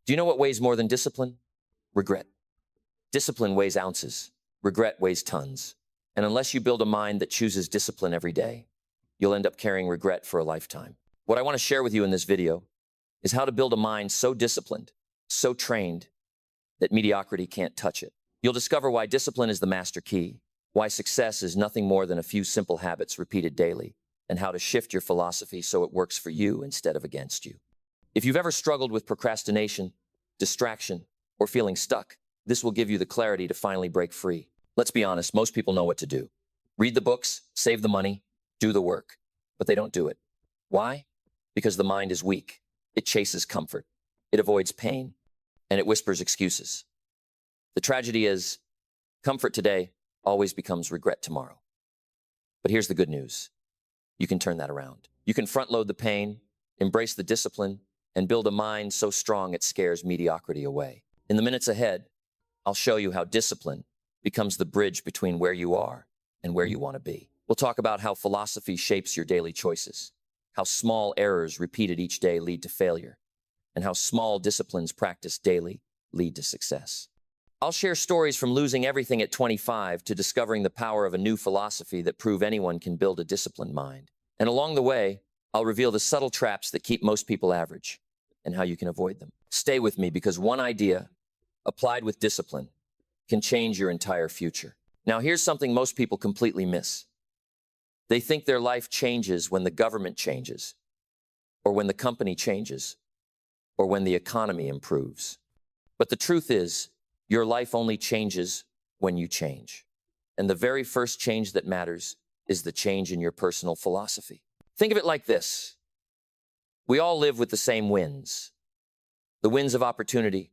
Do you know what weighs more than discipline? Regret. Discipline weighs ounces. Regret weighs tons. And unless you build a mind that chooses discipline every day, you'll end up carrying regret for a lifetime. What I want to share with you in this video is how to build a mind so disciplined, so trained, that mediocrity can't touch it. You'll discover why discipline is the master key, why success is nothing more than a few simple habits repeated daily, and how to shift your philosophy so it works for you instead of against you. If you've ever struggled with procrastination, distraction, or feeling stuck, this will give you the clarity to finally break free. Let's be honest, most people know what to do. Read the books, save the money, do the work, but they don't do it. Why? Because the mind is weak. It chases comfort. It avoids pain, and it whispers excuses. The tragedy is, comfort today always becomes regret tomorrow. But here's the good news. You can turn that around. You can front load the pain, embrace the discipline, and build a mind so strong it scares mediocrity away. In the minutes ahead, I'll show you how discipline becomes the bridge between where you are and where you want to be. We'll talk about how philosophy shapes your daily choices, how small errors repeated each day lead to failure, and how small disciplines practiced daily lead to success. I'll share stories from losing everything at 25 to discovering the power of a new philosophy that prove anyone can build a disciplined mind. And along the way, I'll reveal the subtle traps that keep most people average and how you can avoid them. Stay with me because one idea, applied with discipline, can change your entire future. Now, here's something most people completely miss. They think their life changes when the government changes, or when the company changes, or when the economy improves. But the truth is, your life only changes when you change. And the very first change that matters is the change in your personal philosophy. Think of it like this. We all live with the same winds. The winds of opportunity,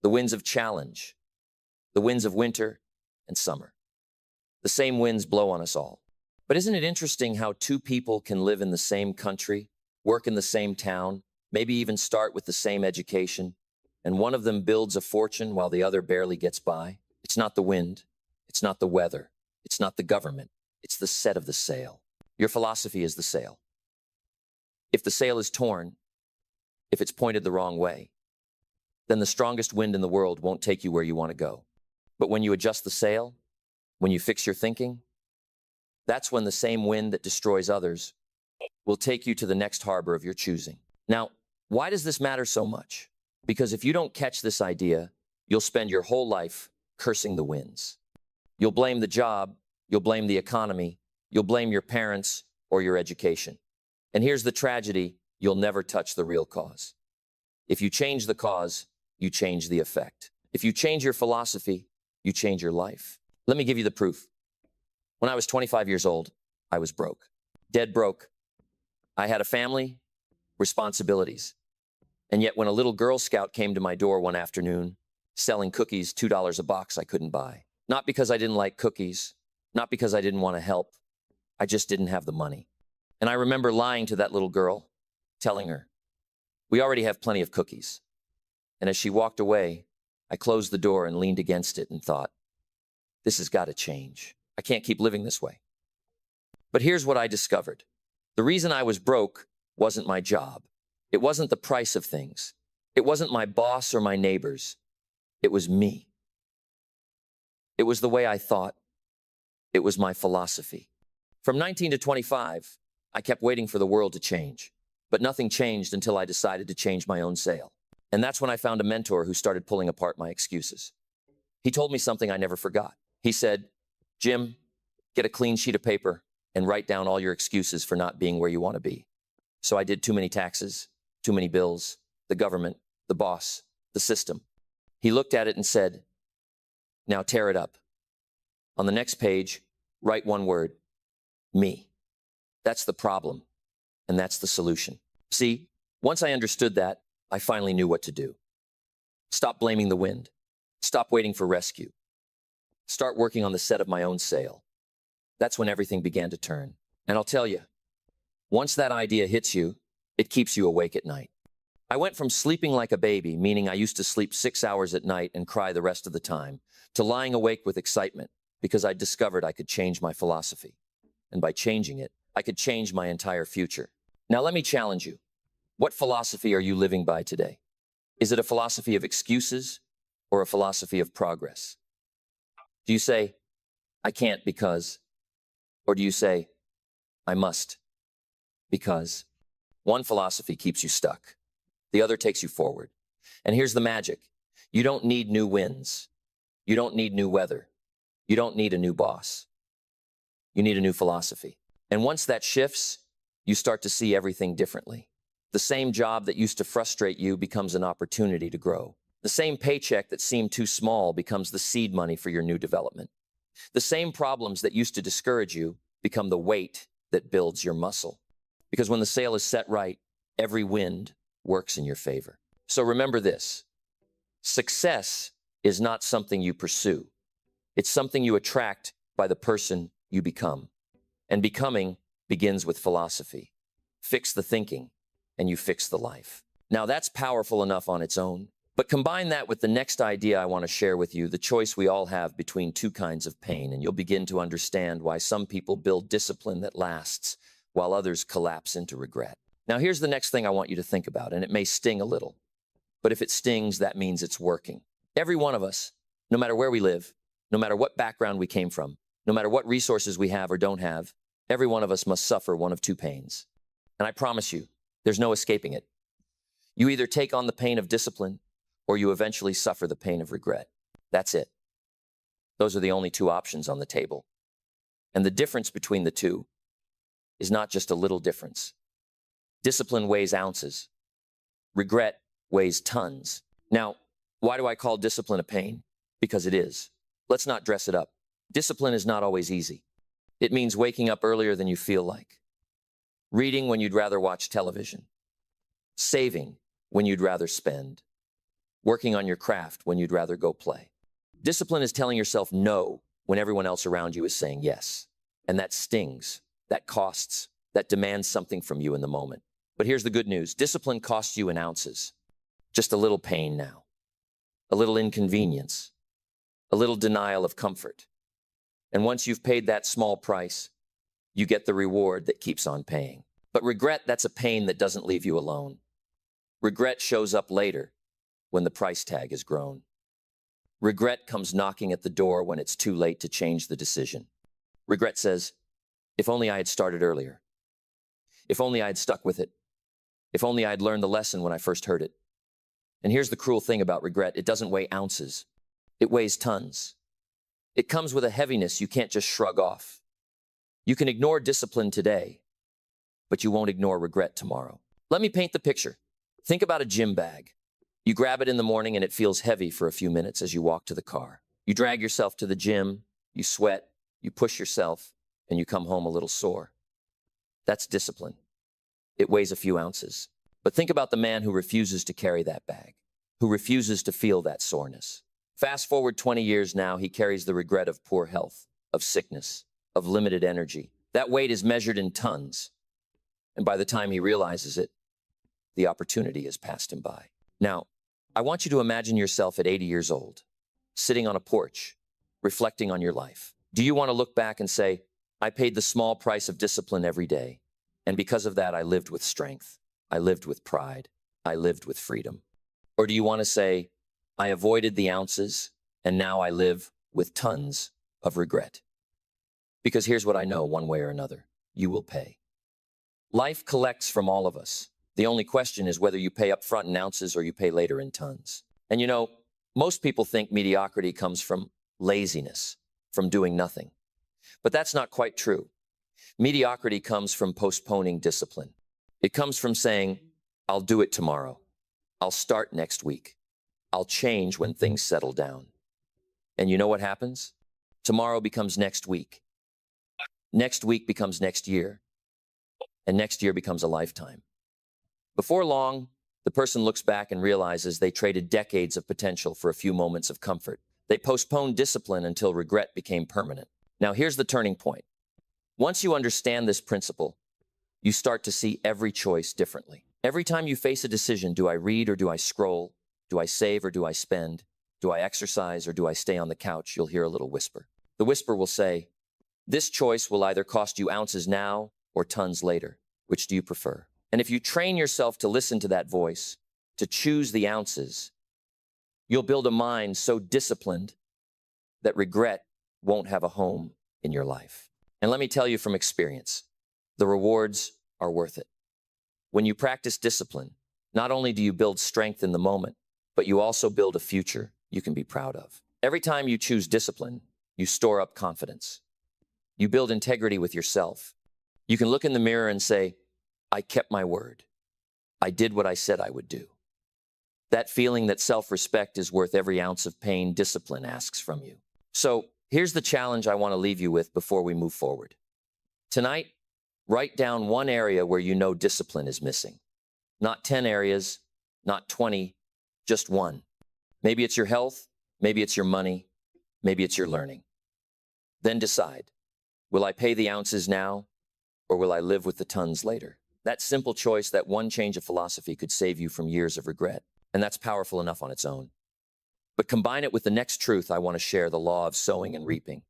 the winds of challenge, the winds of winter and summer. The same winds blow on us all. But isn't it interesting how two people can live in the same country, work in the same town, maybe even start with the same education, and one of them builds a fortune while the other barely gets by? It's not the wind, it's not the weather, it's not the government, it's the set of the sail. Your philosophy is the sail. If the sail is torn, if it's pointed the wrong way, then the strongest wind in the world won't take you where you want to go. But when you adjust the sail, when you fix your thinking, that's when the same wind that destroys others will take you to the next harbor of your choosing. Now, why does this matter so much? Because if you don't catch this idea, you'll spend your whole life cursing the winds. You'll blame the job, you'll blame the economy, you'll blame your parents or your education. And here's the tragedy, you'll never touch the real cause. If you change the cause, you change the effect. If you change your philosophy, you change your life. Let me give you the proof. When I was 25 years old, I was broke. Dead broke. I had a family, responsibilities. And yet when a little Girl Scout came to my door one afternoon, selling cookies $2 a box I couldn't buy. Not because I didn't like cookies, not because I didn't want to help. I just didn't have the money. And I remember lying to that little girl, telling her, "We already have plenty of cookies." And as she walked away, I closed the door and leaned against it and thought, this has got to change. I can't keep living this way. But here's what I discovered. The reason I was broke wasn't my job. It wasn't the price of things. It wasn't my boss or my neighbors. It was me. It was the way I thought. It was my philosophy. From 19 to 25, I kept waiting for the world to change. But nothing changed until I decided to change my own sail. And that's when I found a mentor who started pulling apart my excuses. He told me something I never forgot. He said, "Jim, get a clean sheet of paper and write down all your excuses for not being where you want to be." So I did too many taxes, too many bills, the government, the boss, the system. He looked at it and said, "Now tear it up. On the next page, write one word, me. That's the problem, and that's the solution." See, once I understood that, I finally knew what to do. Stop blaming the wind. Stop waiting for rescue. Start working on the set of my own sail. That's when everything began to turn. And I'll tell you, once that idea hits you, it keeps you awake at night. I went from sleeping like a baby, meaning I used to sleep 6 hours at night and cry the rest of the time, to lying awake with excitement because I discovered I could change my philosophy. And by changing it, I could change my entire future. Now let me challenge you. What philosophy are you living by today? Is it a philosophy of excuses or a philosophy of progress? Do you say, I can't because, or do you say, I must because? One philosophy keeps you stuck. The other takes you forward. And here's the magic. You don't need new winds. You don't need new weather. You don't need a new boss. You need a new philosophy. And once that shifts, you start to see everything differently. The same job that used to frustrate you becomes an opportunity to grow. The same paycheck that seemed too small becomes the seed money for your new development. The same problems that used to discourage you become the weight that builds your muscle. Because when the sail is set right, every wind works in your favor. So remember this. Success is not something you pursue. It's something you attract by the person you become. And becoming begins with philosophy. Fix the thinking, and you fix the life. Now that's powerful enough on its own. But combine that with the next idea I want to share with you, the choice we all have between two kinds of pain, and you'll begin to understand why some people build discipline that lasts, while others collapse into regret. Now here's the next thing I want you to think about, and it may sting a little. But if it stings, that means it's working. Every one of us, no matter where we live, no matter what background we came from, no matter what resources we have or don't have, every one of us must suffer one of two pains. And I promise you, there's no escaping it. You either take on the pain of discipline, or you eventually suffer the pain of regret. That's it. Those are the only two options on the table. And the difference between the two is not just a little difference. Discipline weighs ounces. Regret weighs tons. Now, why do I call discipline a pain? Because it is. Let's not dress it up. Discipline is not always easy. It means waking up earlier than you feel like. Reading when you'd rather watch television. Saving when you'd rather spend. Working on your craft when you'd rather go play. Discipline is telling yourself no when everyone else around you is saying yes. And that stings, that costs, that demands something from you in the moment. But here's the good news. Discipline costs you in ounces. Just a little pain now. A little inconvenience. A little denial of comfort. And once you've paid that small price, you get the reward that keeps on paying. But regret, that's a pain that doesn't leave you alone. Regret shows up later, when the price tag has grown. Regret comes knocking at the door when it's too late to change the decision. Regret says, if only I had started earlier. If only I had stuck with it. If only I had learned the lesson when I first heard it. And here's the cruel thing about regret. It doesn't weigh ounces. It weighs tons. It comes with a heaviness you can't just shrug off. You can ignore discipline today, but you won't ignore regret tomorrow. Let me paint the picture. Think about a gym bag. You grab it in the morning and it feels heavy for a few minutes as you walk to the car. You drag yourself to the gym, you sweat, you push yourself, and you come home a little sore. That's discipline. It weighs a few ounces. But think about the man who refuses to carry that bag, who refuses to feel that soreness. Fast forward 20 years now, he carries the regret of poor health, of sickness, of limited energy. That weight is measured in tons. And by the time he realizes it, the opportunity has passed him by. Now, I want you to imagine yourself at 80 years old, sitting on a porch, reflecting on your life. Do you want to look back and say, I paid the small price of discipline every day, and because of that, I lived with strength, I lived with pride, I lived with freedom? Or do you want to say, I avoided the ounces, and now I live with tons of regret? Because here's what I know, one way or another, you will pay. Life collects from all of us. The only question is whether you pay up front in ounces or you pay later in tons. And you know, most people think mediocrity comes from laziness, from doing nothing. But that's not quite true. Mediocrity comes from postponing discipline. It comes from saying, I'll do it tomorrow. I'll start next week. I'll change when things settle down. And you know what happens? Tomorrow becomes next week. Next week becomes next year. And next year becomes a lifetime. Before long, the person looks back and realizes they traded decades of potential for a few moments of comfort. They postponed discipline until regret became permanent. Now here's the turning point. Once you understand this principle, you start to see every choice differently. Every time you face a decision, do I read or do I scroll? Do I save or do I spend? Do I exercise or do I stay on the couch? You'll hear a little whisper. The whisper will say, this choice will either cost you ounces now or tons later. Which do you prefer? And if you train yourself to listen to that voice, to choose the ounces, you'll build a mind so disciplined that regret won't have a home in your life. And let me tell you from experience, the rewards are worth it. When you practice discipline, not only do you build strength in the moment, but you also build a future you can be proud of. Every time you choose discipline, you store up confidence. You build integrity with yourself. You can look in the mirror and say, I kept my word. I did what I said I would do. That feeling that self-respect is worth every ounce of pain discipline asks from you. So here's the challenge I want to leave you with before we move forward. Tonight, write down one area where you know discipline is missing. Not 10 areas, not 20, just one. Maybe it's your health, maybe it's your money, maybe it's your learning. Then decide, will I pay the ounces now, or will I live with the tons later? That simple choice, that one change of philosophy could save you from years of regret, and that's powerful enough on its own. But combine it with the next truth I want to share, the law of sowing and reaping,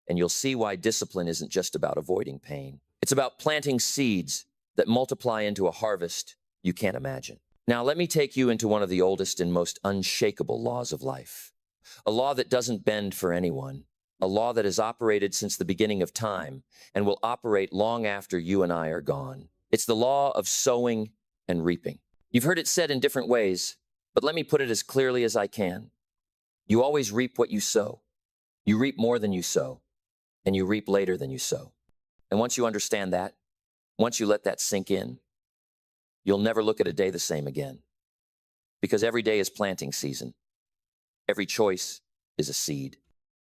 and you'll see why discipline isn't just about avoiding pain. It's about planting seeds that multiply into a harvest you can't imagine. Now, let me take you into one of the oldest and most unshakable laws of life. A law that doesn't bend for anyone. A law that has operated since the beginning of time and will operate long after you and I are gone. It's the law of sowing and reaping. You've heard it said in different ways, but let me put it as clearly as I can. You always reap what you sow. You reap more than you sow, and you reap later than you sow. And once you understand that, once you let that sink in, you'll never look at a day the same again. Because every day is planting season. Every choice is a seed.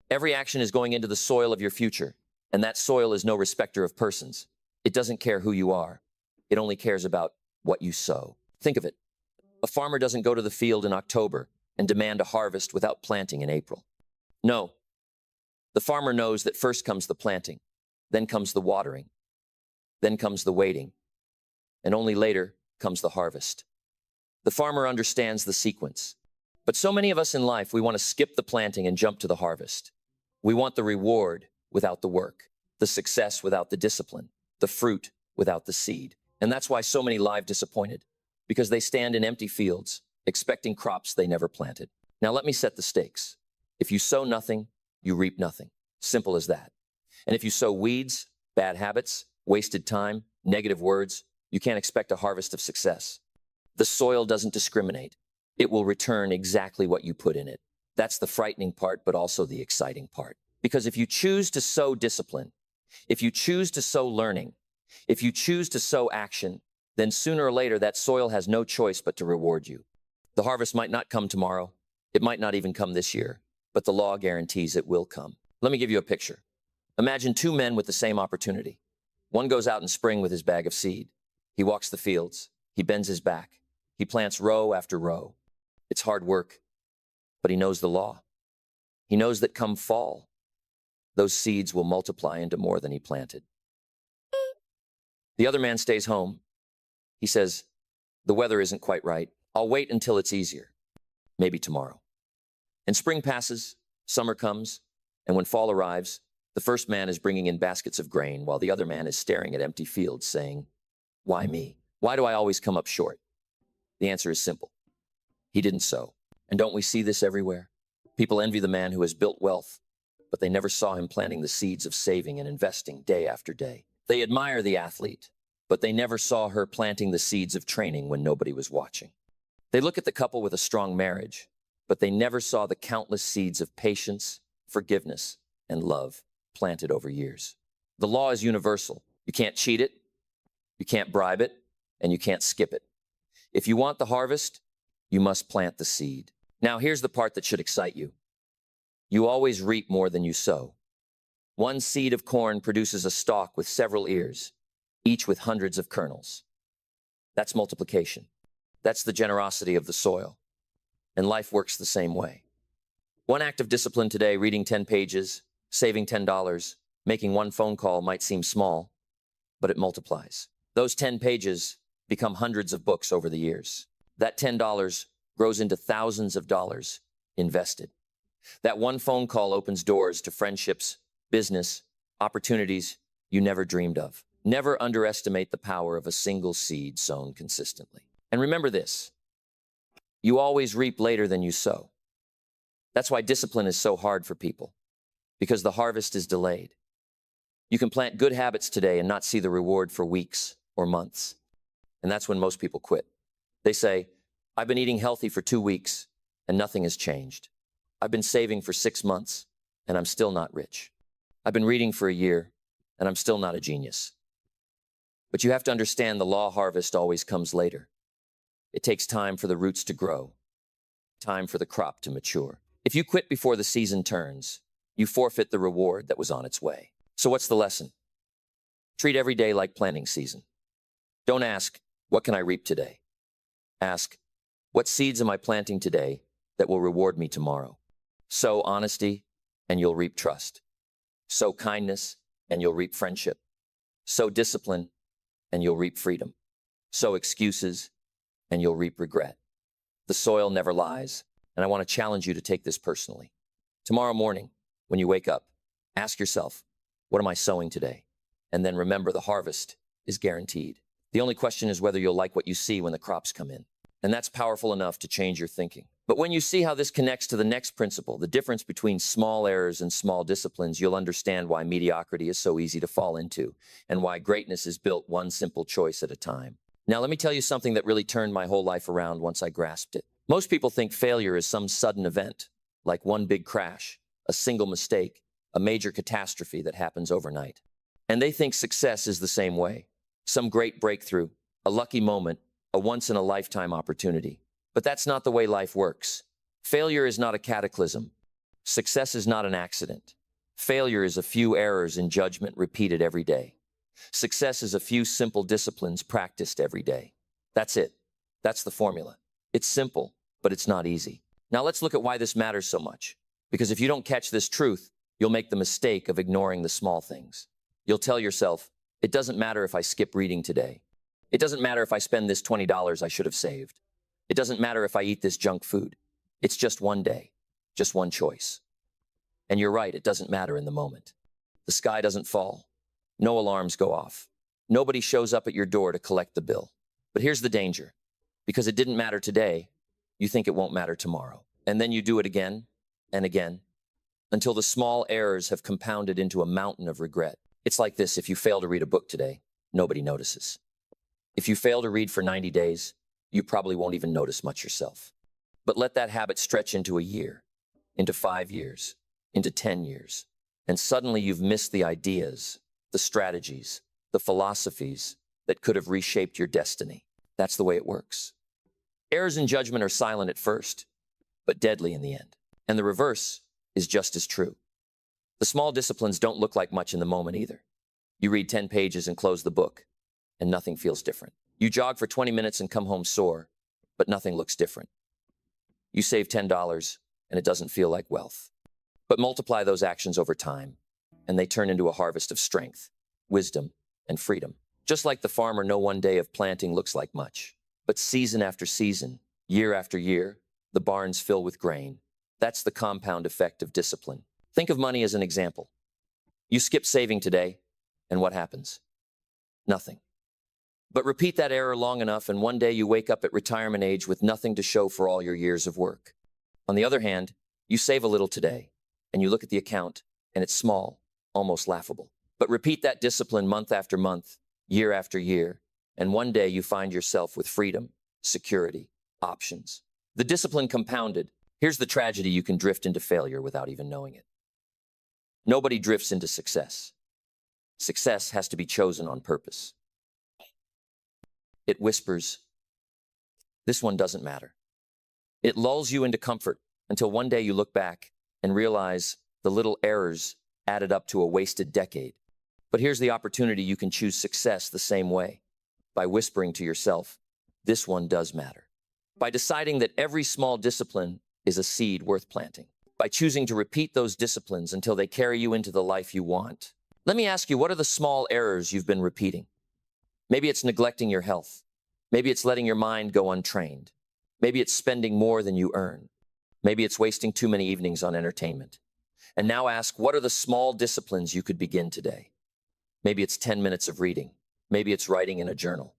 Every action is going into the soil of your future, and that soil is no respecter of persons. It doesn't care who you are. It only cares about what you sow. Think of it. A farmer doesn't go to the field in October and demand a harvest without planting in April. No. The farmer knows that first comes the planting, then comes the watering, then comes the waiting, and only later comes the harvest. The farmer understands the sequence. But so many of us in life, we want to skip the planting and jump to the harvest. We want the reward without the work, the success without the discipline, the fruit without the seed. And that's why so many lie disappointed, because they stand in empty fields, expecting crops they never planted. Now let me set the stakes. If you sow nothing, you reap nothing. Simple as that. And if you sow weeds, bad habits, wasted time, negative words, you can't expect a harvest of success. The soil doesn't discriminate. It will return exactly what you put in it. That's the frightening part, but also the exciting part. Because if you choose to sow discipline, if you choose to sow learning, if you choose to sow action, then sooner or later that soil has no choice but to reward you. The harvest might not come tomorrow. It might not even come this year, but the law guarantees it will come. Let me give you a picture. Imagine two men with the same opportunity. One goes out in spring with his bag of seed. He walks the fields. He bends his back. He plants row after row. It's hard work, but he knows the law. He knows that come fall, those seeds will multiply into more than he planted. The other man stays home. He says, the weather isn't quite right. I'll wait until it's easier. Maybe tomorrow. And spring passes, summer comes, and when fall arrives, the first man is bringing in baskets of grain while the other man is staring at empty fields saying, why me? Why do I always come up short? The answer is simple. He didn't sow. And don't we see this everywhere? People envy the man who has built wealth, but they never saw him planting the seeds of saving and investing day after day. They admire the athlete, but they never saw her planting the seeds of training when nobody was watching. They look at the couple with a strong marriage, but they never saw the countless seeds of patience, forgiveness, and love planted over years. The law is universal. You can't cheat it, you can't bribe it, and you can't skip it. If you want the harvest, you must plant the seed. Now, here's the part that should excite you. You always reap more than you sow. One seed of corn produces a stalk with several ears, each with hundreds of kernels. That's multiplication. That's the generosity of the soil. And life works the same way. One act of discipline today, reading 10 pages, saving $10, making one phone call might seem small, but it multiplies. Those 10 pages become hundreds of books over the years. That $10 grows into thousands of dollars invested. That one phone call opens doors to friendships, business, opportunities you never dreamed of. Never underestimate the power of a single seed sown consistently. And remember this, You always reap later than you sow. That's why discipline is so hard for people, because the harvest is delayed. You can plant good habits today and not see the reward for weeks or months. And that's when most people quit. They say, I've been eating healthy for 2 weeks and nothing has changed. I've been saving for 6 months and I'm still not rich. I've been reading for a year and I'm still not a genius. But you have to understand the law harvest always comes later. It takes time for the roots to grow, time for the crop to mature. If you quit before the season turns, you forfeit the reward that was on its way. So what's the lesson? Treat every day like planting season. Don't ask, what can I reap today? Ask, what seeds am I planting today that will reward me tomorrow? Sow honesty, and you'll reap trust. Sow kindness, and you'll reap friendship. Sow discipline, and you'll reap freedom. Sow excuses, and you'll reap regret. The soil never lies, and I want to challenge you to take this personally. Tomorrow morning, when you wake up, ask yourself, what am I sowing today? And then remember, the harvest is guaranteed. The only question is whether you'll like what you see when the crops come in. And that's powerful enough to change your thinking. But when you see how this connects to the next principle, the difference between small errors and small disciplines, you'll understand why mediocrity is so easy to fall into and why greatness is built one simple choice at a time. Now, let me tell you something that really turned my whole life around once I grasped it. Most people think failure is some sudden event, like one big crash, a single mistake, a major catastrophe that happens overnight. And they think success is the same way. Some great breakthrough, a lucky moment, a once-in-a-lifetime opportunity. But that's not the way life works. Failure is not a cataclysm. Success is not an accident. Failure is a few errors in judgment repeated every day. Success is a few simple disciplines practiced every day. That's it. That's the formula. It's simple, but it's not easy. Now let's look at why this matters so much. Because if you don't catch this truth, you'll make the mistake of ignoring the small things. You'll tell yourself, it doesn't matter if I skip reading today. It doesn't matter if I spend this $20 I should have saved. It doesn't matter if I eat this junk food. It's just one day, just one choice. And you're right, it doesn't matter in the moment. The sky doesn't fall. No alarms go off. Nobody shows up at your door to collect the bill. But here's the danger. Because it didn't matter today, you think it won't matter tomorrow. And then you do it again and again until the small errors have compounded into a mountain of regret. It's like this: if you fail to read a book today, nobody notices. If you fail to read for 90 days, you probably won't even notice much yourself. But let that habit stretch into a year, into 5 years, into 10 years, and suddenly you've missed the ideas, the strategies, the philosophies that could have reshaped your destiny. That's the way it works. Errors in judgment are silent at first, but deadly in the end. And the reverse is just as true. The small disciplines don't look like much in the moment either. You read 10 pages and close the book, and nothing feels different. You jog for 20 minutes and come home sore, but nothing looks different. You save $10, and it doesn't feel like wealth. But multiply those actions over time, and they turn into a harvest of strength, wisdom, and freedom. Just like the farmer, no one day of planting looks like much. But season after season, year after year, the barns fill with grain. That's the compound effect of discipline. Think of money as an example. You skip saving today, and what happens? Nothing. But repeat that error long enough, and one day you wake up at retirement age with nothing to show for all your years of work. On the other hand, you save a little today, and you look at the account, and it's small, almost laughable. But repeat that discipline month after month, year after year, and one day you find yourself with freedom, security, options. The discipline compounded. Here's the tragedy: you can drift into failure without even knowing it. Nobody drifts into success. Success has to be chosen on purpose. It whispers, this one doesn't matter. It lulls you into comfort until one day you look back and realize the little errors added up to a wasted decade. But here's the opportunity: you can choose success the same way, by whispering to yourself, this one does matter. By deciding that every small discipline is a seed worth planting. By choosing to repeat those disciplines until they carry you into the life you want. Let me ask you, what are the small errors you've been repeating? Maybe it's neglecting your health. Maybe it's letting your mind go untrained. Maybe it's spending more than you earn. Maybe it's wasting too many evenings on entertainment. And now ask, what are the small disciplines you could begin today? Maybe it's 10 minutes of reading. Maybe it's writing in a journal.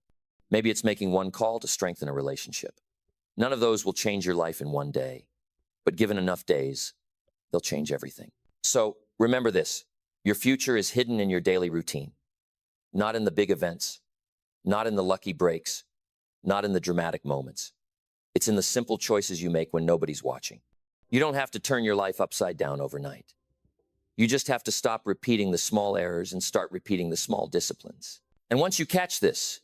Maybe it's making one call to strengthen a relationship. None of those will change your life in one day, but given enough days, they'll change everything. So remember this, your future is hidden in your daily routine, not in the big events, not in the lucky breaks, not in the dramatic moments. It's in the simple choices you make when nobody's watching. You don't have to turn your life upside down overnight. You just have to stop repeating the small errors and start repeating the small disciplines. And once you catch this,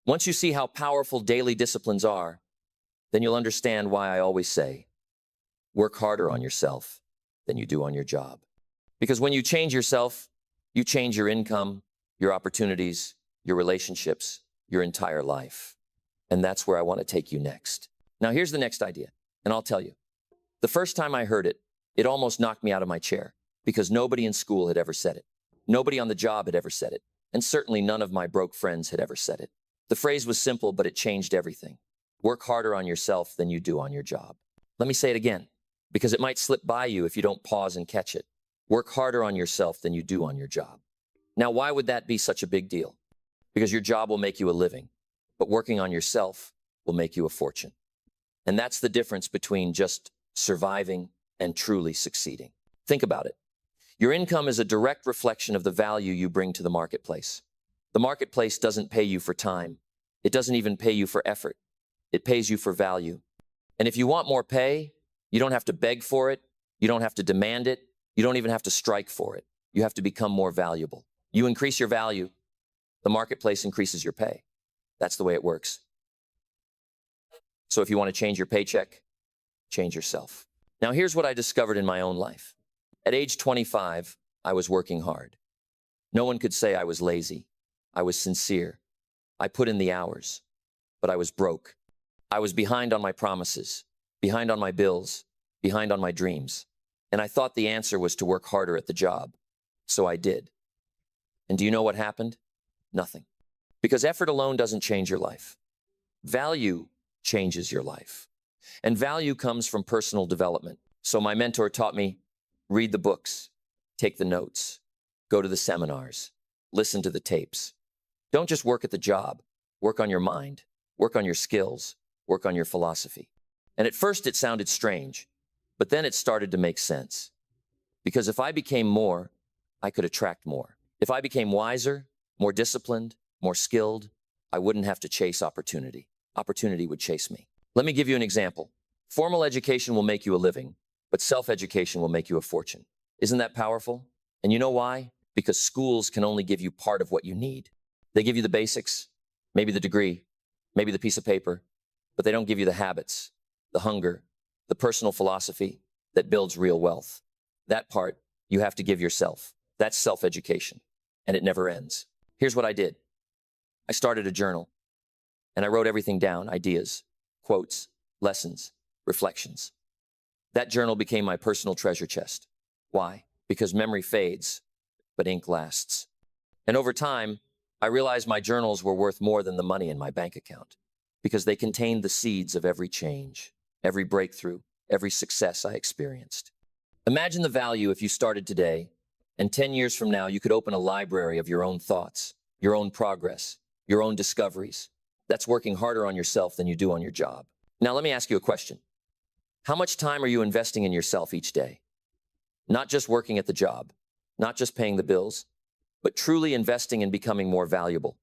once you see how powerful daily disciplines are, then you'll understand why I always say, work harder on yourself than you do on your job. Because when you change yourself, you change your income, your opportunities, your relationships, your entire life. And that's where I want to take you next. Now, here's the next idea, and I'll tell you. The first time I heard it, it almost knocked me out of my chair because nobody in school had ever said it. Nobody on the job had ever said it. And certainly none of my broke friends had ever said it. The phrase was simple, but it changed everything. Work harder on yourself than you do on your job. Let me say it again, because it might slip by you if you don't pause and catch it. Work harder on yourself than you do on your job. Now, why would that be such a big deal? Because your job will make you a living, but working on yourself will make you a fortune. And that's the difference between just surviving and truly succeeding. Think about it. Your income is a direct reflection of the value you bring to the marketplace. The marketplace doesn't pay you for time. It doesn't even pay you for effort. It pays you for value. And if you want more pay, you don't have to beg for it. You don't have to demand it. You don't even have to strike for it. You have to become more valuable. You increase your value, the marketplace increases your pay. That's the way it works. So if you want to change your paycheck, change yourself. Now, here's what I discovered in my own life. At age 25, I was working hard. No one could say I was lazy. I was sincere. I put in the hours, but I was broke. I was behind on my promises, behind on my bills, behind on my dreams. And I thought the answer was to work harder at the job. So I did. And do you know what happened? Nothing. Because effort alone doesn't change your life. Value changes your life. And value comes from personal development. So my mentor taught me, read the books, take the notes, go to the seminars, listen to the tapes. Don't just work at the job. Work on your mind, work on your skills, work on your philosophy. And at first it sounded strange, but then it started to make sense. Because if I became more, I could attract more. If I became wiser, more disciplined, more skilled, I wouldn't have to chase opportunity. Opportunity would chase me. Let me give you an example. Formal education will make you a living, but self-education will make you a fortune. Isn't that powerful? And you know why? Because schools can only give you part of what you need. They give you the basics, maybe the degree, maybe the piece of paper, but they don't give you the habits, the hunger, the personal philosophy that builds real wealth. That part you have to give yourself. That's self-education, and it never ends. Here's what I did. I started a journal, and I wrote everything down, ideas, quotes, lessons, reflections. That journal became my personal treasure chest. Why? Because memory fades, but ink lasts. And over time, I realized my journals were worth more than the money in my bank account because they contained the seeds of every change, every breakthrough, every success I experienced. Imagine the value if you started today, and 10 years from now, you could open a library of your own thoughts, your own progress, your own discoveries. That's working harder on yourself than you do on your job. Now, let me ask you a question. How much time are you investing in yourself each day? Not just working at the job, not just paying the bills, but truly investing in becoming more valuable.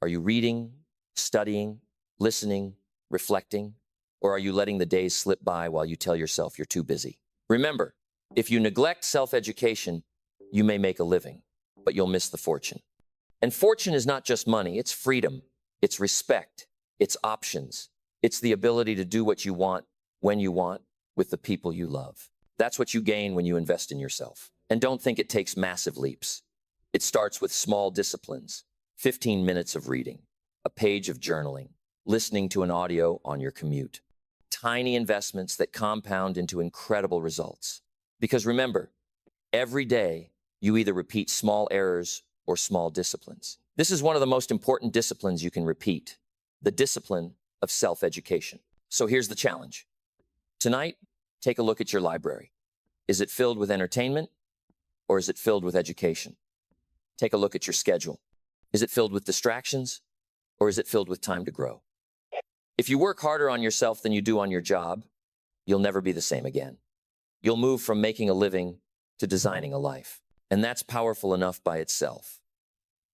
Are you reading, studying, listening, reflecting, or are you letting the days slip by while you tell yourself you're too busy? Remember, if you neglect self-education, you may make a living, but you'll miss the fortune. And fortune is not just money, it's freedom, it's respect, it's options, it's the ability to do what you want, when you want, with the people you love. That's what you gain when you invest in yourself. And don't think it takes massive leaps. It starts with small disciplines, 15 minutes of reading, a page of journaling, listening to an audio on your commute. Tiny investments that compound into incredible results. Because remember, every day you either repeat small errors or small disciplines. This is one of the most important disciplines you can repeat, the discipline of self-education. So here's the challenge. Tonight, take a look at your library. Is it filled with entertainment or is it filled with education? Take a look at your schedule. Is it filled with distractions or is it filled with time to grow? If you work harder on yourself than you do on your job, you'll never be the same again. You'll move from making a living to designing a life. And that's powerful enough by itself.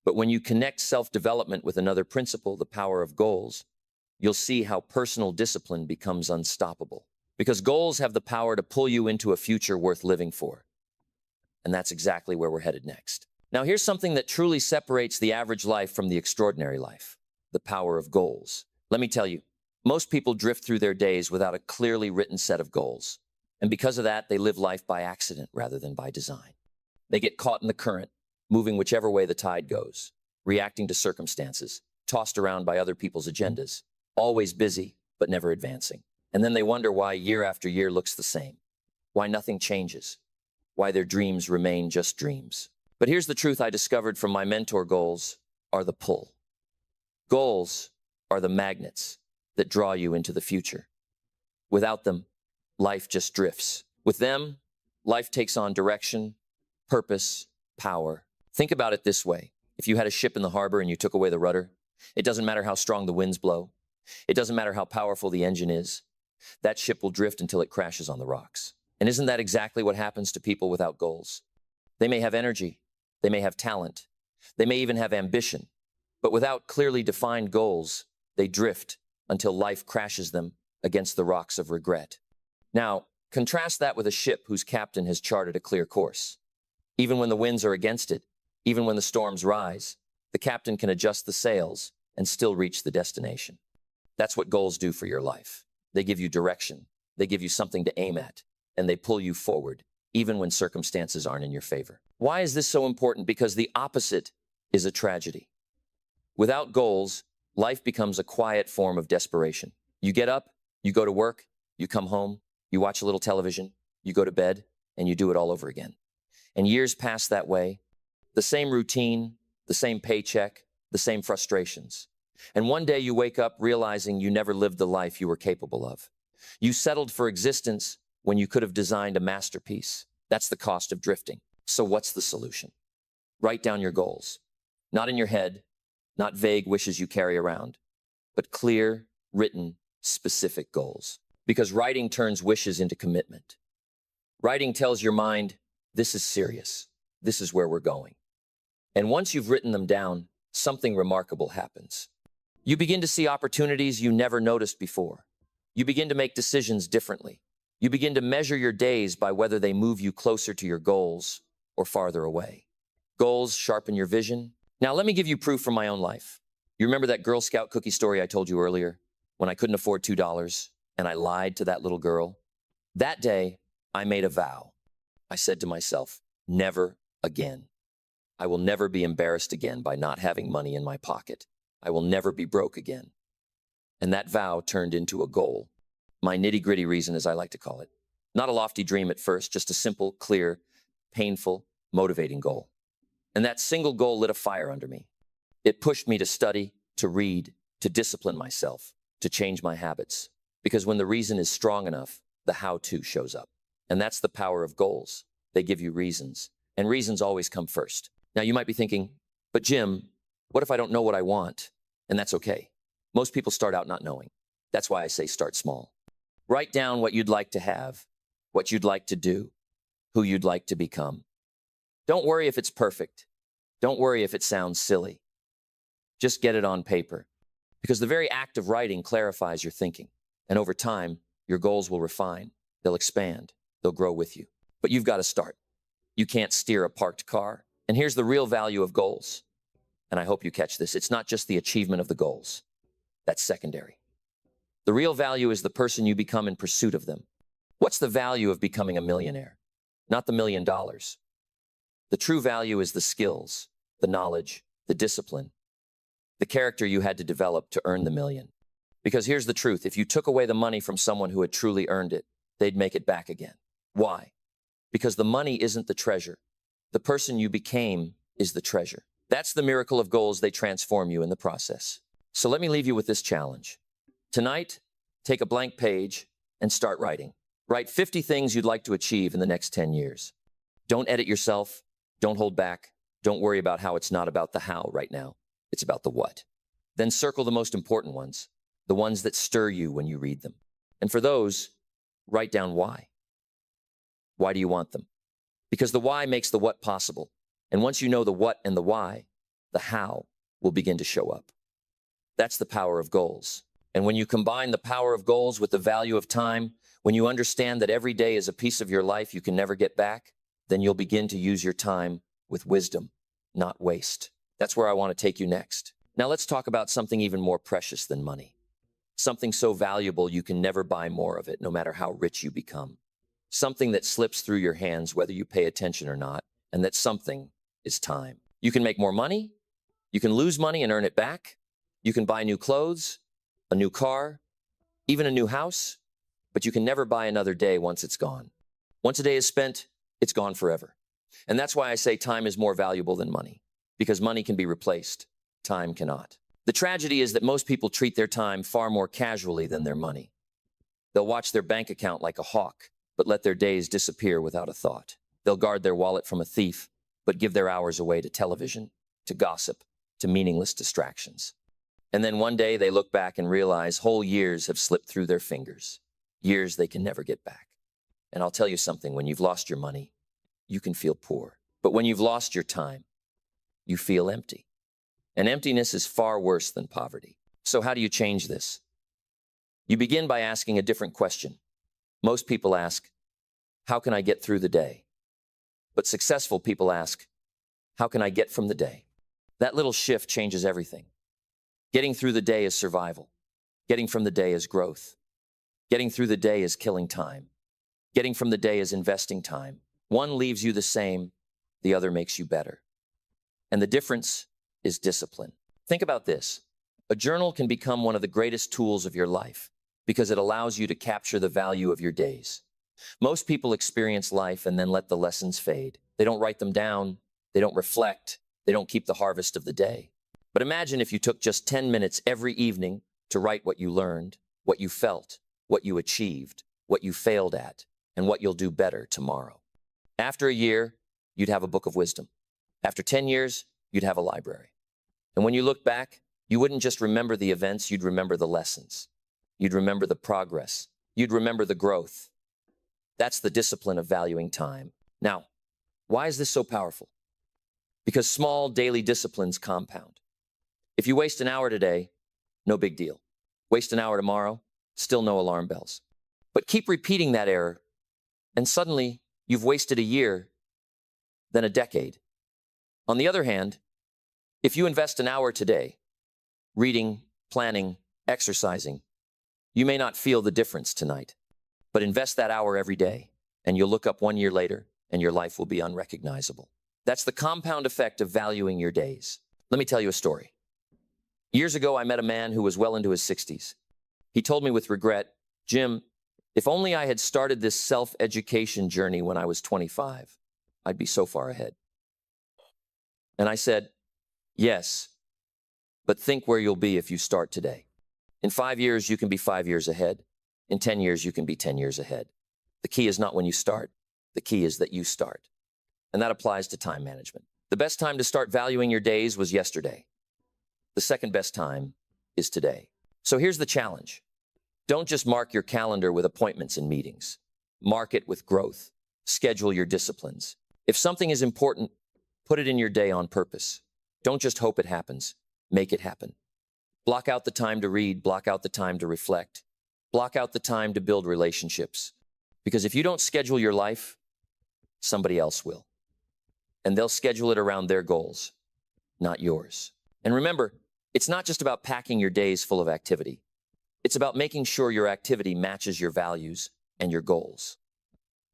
But when you connect self-development with another principle, the power of goals, you'll see how personal discipline becomes unstoppable. Because goals have the power to pull you into a future worth living for. And that's exactly where we're headed next. Now, here's something that truly separates the average life from the extraordinary life: the power of goals. Let me tell you, most people drift through their days without a clearly written set of goals. And because of that, they live life by accident rather than by design. They get caught in the current, moving whichever way the tide goes, reacting to circumstances, tossed around by other people's agendas, always busy, but never advancing. And then they wonder why year after year looks the same, why nothing changes, why their dreams remain just dreams. But here's the truth I discovered from my mentor: goals are the pull. Goals are the magnets that draw you into the future. Without them, life just drifts. With them, life takes on direction, purpose, power. Think about it this way. If you had a ship in the harbor and you took away the rudder, it doesn't matter how strong the winds blow. It doesn't matter how powerful the engine is. That ship will drift until it crashes on the rocks. And isn't that exactly what happens to people without goals? They may have energy. They may have talent. They may even have ambition. But without clearly defined goals, they drift until life crashes them against the rocks of regret. Now, contrast that with a ship whose captain has charted a clear course. Even when the winds are against it, even when the storms rise, the captain can adjust the sails and still reach the destination. That's what goals do for your life. They give you direction, they give you something to aim at, and they pull you forward, even when circumstances aren't in your favor. Why is this so important? Because the opposite is a tragedy. Without goals, life becomes a quiet form of desperation. You get up, you go to work, you come home, you watch a little television, you go to bed, and you do it all over again. And years pass that way, the same routine, the same paycheck, the same frustrations. And one day you wake up realizing you never lived the life you were capable of. You settled for existence when you could have designed a masterpiece. That's the cost of drifting. So what's the solution? Write down your goals. Not in your head, not vague wishes you carry around, but clear, written, specific goals. Because writing turns wishes into commitment. Writing tells your mind, this is serious. This is where we're going. And once you've written them down, something remarkable happens. You begin to see opportunities you never noticed before. You begin to make decisions differently. You begin to measure your days by whether they move you closer to your goals or farther away. Goals sharpen your vision. Now, let me give you proof from my own life. You remember that Girl Scout cookie story I told you earlier, when I couldn't afford $2 and I lied to that little girl? That day, I made a vow. I said to myself, never again. I will never be embarrassed again by not having money in my pocket. I will never be broke again. And that vow turned into a goal. My nitty-gritty reason, as I like to call it. Not a lofty dream at first, just a simple, clear, painful, motivating goal. And that single goal lit a fire under me. It pushed me to study, to read, to discipline myself, to change my habits. Because when the reason is strong enough, the how-to shows up. And that's the power of goals. They give you reasons. And reasons always come first. Now, you might be thinking, but Jim, what if I don't know what I want? And that's okay. Most people start out not knowing. That's why I say start small. Write down what you'd like to have, what you'd like to do, who you'd like to become. Don't worry if it's perfect. Don't worry if it sounds silly. Just get it on paper. Because the very act of writing clarifies your thinking. And over time, your goals will refine. They'll expand. They'll grow with you. But you've got to start. You can't steer a parked car. And here's the real value of goals. And I hope you catch this. It's not just the achievement of the goals. That's secondary. The real value is the person you become in pursuit of them. What's the value of becoming a millionaire? Not the $1 million. The true value is the skills, the knowledge, the discipline, the character you had to develop to earn the million. Because here's the truth. If you took away the money from someone who had truly earned it, they'd make it back again. Why? Because the money isn't the treasure. The person you became is the treasure. That's the miracle of goals. They transform you in the process. So let me leave you with this challenge. Tonight, take a blank page and start writing. Write 50 things you'd like to achieve in the next 10 years. Don't edit yourself. Don't hold back. Don't worry about how it's not about the how right now. It's about the what. Then circle the most important ones. the ones that stir you when you read them. And for those, write down why. Why do you want them? Because the why makes the what possible. And once you know the what and the why, the how will begin to show up. That's the power of goals. And when you combine the power of goals with the value of time, when you understand that every day is a piece of your life you can never get back, then you'll begin to use your time with wisdom, not waste. That's where I want to take you next. Now let's talk about something even more precious than money. Something so valuable you can never buy more of it, no matter how rich you become. Something that slips through your hands whether you pay attention or not, and that something is time. You can make more money, you can lose money and earn it back, you can buy new clothes, a new car, even a new house, but you can never buy another day once it's gone. Once a day is spent, it's gone forever. And that's why I say time is more valuable than money, because money can be replaced, time cannot. The tragedy is that most people treat their time far more casually than their money. They'll watch their bank account like a hawk, but let their days disappear without a thought. They'll guard their wallet from a thief, but give their hours away to television, to gossip, to meaningless distractions. And then one day they look back and realize whole years have slipped through their fingers, years they can never get back. And I'll tell you something, when you've lost your money, you can feel poor. But when you've lost your time, you feel empty. And emptiness is far worse than poverty. So how do you change this? You begin by asking a different question. Most people ask, how can I get through the day? But successful people ask, how can I get from the day? That little shift changes everything. Getting through the day is survival. Getting from the day is growth. Getting through the day is killing time. Getting from the day is investing time. One leaves you the same, the other makes you better. And the difference is discipline. Think about this. A journal can become one of the greatest tools of your life because it allows you to capture the value of your days. Most people experience life and then let the lessons fade. They don't write them down. They don't reflect. They don't keep the harvest of the day. But imagine if you took just 10 minutes every evening to write what you learned, what you felt, what you achieved, what you failed at, and what you'll do better tomorrow. After a year, you'd have a book of wisdom. After 10 years, you'd have a library. And when you look back, you wouldn't just remember the events, you'd remember the lessons. You'd remember the progress. You'd remember the growth. That's the discipline of valuing time. Now, why is this so powerful? Because small daily disciplines compound. If you waste an hour today, no big deal. Waste an hour tomorrow, still no alarm bells. But keep repeating that error, and suddenly you've wasted a year, then a decade. On the other hand, if you invest an hour today, reading, planning, exercising, you may not feel the difference tonight, but invest that hour every day, and you'll look up 1 year later, and your life will be unrecognizable. That's the compound effect of valuing your days. Let me tell you a story. Years ago, I met a man who was well into his 60s. He told me with regret, Jim, if only I had started this self-education journey when I was 25, I'd be so far ahead. And I said, yes, but think where you'll be if you start today. In 5 years, you can be 5 years ahead. In 10 years, you can be 10 years ahead. The key is not when you start. The key is that you start. And that applies to time management. The best time to start valuing your days was yesterday. The second best time is today. So here's the challenge. Don't just mark your calendar with appointments and meetings. Mark it with growth. Schedule your disciplines. If something is important, put it in your day on purpose. Don't just hope it happens. Make it happen. Block out the time to read. Block out the time to reflect. Block out the time to build relationships. Because if you don't schedule your life, somebody else will. And they'll schedule it around their goals, not yours. And remember, it's not just about packing your days full of activity. It's about making sure your activity matches your values and your goals.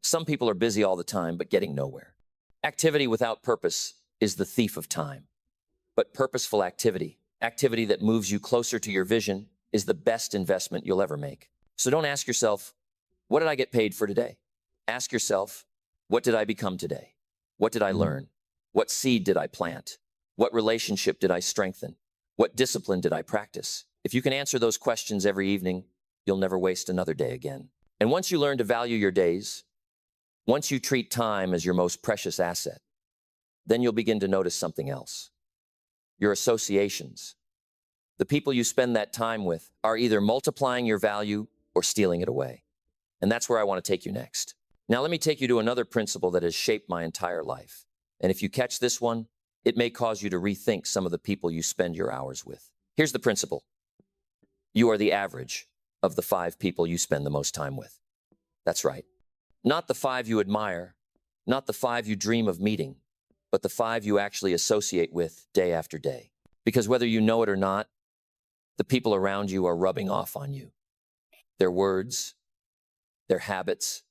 Some people are busy all the time, but getting nowhere. Activity without purpose is the thief of time. But purposeful activity, activity that moves you closer to your vision, is the best investment you'll ever make. So don't ask yourself, what did I get paid for today? Ask yourself, what did I become today? What did I learn? What seed did I plant? What relationship did I strengthen? What discipline did I practice? If you can answer those questions every evening, you'll never waste another day again. And once you learn to value your days, once you treat time as your most precious asset, then you'll begin to notice something else. Your associations, The people you spend that time with are either multiplying your value or stealing it away. And that's where I want to take you next. Now, let me take you to another principle that has shaped my entire life. And if you catch this one, it may cause you to rethink some of the people you spend your hours with. Here's the principle. You are the average of the 5 people you spend the most time with. That's right. Not the 5 you admire, not the 5 you dream of meeting, but the 5 you actually associate with day after day. Because whether you know it or not, the people around you are rubbing off on you. Their words, their habits,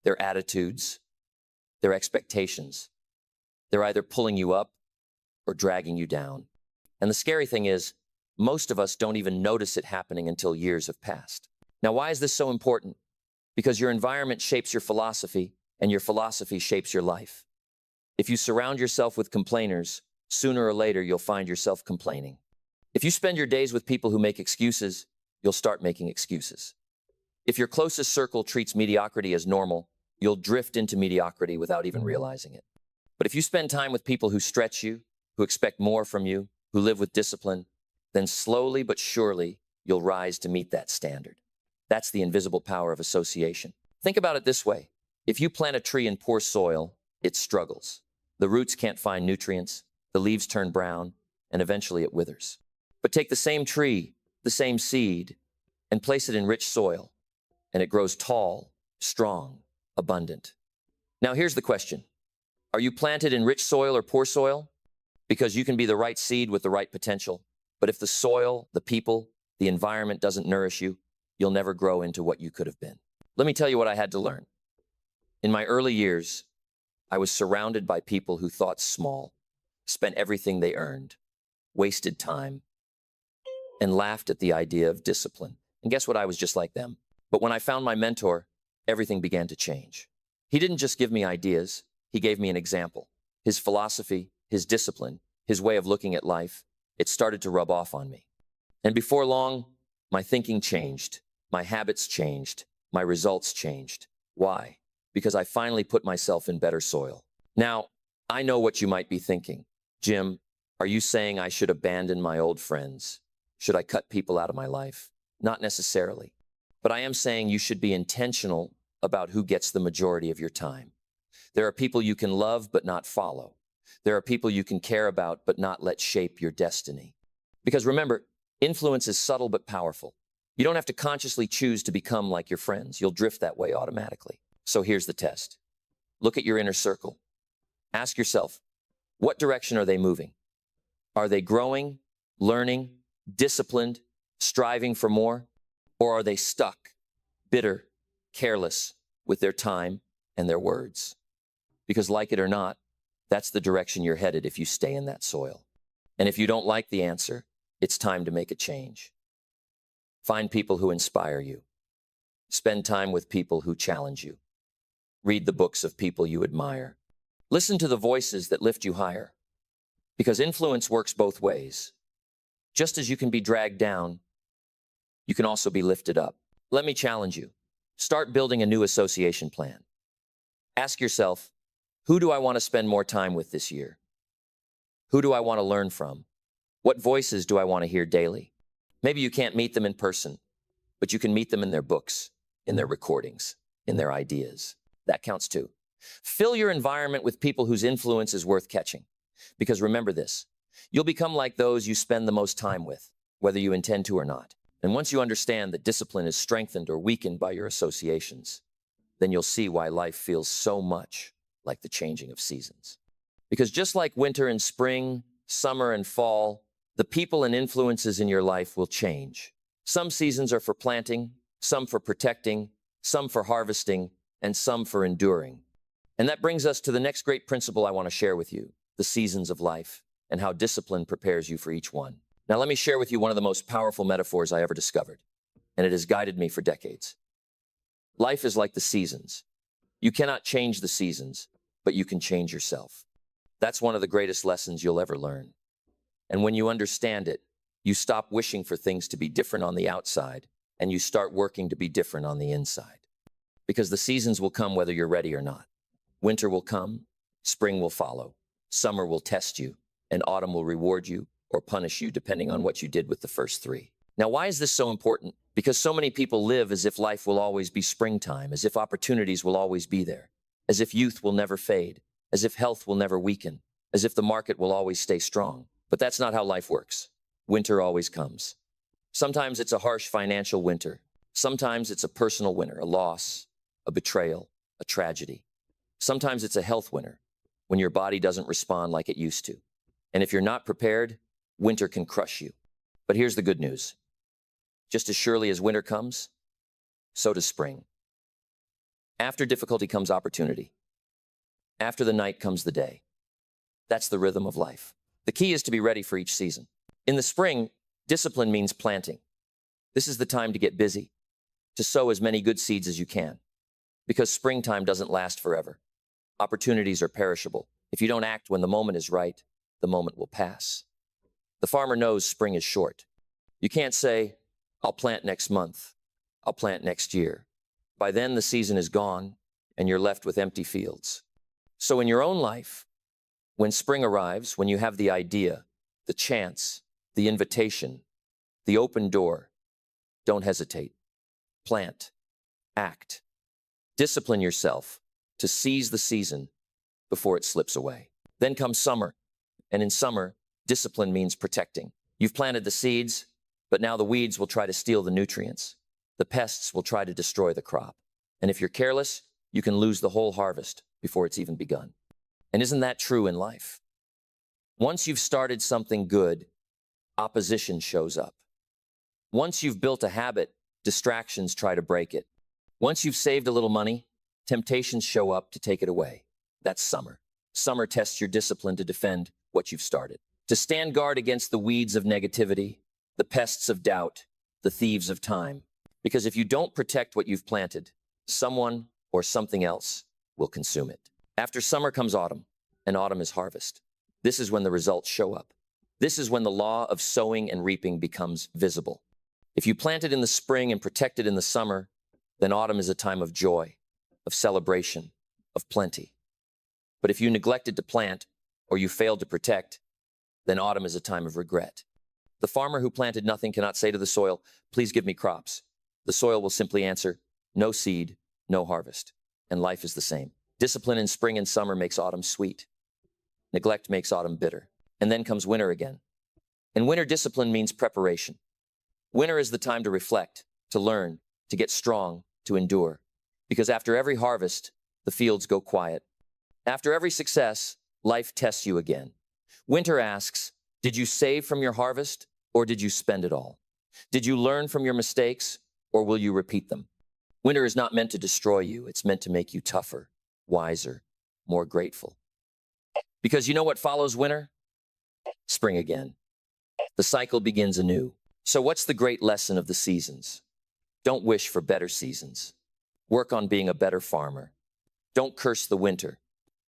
their attitudes, their expectations. They're either pulling you up or dragging you down. And the scary thing is, most of us don't even notice it happening until years have passed. Now, why is this so important? Because your environment shapes your philosophy, and your philosophy shapes your life. If you surround yourself with complainers, sooner or later you'll find yourself complaining. If you spend your days with people who make excuses, you'll start making excuses. If your closest circle treats mediocrity as normal, you'll drift into mediocrity without even realizing it. But if you spend time with people who stretch you, who expect more from you, who live with discipline, then slowly but surely you'll rise to meet that standard. That's the invisible power of association. Think about it this way. If you plant a tree in poor soil, it struggles. The roots can't find nutrients, the leaves turn brown, and eventually it withers. But take the same tree, the same seed, and place it in rich soil, and it grows tall, strong, abundant. Now here's the question. Are you planted in rich soil or poor soil? Because you can be the right seed with the right potential. But if the soil, the people, the environment doesn't nourish you, you'll never grow into what you could have been. Let me tell you what I had to learn. In my early years, I was surrounded by people who thought small, spent everything they earned, wasted time, and laughed at the idea of discipline. And guess what? I was just like them. But when I found my mentor, everything began to change. He didn't just give me ideas, he gave me an example. His philosophy, his discipline, his way of looking at life, it started to rub off on me. And before long, my thinking changed, my habits changed, my results changed. Why? Because I finally put myself in better soil. Now, I know what you might be thinking. Jim, are you saying I should abandon my old friends? Should I cut people out of my life? Not necessarily. But I am saying you should be intentional about who gets the majority of your time. There are people you can love but not follow. There are people you can care about but not let shape your destiny. Because remember, influence is subtle but powerful. You don't have to consciously choose to become like your friends. You'll drift that way automatically. So here's the test. Look at your inner circle. Ask yourself, what direction are they moving? Are they growing, learning, disciplined, striving for more? Or are they stuck, bitter, careless with their time and their words? Because like it or not, that's the direction you're headed if you stay in that soil. And if you don't like the answer, it's time to make a change. Find people who inspire you. Spend time with people who challenge you. Read the books of people you admire. Listen to the voices that lift you higher. Because influence works both ways. Just as you can be dragged down, you can also be lifted up. Let me challenge you. Start building a new association plan. Ask yourself, who do I want to spend more time with this year? Who do I want to learn from? What voices do I want to hear daily? Maybe you can't meet them in person, but you can meet them in their books, in their recordings, in their ideas. That counts too. Fill your environment with people whose influence is worth catching. Because remember this, you'll become like those you spend the most time with, whether you intend to or not. And once you understand that discipline is strengthened or weakened by your associations, then you'll see why life feels so much like the changing of seasons. Because just like winter and spring, summer and fall, the people and influences in your life will change. Some seasons are for planting, some for protecting, some for harvesting, and some for enduring. And that brings us to the next great principle I want to share with you, the seasons of life, and how discipline prepares you for each one. Now let me share with you one of the most powerful metaphors I ever discovered, and it has guided me for decades. Life is like the seasons. You cannot change the seasons, but you can change yourself. That's one of the greatest lessons you'll ever learn. And when you understand it, you stop wishing for things to be different on the outside, and you start working to be different on the inside. Because the seasons will come whether you're ready or not. Winter will come, spring will follow, summer will test you, and autumn will reward you, or punish you depending on what you did with the first three. Now, why is this so important? Because so many people live as if life will always be springtime, as if opportunities will always be there, as if youth will never fade, as if health will never weaken, as if the market will always stay strong. But that's not how life works. Winter always comes. Sometimes it's a harsh financial winter. Sometimes it's a personal winter, a loss, a betrayal, a tragedy. Sometimes it's a health winter, when your body doesn't respond like it used to. And if you're not prepared, winter can crush you. But here's the good news. Just as surely as winter comes, so does spring. After difficulty comes opportunity. After the night comes the day. That's the rhythm of life. The key is to be ready for each season. In the spring, discipline means planting. This is the time to get busy, to sow as many good seeds as you can, because springtime doesn't last forever. Opportunities are perishable. If you don't act when the moment is right, the moment will pass. The farmer knows spring is short. You can't say, I'll plant next month, I'll plant next year. By then, the season is gone, and you're left with empty fields. So in your own life, when spring arrives, when you have the idea, the chance, the invitation, the open door, don't hesitate. Plant. Act. Discipline yourself to seize the season before it slips away. Then comes summer, and in summer, discipline means protecting. You've planted the seeds, but now the weeds will try to steal the nutrients. The pests will try to destroy the crop. And if you're careless, you can lose the whole harvest before it's even begun. And isn't that true in life? Once you've started something good, opposition shows up. Once you've built a habit, distractions try to break it. Once you've saved a little money, temptations show up to take it away. That's summer. Summer tests your discipline to defend what you've started, to stand guard against the weeds of negativity, the pests of doubt, the thieves of time. Because if you don't protect what you've planted, someone or something else will consume it. After summer comes autumn, and autumn is harvest. This is when the results show up. This is when the law of sowing and reaping becomes visible. If you plant it in the spring and protect it in the summer, then autumn is a time of joy, of celebration, of plenty. But if you neglected to plant, or you failed to protect, then autumn is a time of regret. The farmer who planted nothing cannot say to the soil, please give me crops. The soil will simply answer, no seed, no harvest. And life is the same. Discipline in spring and summer makes autumn sweet. Neglect makes autumn bitter. And then comes winter again. And winter discipline means preparation. Winter is the time to reflect, to learn, to get strong, to endure. Because after every harvest, the fields go quiet. After every success, life tests you again. Winter asks, did you save from your harvest, or did you spend it all? Did you learn from your mistakes, or will you repeat them? Winter is not meant to destroy you. It's meant to make you tougher, wiser, more grateful. Because you know what follows winter? Spring again. The cycle begins anew. So what's the great lesson of the seasons? Don't wish for better seasons. Work on being a better farmer. Don't curse the winter.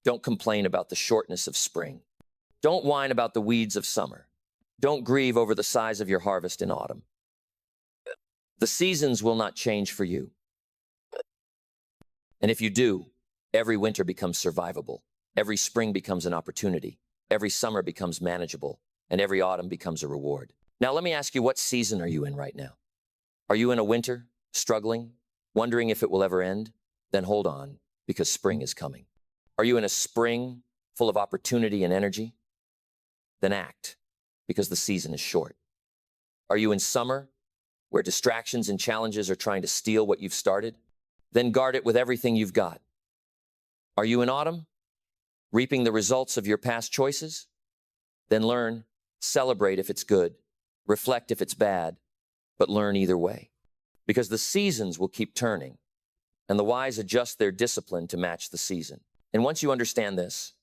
Don't complain about the shortness of spring. Don't whine about the weeds of summer. Don't grieve over the size of your harvest in autumn. The seasons will not change for you. And if you do, every winter becomes survivable. Every spring becomes an opportunity. Every summer becomes manageable. And every autumn becomes a reward. Now let me ask you, what season are you in right now? Are you in a winter, struggling, wondering if it will ever end? Then hold on, because spring is coming. Are you in a spring full of opportunity and energy? Then act, because the season is short. Are you in summer, where distractions and challenges are trying to steal what you've started? Then guard it with everything you've got. Are you in autumn, reaping the results of your past choices? Then learn, celebrate if it's good, reflect if it's bad, but learn either way. Because the seasons will keep turning, and the wise adjust their discipline to match the season. And once you understand this,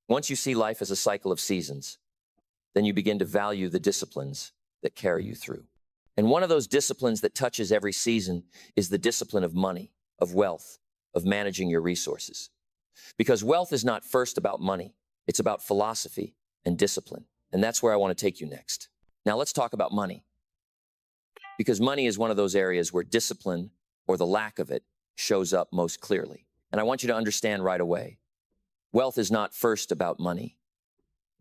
once you see life as a cycle of seasons, then you begin to value the disciplines that carry you through. And one of those disciplines that touches every season is the discipline of money, of wealth, of managing your resources. Because wealth is not first about money, it's about philosophy and discipline. And that's where I want to take you next. Now let's talk about money. Because money is one of those areas where discipline, or the lack of it, shows up most clearly. And I want you to understand right away, wealth is not first about money.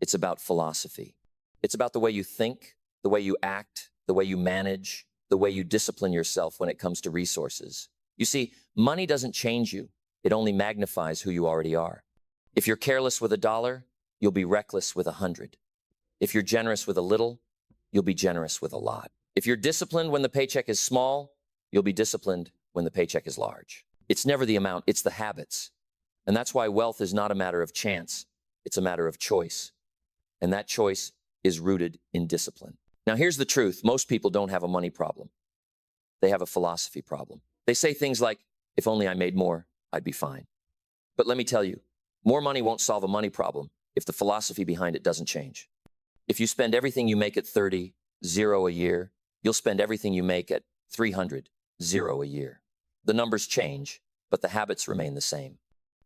It's about philosophy. It's about the way you think, the way you act, the way you manage, the way you discipline yourself when it comes to resources. You see, money doesn't change you. It only magnifies who you already are. If you're careless with $1, you'll be reckless with 100. If you're generous with a little, you'll be generous with a lot. If you're disciplined when the paycheck is small, you'll be disciplined when the paycheck is large. It's never the amount, it's the habits. And that's why wealth is not a matter of chance. It's a matter of choice. And that choice is rooted in discipline. Now, here's the truth. Most people don't have a money problem. They have a philosophy problem. They say things like, if only I made more, I'd be fine. But let me tell you, more money won't solve a money problem if the philosophy behind it doesn't change. If you spend everything you make at 30, zero a year, you'll spend everything you make at 300, zero a year. The numbers change, but the habits remain the same.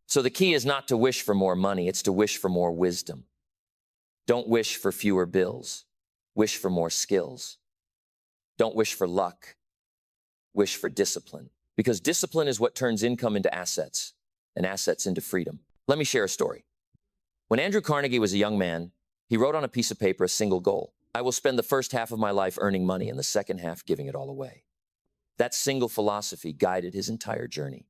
So the key is not to wish for more money, it's to wish for more wisdom. Don't wish for fewer bills. Wish for more skills. Don't wish for luck. Wish for discipline. Because discipline is what turns income into assets and assets into freedom. Let me share a story. When Andrew Carnegie was a young man, he wrote on a piece of paper a single goal. I will spend the first half of my life earning money and the second half giving it all away. That single philosophy guided his entire journey.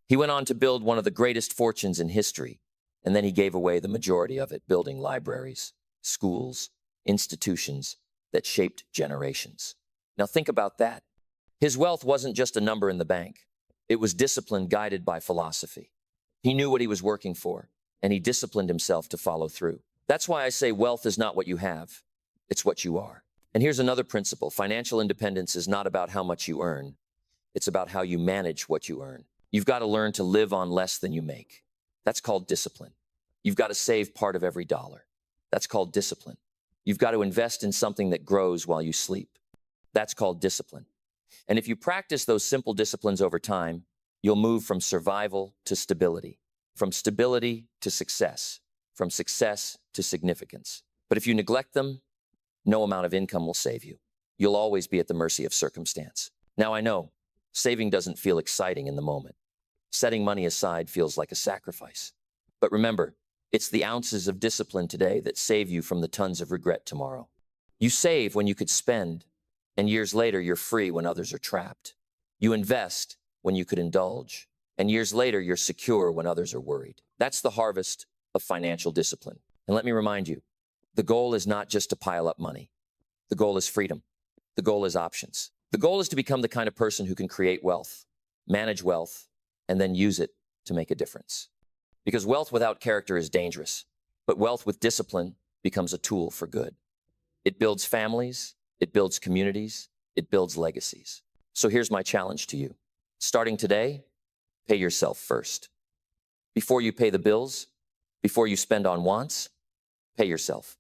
He went on to build one of the greatest fortunes in history, and then he gave away the majority of it, building libraries, schools, institutions that shaped generations. Now think about that. His wealth wasn't just a number in the bank. It was discipline guided by philosophy. He knew what he was working for, and he disciplined himself to follow through. That's why I say wealth is not what you have, it's what you are. And here's another principle. Financial independence is not about how much you earn. It's about how you manage what you earn. You've got to learn to live on less than you make. That's called discipline. You've got to save part of every dollar. That's called discipline. You've got to invest in something that grows while you sleep. That's called discipline. And if you practice those simple disciplines over time, you'll move from survival to stability, from stability to success, from success to significance. But if you neglect them, no amount of income will save you. You'll always be at the mercy of circumstance. Now I know, saving doesn't feel exciting in the moment. Setting money aside feels like a sacrifice. But remember, it's the ounces of discipline today that save you from the tons of regret tomorrow. You save when you could spend, and years later you're free when others are trapped. You invest when you could indulge, and years later you're secure when others are worried. That's the harvest of financial discipline. And let me remind you, the goal is not just to pile up money. The goal is freedom. The goal is options. The goal is to become the kind of person who can create wealth, manage wealth, and then use it to make a difference. Because wealth without character is dangerous, but wealth with discipline becomes a tool for good. It builds families, it builds communities, it builds legacies. So here's my challenge to you. Starting today, pay yourself first. Before you pay the bills, before you spend on wants, pay yourself.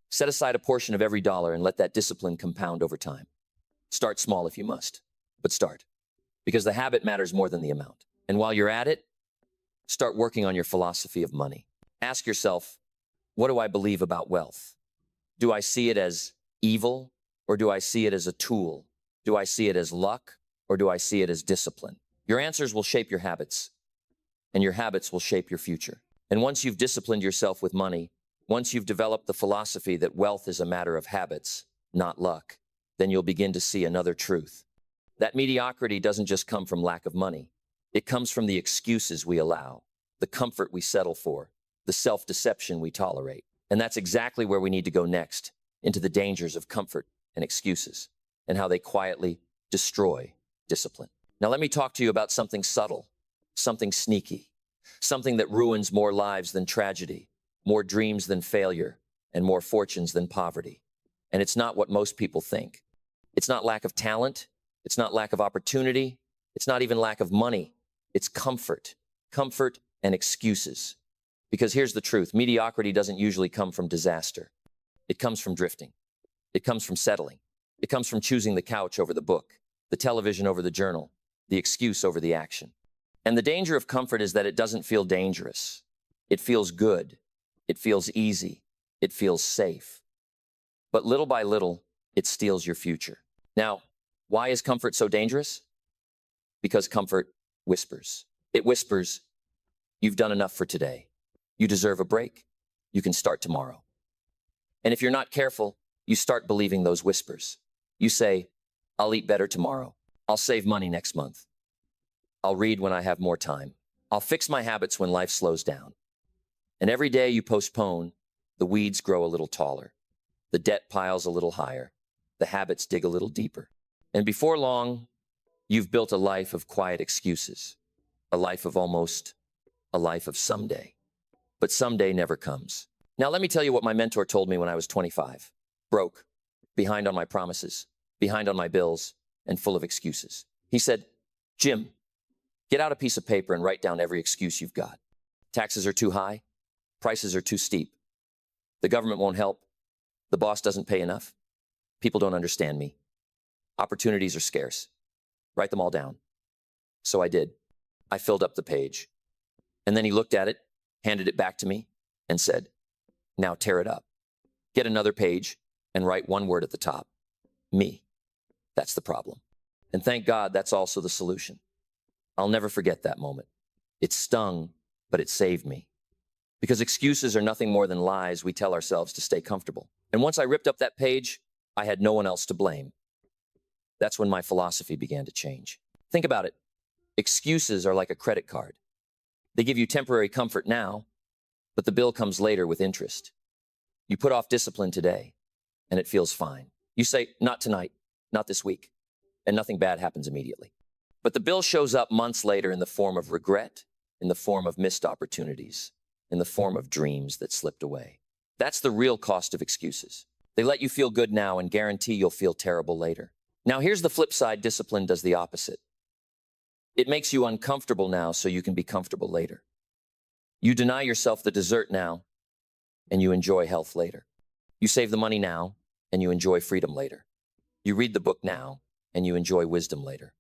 Set aside a portion of every dollar and let that discipline compound over time. Start small if you must, but start. Because the habit matters more than the amount. And while you're at it, start working on your philosophy of money. Ask yourself, what do I believe about wealth? Do I see it as evil, or do I see it as a tool? Do I see it as luck, or do I see it as discipline? Your answers will shape your habits, and your habits will shape your future. And once you've disciplined yourself with money, once you've developed the philosophy that wealth is a matter of habits, not luck, then you'll begin to see another truth. That mediocrity doesn't just come from lack of money. It comes from the excuses we allow, the comfort we settle for, the self-deception we tolerate. And that's exactly where we need to go next, into the dangers of comfort and excuses, and how they quietly destroy discipline. Now let me talk to you about something subtle, something sneaky, something that ruins more lives than tragedy, more dreams than failure, and more fortunes than poverty. And it's not what most people think. It's not lack of talent. It's not lack of opportunity. It's not even lack of money. It's comfort and excuses. Because here's the truth. Mediocrity doesn't usually come from disaster. It comes from drifting. It comes from settling. It comes from choosing the couch over the book, the television over the journal, the excuse over the action. And the danger of comfort is that it doesn't feel dangerous. It feels good. It feels easy. It feels safe. But little by little, it steals your future. Now, why is comfort so dangerous? Because comfort whispers. It whispers, you've done enough for today. You deserve a break. You can start tomorrow. And if you're not careful, you start believing those whispers. You say, I'll eat better tomorrow. I'll save money next month. I'll read when I have more time. I'll fix my habits when life slows down. And every day you postpone, the weeds grow a little taller. The debt piles a little higher. The habits dig a little deeper. And before long, you've built a life of quiet excuses, a life of almost, a life of someday. But someday never comes. Now let me tell you what my mentor told me when I was 25. Broke, behind on my promises, behind on my bills, and full of excuses. He said, Jim, get out a piece of paper and write down every excuse you've got. Taxes are too high. Prices are too steep. The government won't help. The boss doesn't pay enough. People don't understand me. Opportunities are scarce. Write them all down. So I did. I filled up the page. And then he looked at it, handed it back to me, and said, now tear it up. Get another page and write one word at the top. Me. That's the problem. And thank God that's also the solution. I'll never forget that moment. It stung, but it saved me. Because excuses are nothing more than lies we tell ourselves to stay comfortable. And once I ripped up that page, I had no one else to blame. That's when my philosophy began to change. Think about it. Excuses are like a credit card. They give you temporary comfort now, but the bill comes later with interest. You put off discipline today, and it feels fine. You say, not tonight, not this week, and nothing bad happens immediately. But the bill shows up months later in the form of regret, in the form of missed opportunities, in the form of dreams that slipped away. That's the real cost of excuses. They let you feel good now and guarantee you'll feel terrible later. Now here's the flip side. Discipline does the opposite. It makes you uncomfortable now so you can be comfortable later. You deny yourself the dessert now, and you enjoy health later. You save the money now, and you enjoy freedom later. You read the book now, and you enjoy wisdom later.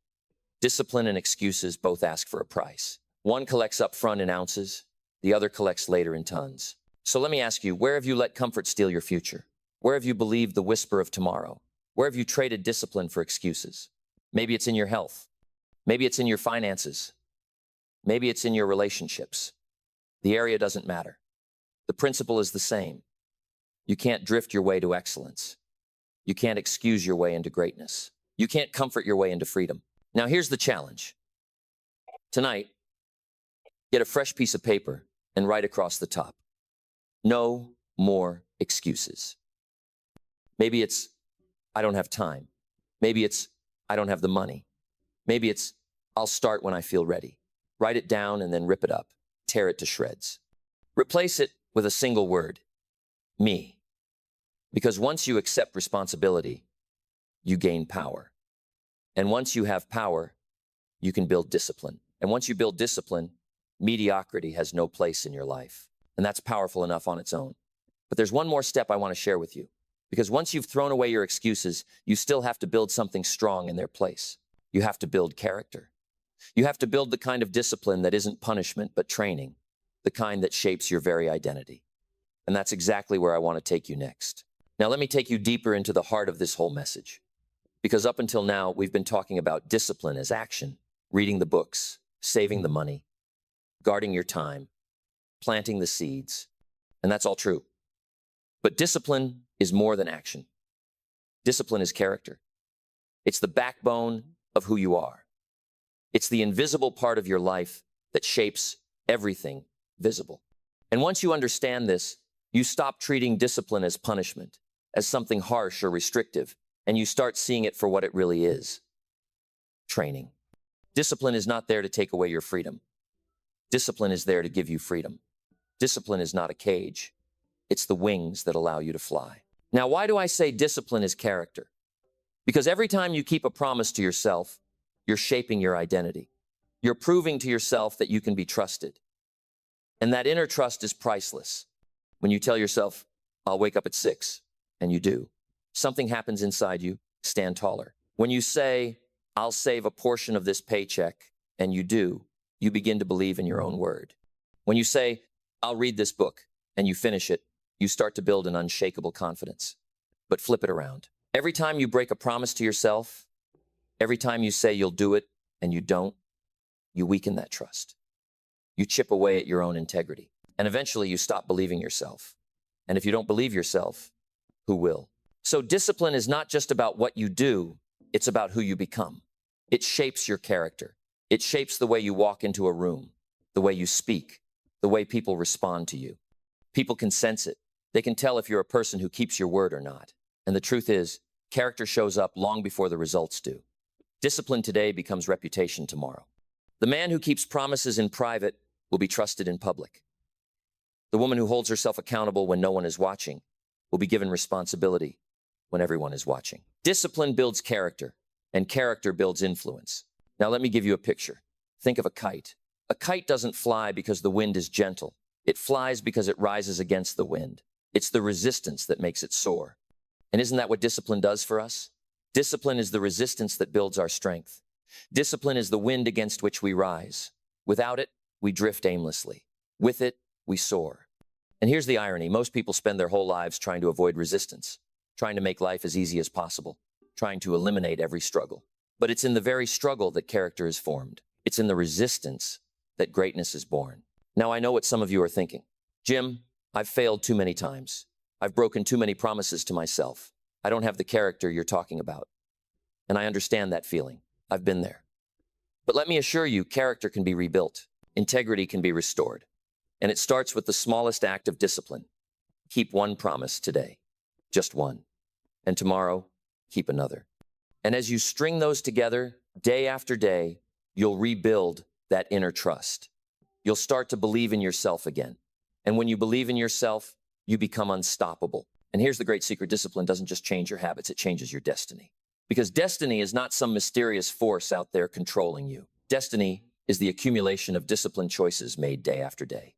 Discipline and excuses both ask for a price. One collects up front in ounces, the other collects later in tons. So let me ask you, where have you let comfort steal your future? Where have you believed the whisper of tomorrow? Where have you traded discipline for excuses? Maybe it's in your health. Maybe it's in your finances. Maybe it's in your relationships. The area doesn't matter. The principle is the same. You can't drift your way to excellence. You can't excuse your way into greatness. You can't comfort your way into freedom. Now here's the challenge. Tonight, get a fresh piece of paper and write across the top. No more excuses. Maybe it's, I don't have time. Maybe it's, I don't have the money. Maybe it's, I'll start when I feel ready. Write it down and then rip it up. Tear it to shreds. Replace it with a single word, me. Because once you accept responsibility, you gain power. And once you have power, you can build discipline. And once you build discipline, mediocrity has no place in your life. And that's powerful enough on its own. But there's one more step I want to share with you. Because once you've thrown away your excuses, you still have to build something strong in their place. You have to build character. You have to build the kind of discipline that isn't punishment, but training, the kind that shapes your very identity. And that's exactly where I want to take you next. Now, let me take you deeper into the heart of this whole message. Because up until now, we've been talking about discipline as action, reading the books, saving the money, guarding your time, planting the seeds, and that's all true. But discipline is more than action. Discipline is character. It's the backbone of who you are. It's the invisible part of your life that shapes everything visible. And once you understand this, you stop treating discipline as punishment, as something harsh or restrictive, and you start seeing it for what it really is: training. Discipline is not there to take away your freedom. Discipline is there to give you freedom. Discipline is not a cage. It's the wings that allow you to fly. Now, why do I say discipline is character? Because every time you keep a promise to yourself, you're shaping your identity. You're proving to yourself that you can be trusted. And that inner trust is priceless. When you tell yourself, I'll wake up at 6, and you do, something happens inside you. Stand taller. When you say, I'll save a portion of this paycheck, and you do, you begin to believe in your own word. When you say, I'll read this book, and you finish it, you start to build an unshakable confidence. But flip it around. Every time you break a promise to yourself, every time you say you'll do it and you don't, you weaken that trust. You chip away at your own integrity. And eventually you stop believing yourself. And if you don't believe yourself, who will? So discipline is not just about what you do, it's about who you become. It shapes your character. It shapes the way you walk into a room, the way you speak, the way people respond to you. People can sense it. They can tell if you're a person who keeps your word or not. And the truth is, character shows up long before the results do. Discipline today becomes reputation tomorrow. The man who keeps promises in private will be trusted in public. The woman who holds herself accountable when no one is watching will be given responsibility when everyone is watching. Discipline builds character, and character builds influence. Now let me give you a picture. Think of a kite. A kite doesn't fly because the wind is gentle. It flies because it rises against the wind. It's the resistance that makes it soar. And isn't that what discipline does for us? Discipline is the resistance that builds our strength. Discipline is the wind against which we rise. Without it, we drift aimlessly. With it, we soar. And here's the irony. Most people spend their whole lives trying to avoid resistance, trying to make life as easy as possible, trying to eliminate every struggle. But it's in the very struggle that character is formed. It's in the resistance that greatness is born. Now, I know what some of you are thinking. Jim, I've failed too many times. I've broken too many promises to myself. I don't have the character you're talking about. And I understand that feeling. I've been there. But let me assure you, character can be rebuilt. Integrity can be restored. And it starts with the smallest act of discipline. Keep one promise today. Just one. And tomorrow, keep another. And as you string those together, day after day, you'll rebuild that inner trust. You'll start to believe in yourself again. And when you believe in yourself, you become unstoppable. And here's the great secret. Discipline doesn't just change your habits, it changes your destiny. Because destiny is not some mysterious force out there controlling you. Destiny is the accumulation of disciplined choices made day after day.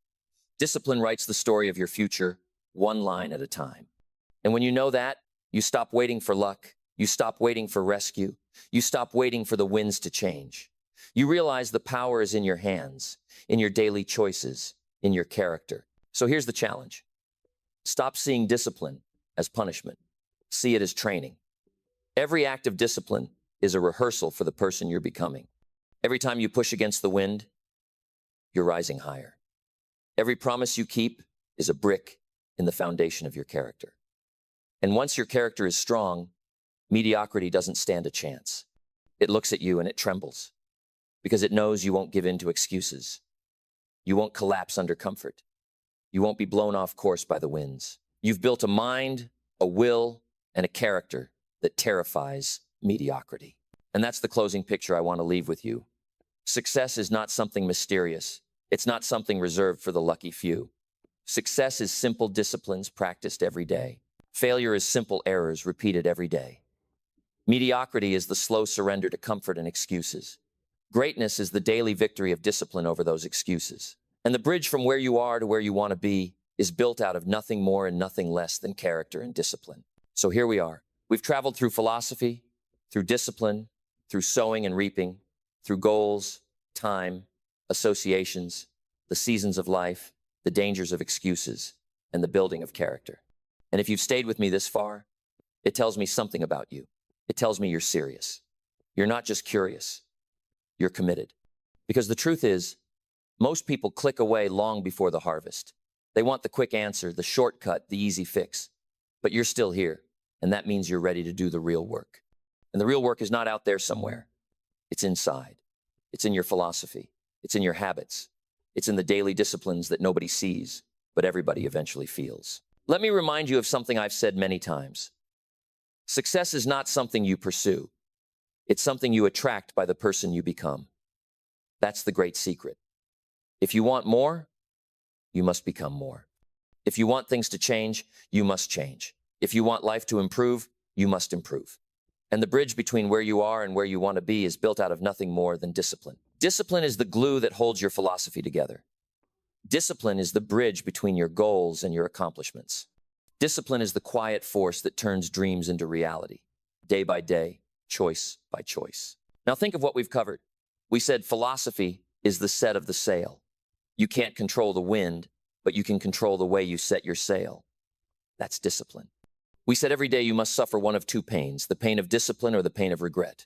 Discipline writes the story of your future, one line at a time. And when you know that, you stop waiting for luck. You stop waiting for rescue. You stop waiting for the winds to change. You realize the power is in your hands, in your daily choices, in your character. So here's the challenge. Stop seeing discipline as punishment. See it as training. Every act of discipline is a rehearsal for the person you're becoming. Every time you push against the wind, you're rising higher. Every promise you keep is a brick in the foundation of your character. And once your character is strong, mediocrity doesn't stand a chance. It looks at you and it trembles because it knows you won't give in to excuses. You won't collapse under comfort. You won't be blown off course by the winds. You've built a mind, a will, and a character that terrifies mediocrity. And that's the closing picture I want to leave with you. Success is not something mysterious. It's not something reserved for the lucky few. Success is simple disciplines practiced every day. Failure is simple errors repeated every day. Mediocrity is the slow surrender to comfort and excuses. Greatness is the daily victory of discipline over those excuses. And the bridge from where you are to where you want to be is built out of nothing more and nothing less than character and discipline. So here we are. We've traveled through philosophy, through discipline, through sowing and reaping, through goals, time, associations, the seasons of life, the dangers of excuses, and the building of character. And if you've stayed with me this far, it tells me something about you. It tells me you're serious. You're not just curious. You're committed. Because the truth is, most people click away long before the harvest. They want the quick answer, the shortcut, the easy fix. But you're still here, and that means you're ready to do the real work. And the real work is not out there somewhere. It's inside. It's in your philosophy. It's in your habits. It's in the daily disciplines that nobody sees, but everybody eventually feels. Let me remind you of something I've said many times. Success is not something you pursue. It's something you attract by the person you become. That's the great secret. If you want more, you must become more. If you want things to change, you must change. If you want life to improve, you must improve. And the bridge between where you are and where you want to be is built out of nothing more than discipline. Discipline is the glue that holds your philosophy together. Discipline is the bridge between your goals and your accomplishments. Discipline is the quiet force that turns dreams into reality, day by day, choice by choice. Now think of what we've covered. We said philosophy is the set of the sail. You can't control the wind, but you can control the way you set your sail. That's discipline. We said every day you must suffer one of two pains, the pain of discipline or the pain of regret.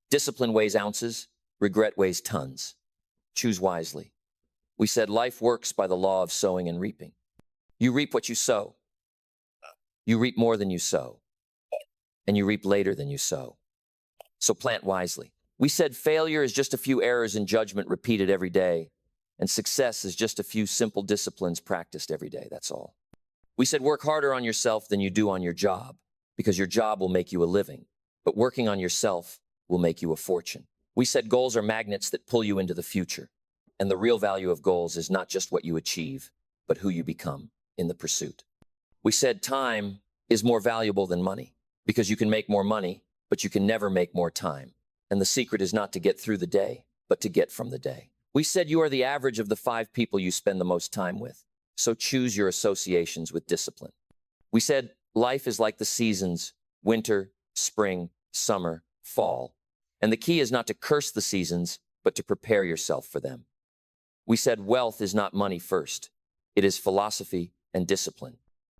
Discipline weighs ounces, regret weighs tons. Choose wisely. We said life works by the law of sowing and reaping. You reap what you sow. You reap more than you sow. and you reap later than you sow. So plant wisely. We said failure is just a few errors in judgment repeated every day, and success is just a few simple disciplines practiced every day, that's all. We said work harder on yourself than you do on your job, because your job will make you a living, but working on yourself will make you a fortune. We said goals are magnets that pull you into the future, and the real value of goals is not just what you achieve, but who you become in the pursuit. We said time is more valuable than money, because you can make more money, but you can never make more time. And the secret is not to get through the day, but to get from the day. We said you are the average of the 5 people you spend the most time with, so choose your associations with discipline. We said life is like the seasons, winter, spring, summer, fall. And the key is not to curse the seasons, but to prepare yourself for them. We said wealth is not money first. It is philosophy and discipline.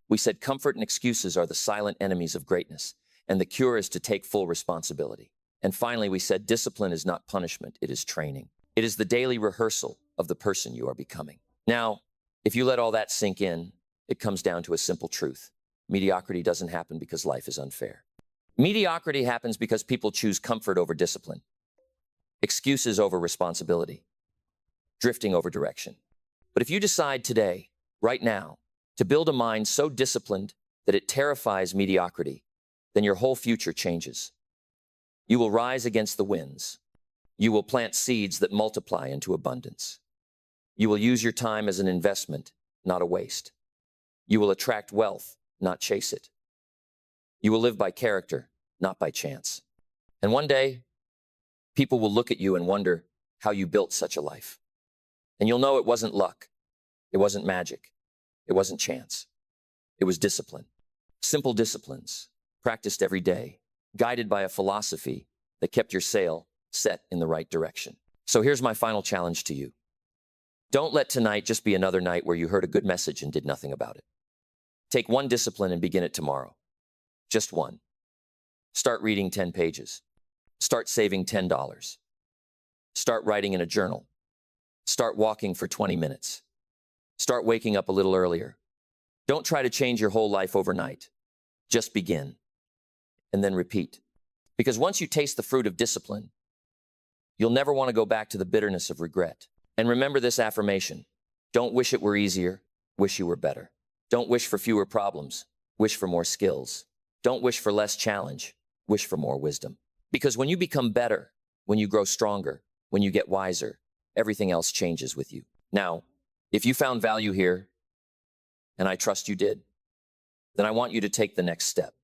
We said comfort and excuses are the silent enemies of greatness, and the cure is to take full responsibility. And finally, we said discipline is not punishment, it is training. It is the daily rehearsal of the person you are becoming. Now, if you let all that sink in, it comes down to a simple truth. Mediocrity doesn't happen because life is unfair. Mediocrity happens because people choose comfort over discipline, excuses over responsibility, drifting over direction. But if you decide today, right now, to build a mind so disciplined that it terrifies mediocrity, then your whole future changes. You will rise against the winds. You will plant seeds that multiply into abundance. You will use your time as an investment, not a waste. You will attract wealth, not chase it. You will live by character, not by chance. And one day, people will look at you and wonder how you built such a life. And you'll know it wasn't luck. It wasn't magic. It wasn't chance. It was discipline. Simple disciplines, practiced every day, guided by a philosophy that kept your sail set in the right direction. So here's my final challenge to you. Don't let tonight just be another night where you heard a good message and did nothing about it. Take one discipline and begin it tomorrow. Just one. Start reading 10 pages. Start saving $10. Start writing in a journal. Start walking for 20 minutes. Start waking up a little earlier. Don't try to change your whole life overnight. Just begin. And then repeat. Because once you taste the fruit of discipline, you'll never want to go back to the bitterness of regret. And remember this affirmation. Don't wish it were easier, wish you were better. Don't wish for fewer problems, wish for more skills. Don't wish for less challenge, wish for more wisdom. Because when you become better, when you grow stronger, when you get wiser, everything else changes with you. Now, if you found value here, and I trust you did, then I want you to take the next step.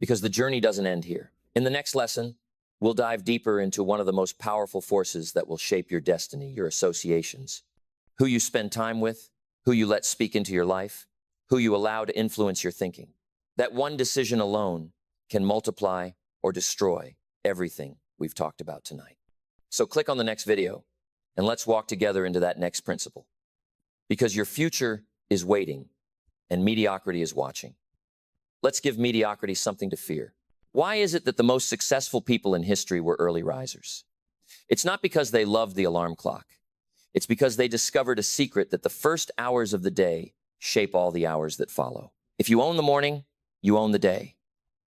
Because the journey doesn't end here. In the next lesson, we'll dive deeper into one of the most powerful forces that will shape your destiny, your associations. Who you spend time with, who you let speak into your life, who you allow to influence your thinking. That one decision alone can multiply or destroy everything we've talked about tonight. So click on the next video and let's walk together into that next principle. Because your future is waiting and mediocrity is watching. Let's give mediocrity something to fear. Why is it that the most successful people in history were early risers? It's not because they loved the alarm clock. It's because they discovered a secret that the first hours of the day shape all the hours that follow. If you own the morning, you own the day.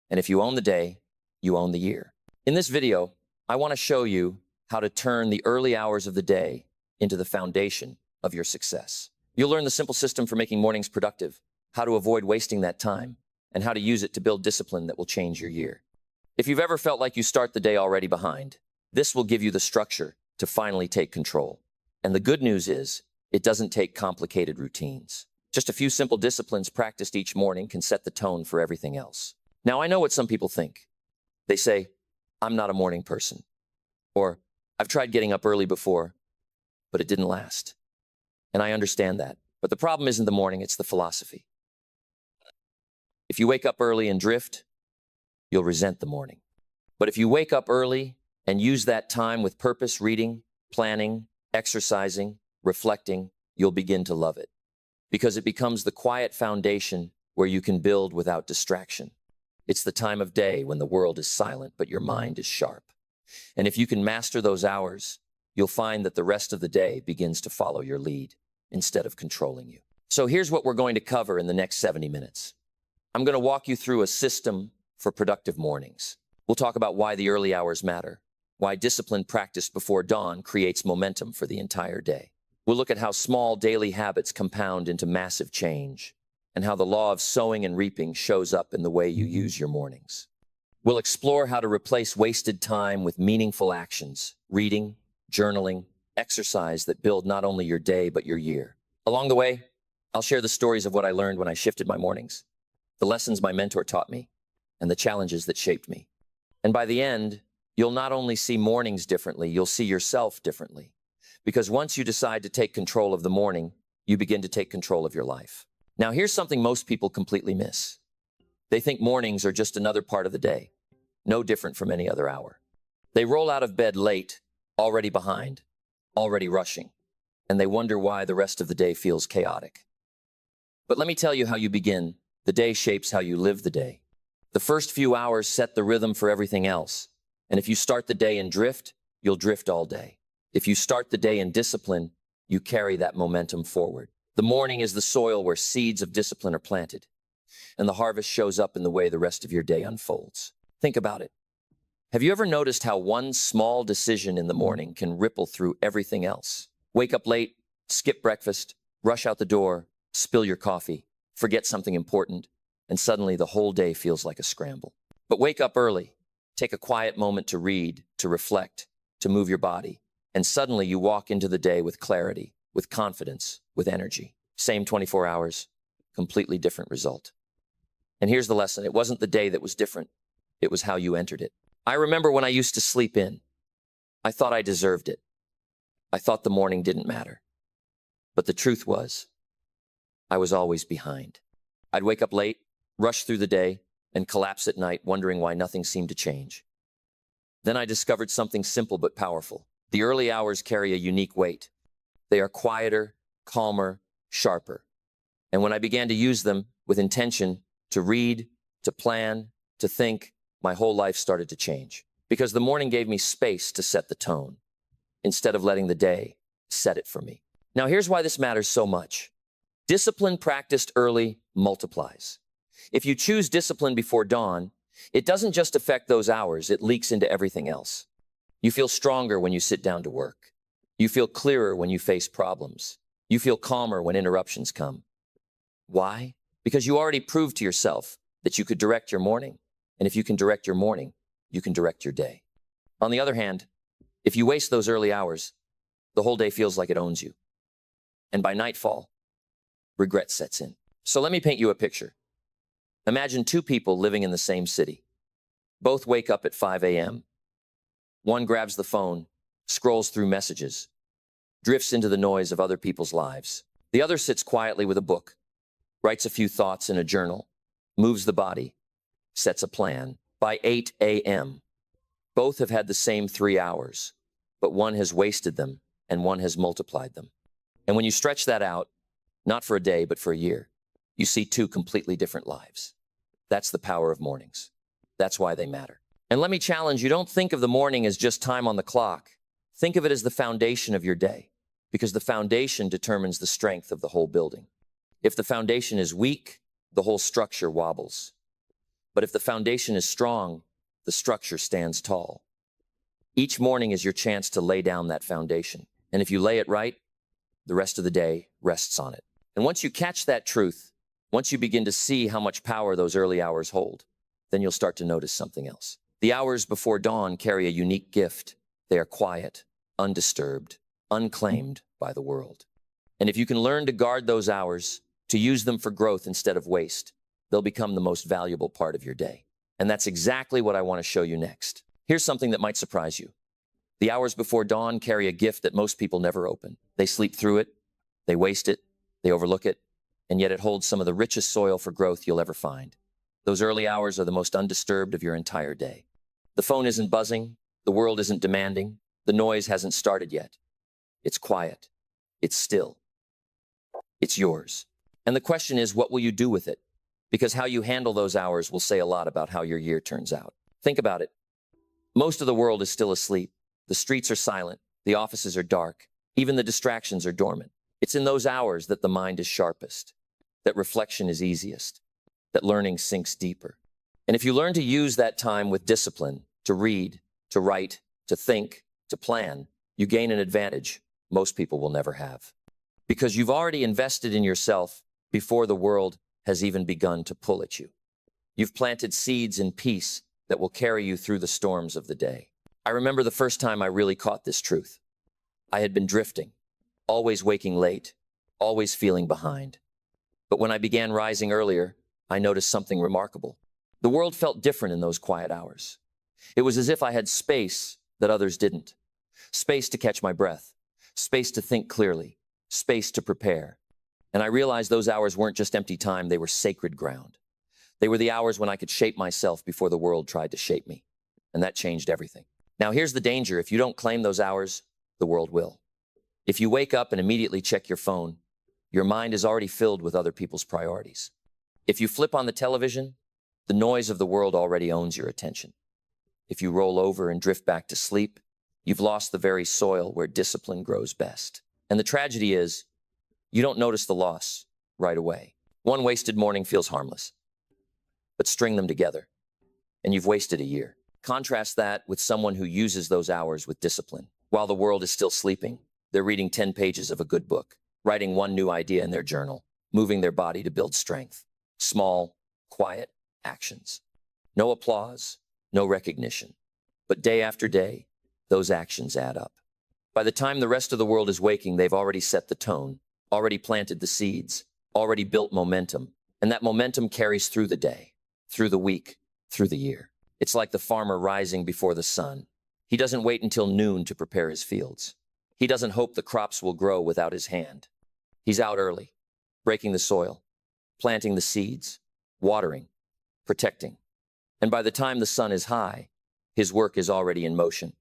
And if you own the day, you own the year. In this video, I want to show you how to turn the early hours of the day into the foundation of your success. You'll learn the simple system for making mornings productive, how to avoid wasting that time, and how to use it to build discipline that will change your year. If you've ever felt like you start the day already behind, this will give you the structure to finally take control. And the good news is, it doesn't take complicated routines. Just a few simple disciplines practiced each morning can set the tone for everything else. Now, I know what some people think. They say, I'm not a morning person. Or, I've tried getting up early before, but it didn't last. And I understand that. But the problem isn't the morning, it's the philosophy. If you wake up early and drift, you'll resent the morning. But if you wake up early and use that time with purpose, reading, planning, exercising, reflecting, you'll begin to love it. Because it becomes the quiet foundation where you can build without distraction. It's the time of day when the world is silent, but your mind is sharp. And if you can master those hours, you'll find that the rest of the day begins to follow your lead instead of controlling you. So here's what we're going to cover in the next 70 minutes. I'm going to walk you through a system for productive mornings. We'll talk about why the early hours matter, why discipline practiced before dawn creates momentum for the entire day. We'll look at how small daily habits compound into massive change, and how the law of sowing and reaping shows up in the way you use your mornings. We'll explore how to replace wasted time with meaningful actions, reading, journaling, exercise that build not only your day, but your year. Along the way, I'll share the stories of what I learned when I shifted my mornings, the lessons my mentor taught me, and the challenges that shaped me. And by the end, you'll not only see mornings differently, you'll see yourself differently. Because once you decide to take control of the morning, you begin to take control of your life. Now, here's something most people completely miss. They think mornings are just another part of the day, no different from any other hour. They roll out of bed late, already behind, already rushing, and they wonder why the rest of the day feels chaotic. But let me tell you how you begin. The day shapes how you live the day. The first few hours set the rhythm for everything else. And if you start the day in drift, you'll drift all day. If you start the day in discipline, you carry that momentum forward. The morning is the soil where seeds of discipline are planted, and the harvest shows up in the way the rest of your day unfolds. Think about it. Have you ever noticed how one small decision in the morning can ripple through everything else? Wake up late, skip breakfast, rush out the door, spill your coffee, forget something important, and suddenly the whole day feels like a scramble. But wake up early, take a quiet moment to read, to reflect, to move your body, and suddenly you walk into the day with clarity, with confidence, with energy. Same 24 hours, completely different result. And here's the lesson. It wasn't the day that was different. It was how you entered it. I remember when I used to sleep in. I thought I deserved it. I thought the morning didn't matter. But the truth was, I was always behind. I'd wake up late, rush through the day, and collapse at night, wondering why nothing seemed to change. Then I discovered something simple but powerful. The early hours carry a unique weight. They are quieter, calmer, sharper. And when I began to use them with intention, to read, to plan, to think, my whole life started to change. Because the morning gave me space to set the tone, instead of letting the day set it for me. Now here's why this matters so much. Discipline practiced early multiplies. If you choose discipline before dawn, it doesn't just affect those hours, it leaks into everything else. You feel stronger when you sit down to work. You feel clearer when you face problems. You feel calmer when interruptions come. Why? Because you already proved to yourself that you could direct your morning. And if you can direct your morning, you can direct your day. On the other hand, if you waste those early hours, the whole day feels like it owns you. And by nightfall, regret sets in. So let me paint you a picture. Imagine two people living in the same city. Both wake up at 5 a.m. One grabs the phone, scrolls through messages, drifts into the noise of other people's lives. The other sits quietly with a book, writes a few thoughts in a journal, moves the body, sets a plan. By 8 a.m., both have had the same 3 hours, but one has wasted them and one has multiplied them. And when you stretch that out, not for a day, but for a year, you see two completely different lives. That's the power of mornings. That's why they matter. And let me challenge you, don't think of the morning as just time on the clock. Think of it as the foundation of your day, because the foundation determines the strength of the whole building. If the foundation is weak, the whole structure wobbles. But if the foundation is strong, the structure stands tall. Each morning is your chance to lay down that foundation. And if you lay it right, the rest of the day rests on it. And once you catch that truth, once you begin to see how much power those early hours hold, then you'll start to notice something else. The hours before dawn carry a unique gift. They are quiet, undisturbed, unclaimed by the world. And if you can learn to guard those hours, to use them for growth instead of waste, they'll become the most valuable part of your day. And that's exactly what I want to show you next. Here's something that might surprise you. The hours before dawn carry a gift that most people never open. They sleep through it, they waste it, they overlook it, and yet it holds some of the richest soil for growth you'll ever find. Those early hours are the most undisturbed of your entire day. The phone isn't buzzing, the world isn't demanding, the noise hasn't started yet. It's quiet, it's still, it's yours. And the question is, what will you do with it? Because how you handle those hours will say a lot about how your year turns out. Think about it. Most of the world is still asleep. The streets are silent. The offices are dark. Even the distractions are dormant. It's in those hours that the mind is sharpest, that reflection is easiest, that learning sinks deeper. And if you learn to use that time with discipline, to read, to write, to think, to plan, you gain an advantage most people will never have. Because you've already invested in yourself before the world has even begun to pull at you. You've planted seeds in peace that will carry you through the storms of the day. I remember the first time I really caught this truth. I had been drifting, always waking late, always feeling behind. But when I began rising earlier, I noticed something remarkable. The world felt different in those quiet hours. It was as if I had space that others didn't. Space to catch my breath, space to think clearly, space to prepare. And I realized those hours weren't just empty time, they were sacred ground. They were the hours when I could shape myself before the world tried to shape me. And that changed everything. Now here's the danger. If you don't claim those hours, the world will. If you wake up and immediately check your phone, your mind is already filled with other people's priorities. If you flip on the television, the noise of the world already owns your attention. If you roll over and drift back to sleep, you've lost the very soil where discipline grows best. And the tragedy is, you don't notice the loss right away. One wasted morning feels harmless. But string them together, and you've wasted a year. Contrast that with someone who uses those hours with discipline. While the world is still sleeping, they're reading 10 pages of a good book, writing one new idea in their journal, moving their body to build strength. Small, quiet actions. No applause, no recognition. But day after day, those actions add up. By the time the rest of the world is waking, they've already set the tone, already planted the seeds, already built momentum, and that momentum carries through the day, through the week, through the year. It's like the farmer rising before the sun. He doesn't wait until noon to prepare his fields. He doesn't hope the crops will grow without his hand. He's out early, breaking the soil, planting the seeds, watering, protecting. And by the time the sun is high, his work is already in motion.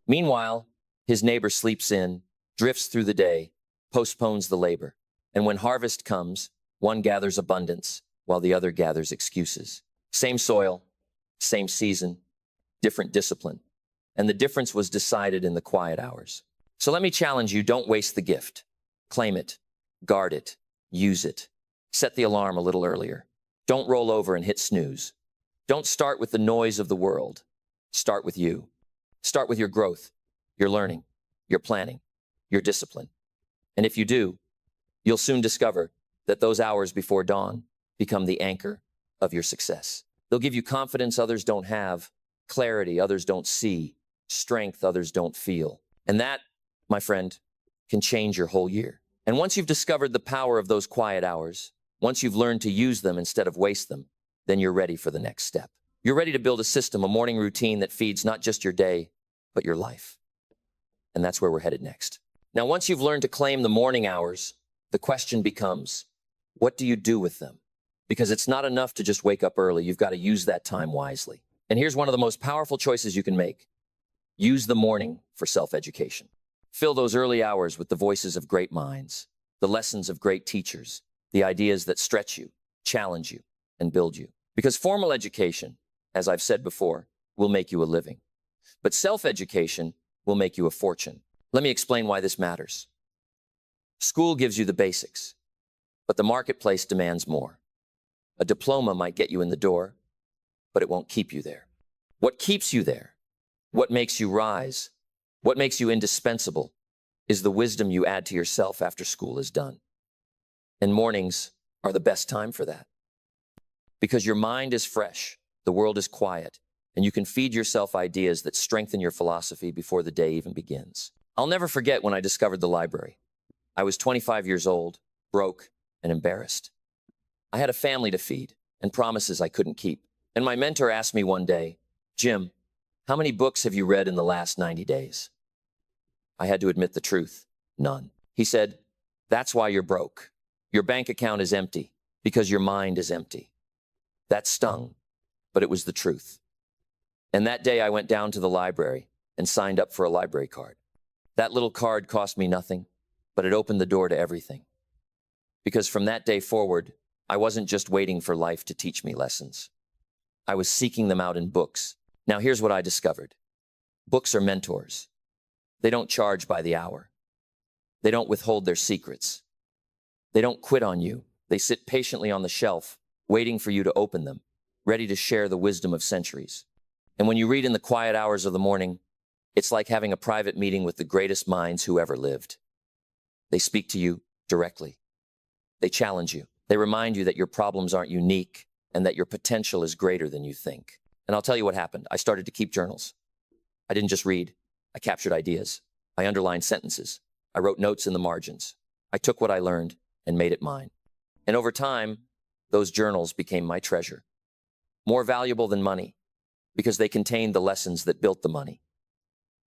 Meanwhile, his neighbor sleeps in, drifts through the day, postpones the labor. And when harvest comes, one gathers abundance while the other gathers excuses. Same soil, same season, different discipline. And the difference was decided in the quiet hours. So let me challenge you, don't waste the gift. Claim it, guard it, use it. Set the alarm a little earlier. Don't roll over and hit snooze. Don't start with the noise of the world. Start with you. Start with your growth, your learning, your planning, your discipline. And if you do, you'll soon discover that those hours before dawn become the anchor of your success. They'll give you confidence others don't have, clarity others don't see, strength others don't feel. And that, my friend, can change your whole year. And once you've discovered the power of those quiet hours, once you've learned to use them instead of waste them, then you're ready for the next step. You're ready to build a system, a morning routine that feeds not just your day, but your life. And that's where we're headed next. Now, once you've learned to claim the morning hours, the question becomes, what do you do with them? Because it's not enough to just wake up early. You've got to use that time wisely. And here's one of the most powerful choices you can make. Use the morning for self-education. Fill those early hours with the voices of great minds, the lessons of great teachers, the ideas that stretch you, challenge you, and build you. Because formal education, as I've said before, will make you a living. But self-education will make you a fortune. Let me explain why this matters. School gives you the basics, but the marketplace demands more. A diploma might get you in the door, but it won't keep you there. What keeps you there, what makes you rise, what makes you indispensable, is the wisdom you add to yourself after school is done. And mornings are the best time for that. Because your mind is fresh, the world is quiet, and you can feed yourself ideas that strengthen your philosophy before the day even begins. I'll never forget when I discovered the library. I was 25 years old, broke, and embarrassed. I had a family to feed and promises I couldn't keep. And my mentor asked me one day, "Jim, how many books have you read in the last 90 days? I had to admit the truth, none. He said, "That's why you're broke. Your bank account is empty because your mind is empty." That stung, but it was the truth. And that day I went down to the library and signed up for a library card. That little card cost me nothing, but it opened the door to everything. Because from that day forward, I wasn't just waiting for life to teach me lessons. I was seeking them out in books. Now here's what I discovered. Books are mentors. They don't charge by the hour. They don't withhold their secrets. They don't quit on you. They sit patiently on the shelf, waiting for you to open them. ready to share the wisdom of centuries. And when you read in the quiet hours of the morning, it's like having a private meeting with the greatest minds who ever lived. They speak to you directly. They challenge you. They remind you that your problems aren't unique and that your potential is greater than you think. And I'll tell you what happened. I started to keep journals. I didn't just read. I captured ideas. I underlined sentences. I wrote notes in the margins. I took what I learned and made it mine. And over time, those journals became my treasure. More valuable than money, because they contained the lessons that built the money.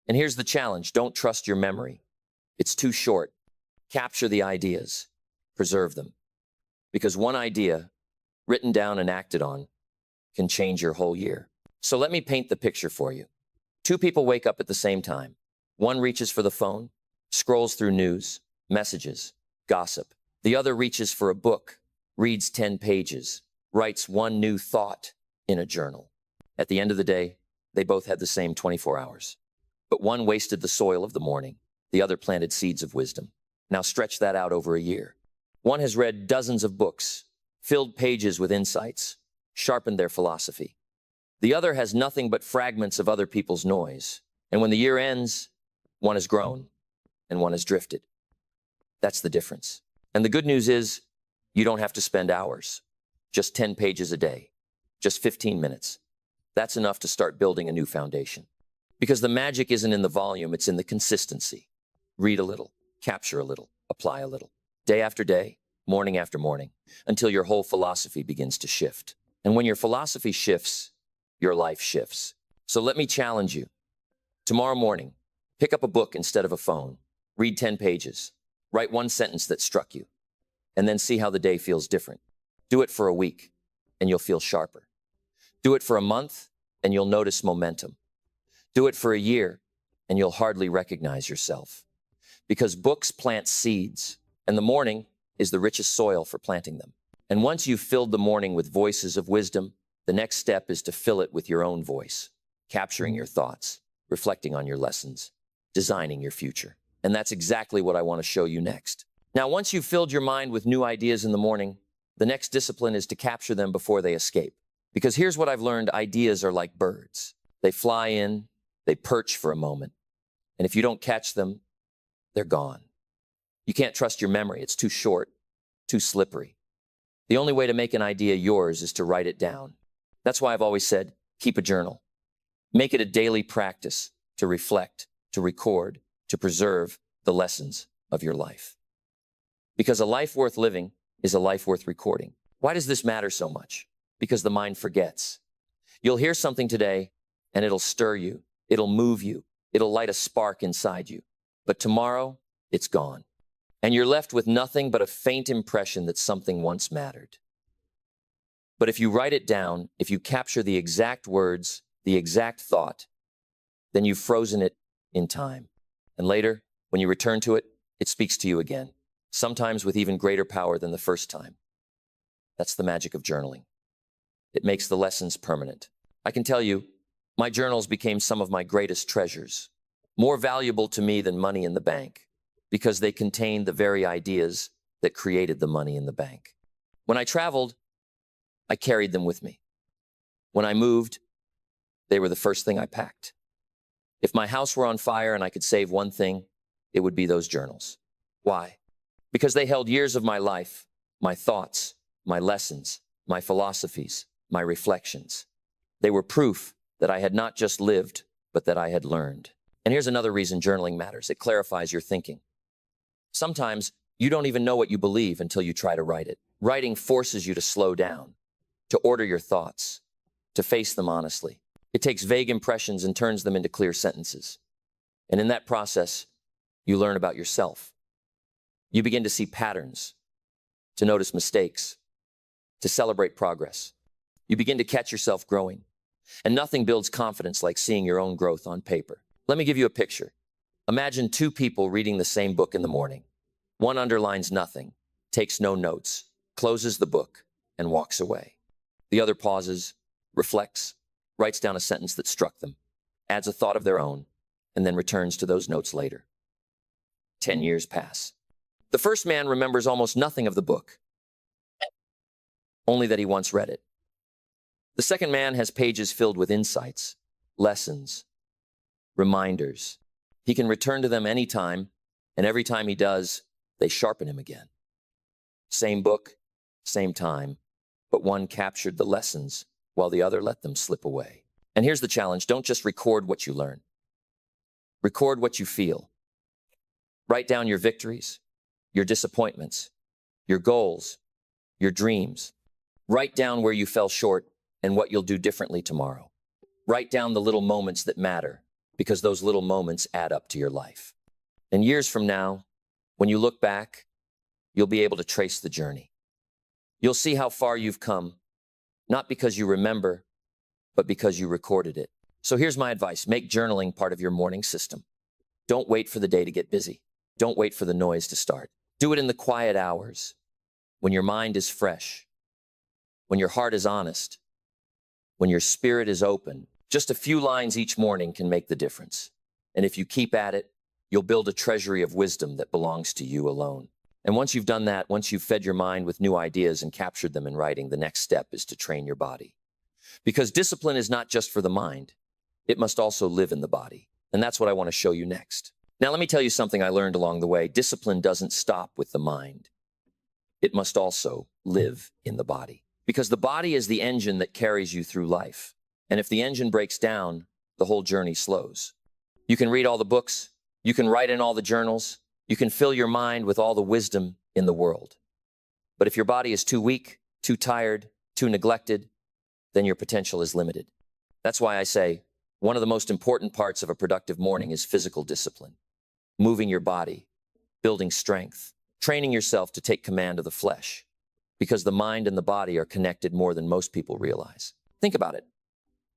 And here's the challenge. Don't trust your memory. It's too short. Capture the ideas. Preserve them. Because one idea, written down and acted on, can change your whole year. So let me paint the picture for you. Two people wake up at the same time. One reaches for the phone, scrolls through news, messages, gossip. The other reaches for a book, reads 10 pages, writes one new thought in a journal. At the end of the day, they both had the same 24 hours. But one wasted the soil of the morning. The other planted seeds of wisdom. Now stretch that out over a year. One has read dozens of books, filled pages with insights, sharpened their philosophy. The other has nothing but fragments of other people's noise. And when the year ends, one has grown and one has drifted. That's the difference. And the good news is, you don't have to spend hours. Just 10 pages a day. Just 15 minutes. That's enough to start building a new foundation. Because the magic isn't in the volume, it's in the consistency. Read a little, capture a little, apply a little. Day after day, morning after morning, until your whole philosophy begins to shift. And when your philosophy shifts, your life shifts. So let me challenge you. Tomorrow morning, pick up a book instead of a phone. Read 10 pages. Write one sentence that struck you. And then see how the day feels different. Do it for a week, and you'll feel sharper. Do it for a month, and you'll notice momentum. Do it for a year, and you'll hardly recognize yourself. Because books plant seeds, and the morning is the richest soil for planting them. And once you've filled the morning with voices of wisdom, the next step is to fill it with your own voice, capturing your thoughts, reflecting on your lessons, designing your future. And that's exactly what I want to show you next. Now, once you've filled your mind with new ideas in the morning, the next discipline is to capture them before they escape. Because here's what I've learned, ideas are like birds. They fly in, they perch for a moment, and if you don't catch them, they're gone. You can't trust your memory. It's too short, too slippery. The only way to make an idea yours is to write it down. That's why I've always said, keep a journal. Make it a daily practice to reflect, to record, to preserve the lessons of your life. Because a life worth living is a life worth recording. Why does this matter so much? Because the mind forgets. You'll hear something today, and it'll stir you. It'll move you. It'll light a spark inside you. But tomorrow, it's gone. And you're left with nothing but a faint impression that something once mattered. But if you write it down, if you capture the exact words, the exact thought, then you've frozen it in time. And later, when you return to it, it speaks to you again, sometimes with even greater power than the first time. That's the magic of journaling. It makes the lessons permanent. I can tell you, my journals became some of my greatest treasures, more valuable to me than money in the bank, because they contained the very ideas that created the money in the bank. When I traveled, I carried them with me. When I moved, they were the first thing I packed. If my house were on fire and I could save one thing, it would be those journals. Why? Because they held years of my life, my thoughts, my lessons, my philosophies, my reflections. They were proof that I had not just lived, but that I had learned. And here's another reason journaling matters. It clarifies your thinking. Sometimes you don't even know what you believe until you try to write it. Writing forces you to slow down, to order your thoughts, to face them honestly. It takes vague impressions and turns them into clear sentences. And in that process, you learn about yourself. You begin to see patterns, to notice mistakes, to celebrate progress. You begin to catch yourself growing. And nothing builds confidence like seeing your own growth on paper. Let me give you a picture. Imagine two people reading the same book in the morning. One underlines nothing, takes no notes, closes the book, and walks away. The other pauses, reflects, writes down a sentence that struck them, adds a thought of their own, and then returns to those notes later. 10 years pass. The first man remembers almost nothing of the book, only that he once read it. The second man has pages filled with insights, lessons, reminders. He can return to them anytime, and every time he does, they sharpen him again. Same book, same time, but one captured the lessons while the other let them slip away. And here's the challenge: don't just record what you learn. Record what you feel. Write down your victories, your disappointments, your goals, your dreams. Write down where you fell short and what you'll do differently tomorrow. Write down the little moments that matter, because those little moments add up to your life. And years from now, when you look back, you'll be able to trace the journey. You'll see how far you've come, not because you remember, but because you recorded it. So here's my advice: make journaling part of your morning system. Don't wait for the day to get busy. Don't wait for the noise to start. Do it in the quiet hours, when your mind is fresh, when your heart is honest, when your spirit is open. Just a few lines each morning can make the difference. And if you keep at it, you'll build a treasury of wisdom that belongs to you alone. And once you've done that, once you've fed your mind with new ideas and captured them in writing, the next step is to train your body. Because discipline is not just for the mind, it must also live in the body. And that's what I want to show you next. Now, let me tell you something I learned along the way. Discipline doesn't stop with the mind. It must also live in the body. Because the body is the engine that carries you through life. And if the engine breaks down, the whole journey slows. You can read all the books, you can write in all the journals, you can fill your mind with all the wisdom in the world. But if your body is too weak, too tired, too neglected, then your potential is limited. That's why I say one of the most important parts of a productive morning is physical discipline. Moving your body, building strength, training yourself to take command of the flesh. Because the mind and the body are connected more than most people realize. Think about it.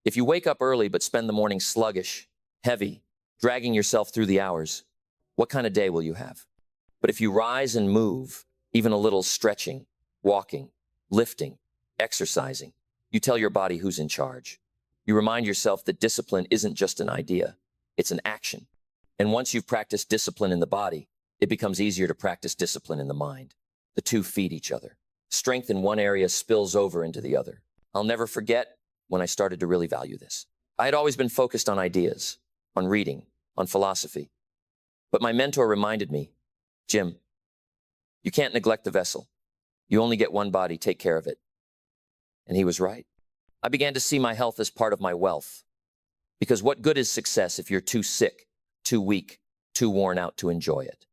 If you wake up early but spend the morning sluggish, heavy, dragging yourself through the hours, what kind of day will you have? But if you rise and move, even a little stretching, walking, lifting, exercising, you tell your body who's in charge. You remind yourself that discipline isn't just an idea, it's an action. And once you've practiced discipline in the body, it becomes easier to practice discipline in the mind. The two feed each other. Strength in one area spills over into the other. I'll never forget when I started to really value this. I had always been focused on ideas, on reading, on philosophy. But my mentor reminded me, Jim, you can't neglect the vessel. You only get one body, take care of it. And he was right. I began to see my health as part of my wealth. Because what good is success if you're too sick, too weak, too worn out to enjoy it?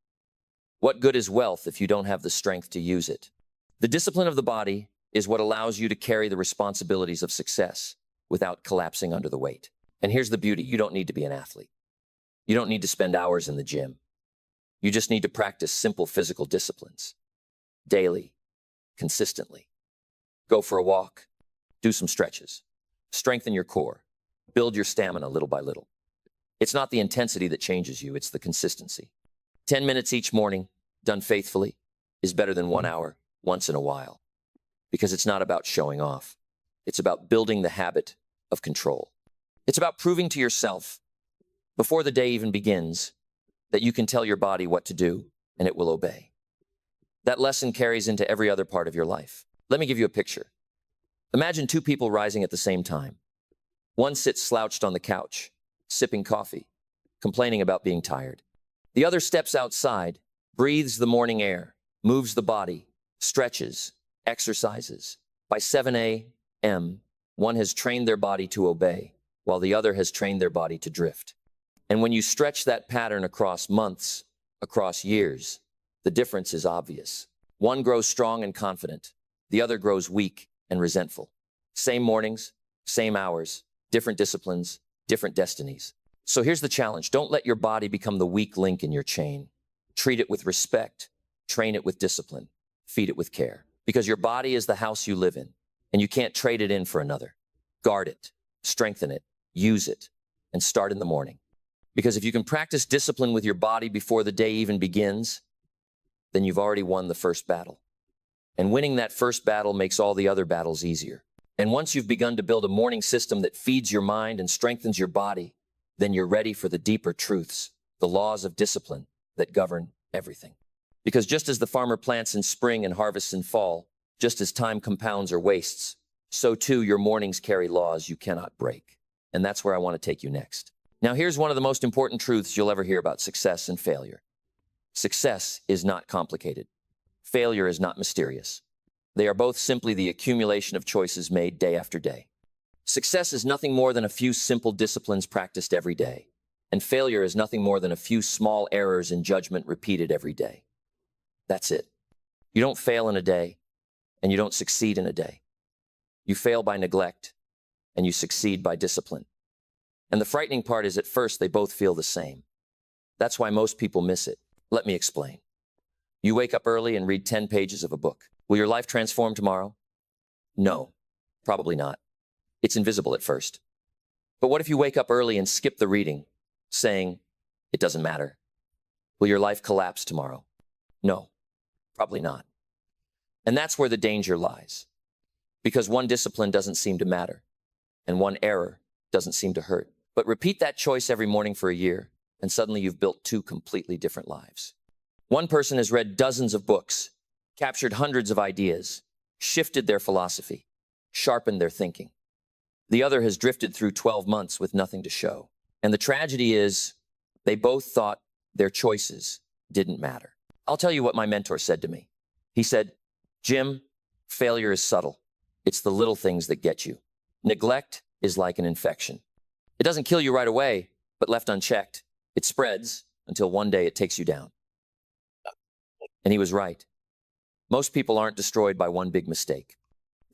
What good is wealth if you don't have the strength to use it? The discipline of the body is what allows you to carry the responsibilities of success without collapsing under the weight. And here's the beauty: you don't need to be an athlete. You don't need to spend hours in the gym. You just need to practice simple physical disciplines. Daily, consistently. Go for a walk, do some stretches, strengthen your core, build your stamina little by little. It's not the intensity that changes you, it's the consistency. 10 minutes each morning, done faithfully, is better than 1 hour once in a while. Because it's not about showing off. It's about building the habit of control. It's about proving to yourself, before the day even begins, that you can tell your body what to do and it will obey. That lesson carries into every other part of your life. Let me give you a picture. Imagine two people rising at the same time. One sits slouched on the couch, sipping coffee, complaining about being tired. The other steps outside, breathes the morning air, moves the body, stretches, exercises. By 7 a.m., one has trained their body to obey, while the other has trained their body to drift. And when you stretch that pattern across months, across years, the difference is obvious. One grows strong and confident. The other grows weak and resentful. Same mornings, same hours, different disciplines, different destinies. So here's the challenge. Don't let your body become the weak link in your chain. Treat it with respect. Train it with discipline. Feed it with care. Because your body is the house you live in, and you can't trade it in for another. Guard it, strengthen it, use it, and start in the morning. Because if you can practice discipline with your body before the day even begins, then you've already won the first battle. And winning that first battle makes all the other battles easier. And once you've begun to build a morning system that feeds your mind and strengthens your body, then you're ready for the deeper truths, the laws of discipline that govern everything. Because just as the farmer plants in spring and harvests in fall, just as time compounds or wastes, so too your mornings carry laws you cannot break. And that's where I want to take you next. Now, here's one of the most important truths you'll ever hear about success and failure. Success is not complicated. Failure is not mysterious. They are both simply the accumulation of choices made day after day. Success is nothing more than a few simple disciplines practiced every day, and failure is nothing more than a few small errors in judgment repeated every day. That's it. You don't fail in a day, and you don't succeed in a day. You fail by neglect, and you succeed by discipline. And the frightening part is at first they both feel the same. That's why most people miss it. Let me explain. You wake up early and read 10 pages of a book. Will your life transform tomorrow? No, probably not. It's invisible at first. But what if you wake up early and skip the reading, saying, it doesn't matter? Will your life collapse tomorrow? No, probably not. And that's where the danger lies. Because one discipline doesn't seem to matter, and one error doesn't seem to hurt. But repeat that choice every morning for a year, and suddenly you've built two completely different lives. One person has read dozens of books, captured hundreds of ideas, shifted their philosophy, sharpened their thinking. The other has drifted through 12 months with nothing to show. And the tragedy is, they both thought their choices didn't matter. I'll tell you what my mentor said to me. He said, Jim, failure is subtle. It's the little things that get you. Neglect is like an infection. It doesn't kill you right away, but left unchecked, it spreads until one day it takes you down. And he was right. Most people aren't destroyed by one big mistake.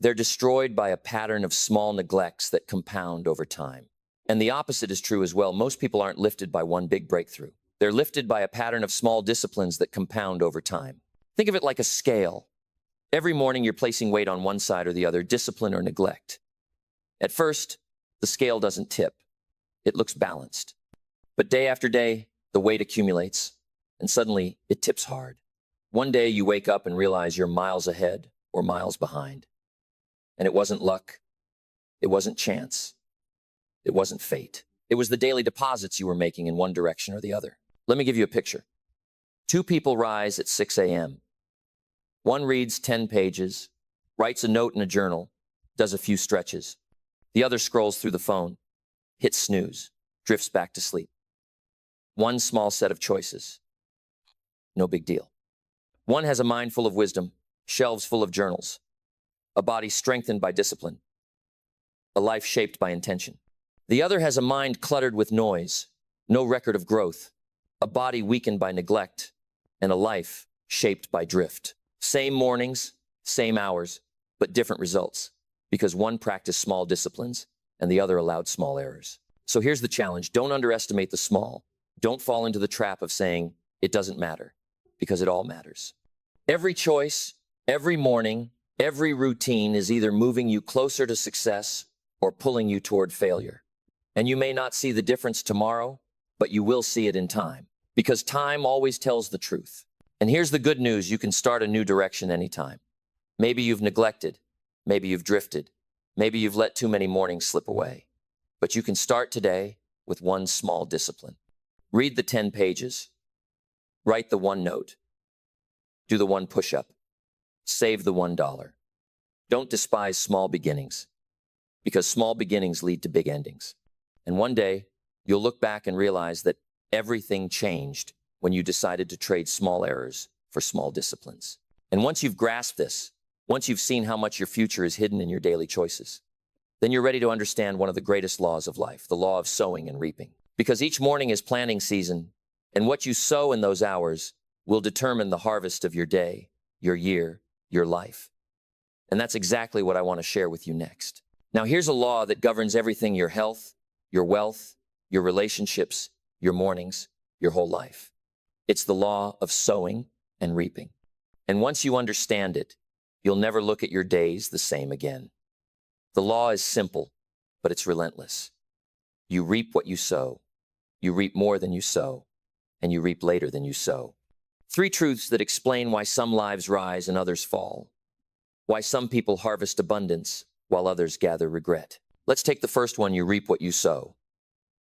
They're destroyed by a pattern of small neglects that compound over time. And the opposite is true as well. Most people aren't lifted by one big breakthrough. They're lifted by a pattern of small disciplines that compound over time. Think of it like a scale. Every morning you're placing weight on one side or the other, discipline or neglect. At first, the scale doesn't tip. It looks balanced. But day after day, the weight accumulates, and suddenly it tips hard. One day you wake up and realize you're miles ahead or miles behind. And it wasn't luck. It wasn't chance. It wasn't fate. It was the daily deposits you were making in one direction or the other. Let me give you a picture. Two people rise at 6 a.m. One reads 10 pages, writes a note in a journal, does a few stretches. The other scrolls through the phone, hits snooze, drifts back to sleep. One small set of choices. No big deal. One has a mind full of wisdom, shelves full of journals, a body strengthened by discipline, a life shaped by intention. The other has a mind cluttered with noise, no record of growth, a body weakened by neglect, and a life shaped by drift. Same mornings, same hours, but different results, because one practiced small disciplines and the other allowed small errors. So here's the challenge. Don't underestimate the small. Don't fall into the trap of saying, it doesn't matter, because it all matters. Every choice, every morning, every routine is either moving you closer to success or pulling you toward failure. And you may not see the difference tomorrow, but you will see it in time, because time always tells the truth. And here's the good news, you can start a new direction anytime. Maybe you've neglected, maybe you've drifted, maybe you've let too many mornings slip away. But you can start today with one small discipline. Read the 10 pages, write the one note, do the one push-up, save the $1. Don't despise small beginnings, because small beginnings lead to big endings. And one day, you'll look back and realize that everything changed when you decided to trade small errors for small disciplines. And once you've grasped this, once you've seen how much your future is hidden in your daily choices, then you're ready to understand one of the greatest laws of life, the law of sowing and reaping. Because each morning is planting season, and what you sow in those hours will determine the harvest of your day, your year, your life. And that's exactly what I want to share with you next. Now, here's a law that governs everything: your health, your wealth, your relationships, your mornings, your whole life. It's the law of sowing and reaping. And once you understand it, you'll never look at your days the same again. The law is simple, but it's relentless. You reap what you sow. You reap more than you sow, and you reap later than you sow. 3 truths that explain why some lives rise and others fall. Why some people harvest abundance while others gather regret. Let's take the first one: you reap what you sow.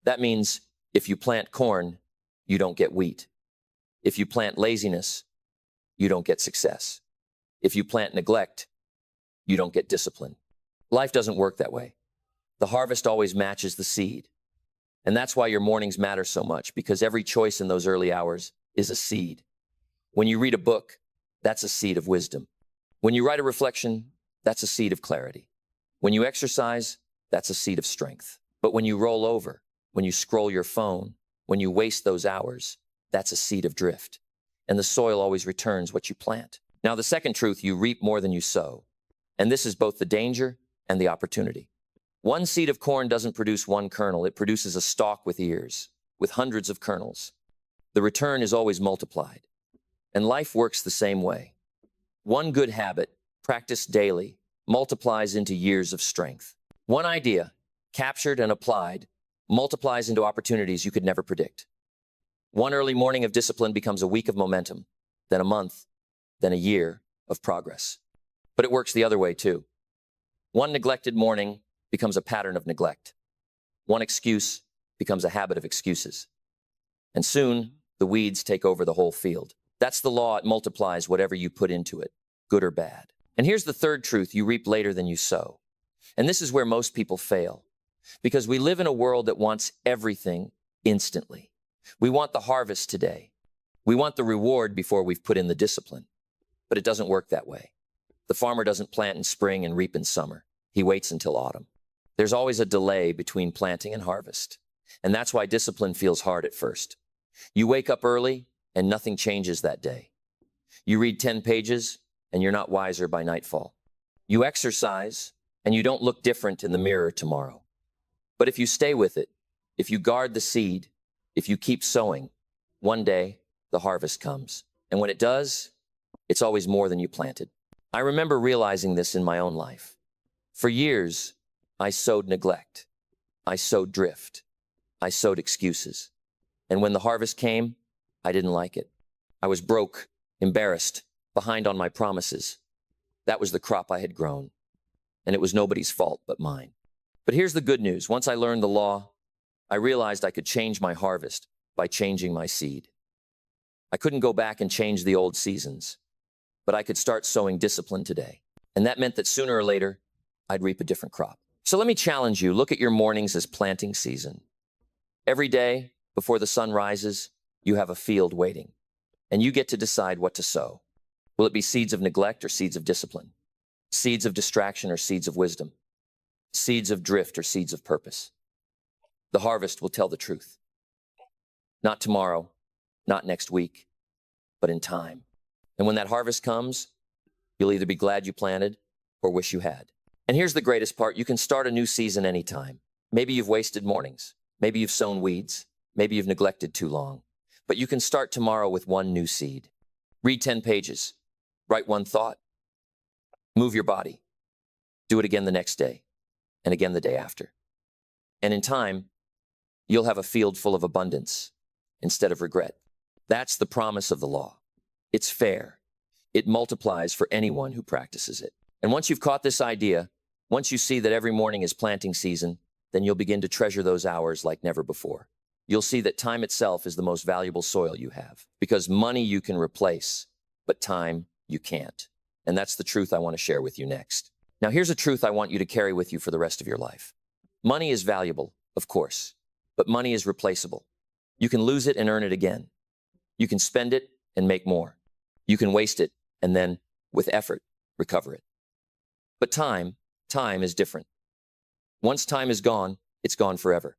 That means if you plant corn, you don't get wheat. If you plant laziness, you don't get success. If you plant neglect, you don't get discipline. Life doesn't work that way. The harvest always matches the seed. And that's why your mornings matter so much, because every choice in those early hours is a seed. When you read a book, that's a seed of wisdom. When you write a reflection, that's a seed of clarity. When you exercise, that's a seed of strength. But when you roll over, when you scroll your phone, when you waste those hours, that's a seed of drift. And the soil always returns what you plant. Now, the second truth, you reap more than you sow. And this is both the danger and the opportunity. One seed of corn doesn't produce one kernel. It produces a stalk with ears, with hundreds of kernels. The return is always multiplied. And life works the same way. One good habit, practiced daily, multiplies into years of strength. One idea, captured and applied, multiplies into opportunities you could never predict. One early morning of discipline becomes a week of momentum, then a month, then a year of progress. But it works the other way too. One neglected morning becomes a pattern of neglect. One excuse becomes a habit of excuses. And soon, the weeds take over the whole field. That's the law. It multiplies whatever you put into it, good or bad. And here's the third truth, you reap later than you sow. And this is where most people fail, because we live in a world that wants everything instantly. We want the harvest today. We want the reward before we've put in the discipline. But it doesn't work that way. The farmer doesn't plant in spring and reap in summer. He waits until autumn. There's always a delay between planting and harvest. And that's why discipline feels hard at first. You wake up early and nothing changes that day. You read 10 pages and you're not wiser by nightfall. You exercise and you don't look different in the mirror tomorrow. But if you stay with it, if you guard the seed, if you keep sowing, one day the harvest comes. And when it does, it's always more than you planted. I remember realizing this in my own life. For years, I sowed neglect. I sowed drift. I sowed excuses. And when the harvest came, I didn't like it. I was broke, embarrassed, behind on my promises. That was the crop I had grown. And it was nobody's fault but mine. But here's the good news. Once I learned the law, I realized I could change my harvest by changing my seed. I couldn't go back and change the old seasons, but I could start sowing discipline today. And that meant that sooner or later, I'd reap a different crop. So let me challenge you. Look at your mornings as planting season. Every day, before the sun rises, you have a field waiting, and you get to decide what to sow. Will it be seeds of neglect or seeds of discipline? Seeds of distraction or seeds of wisdom? Seeds of drift or seeds of purpose? The harvest will tell the truth. Not tomorrow, not next week, but in time. And when that harvest comes, you'll either be glad you planted or wish you had. And here's the greatest part. You can start a new season anytime. Maybe you've wasted mornings. Maybe you've sown weeds. Maybe you've neglected too long. But you can start tomorrow with one new seed. Read 10 pages. Write one thought. Move your body. Do it again the next day, and again the day after. And in time, you'll have a field full of abundance instead of regret. That's the promise of the law. It's fair. It multiplies for anyone who practices it. And once you've caught this idea, once you see that every morning is planting season, then you'll begin to treasure those hours like never before. You'll see that time itself is the most valuable soil you have, because money you can replace, but time you can't. And that's the truth I want to share with you next. Now, here's a truth I want you to carry with you for the rest of your life. Money is valuable, of course, but money is replaceable. You can lose it and earn it again. You can spend it and make more. You can waste it and then, with effort, recover it. But time is different. Once time is gone, it's gone forever.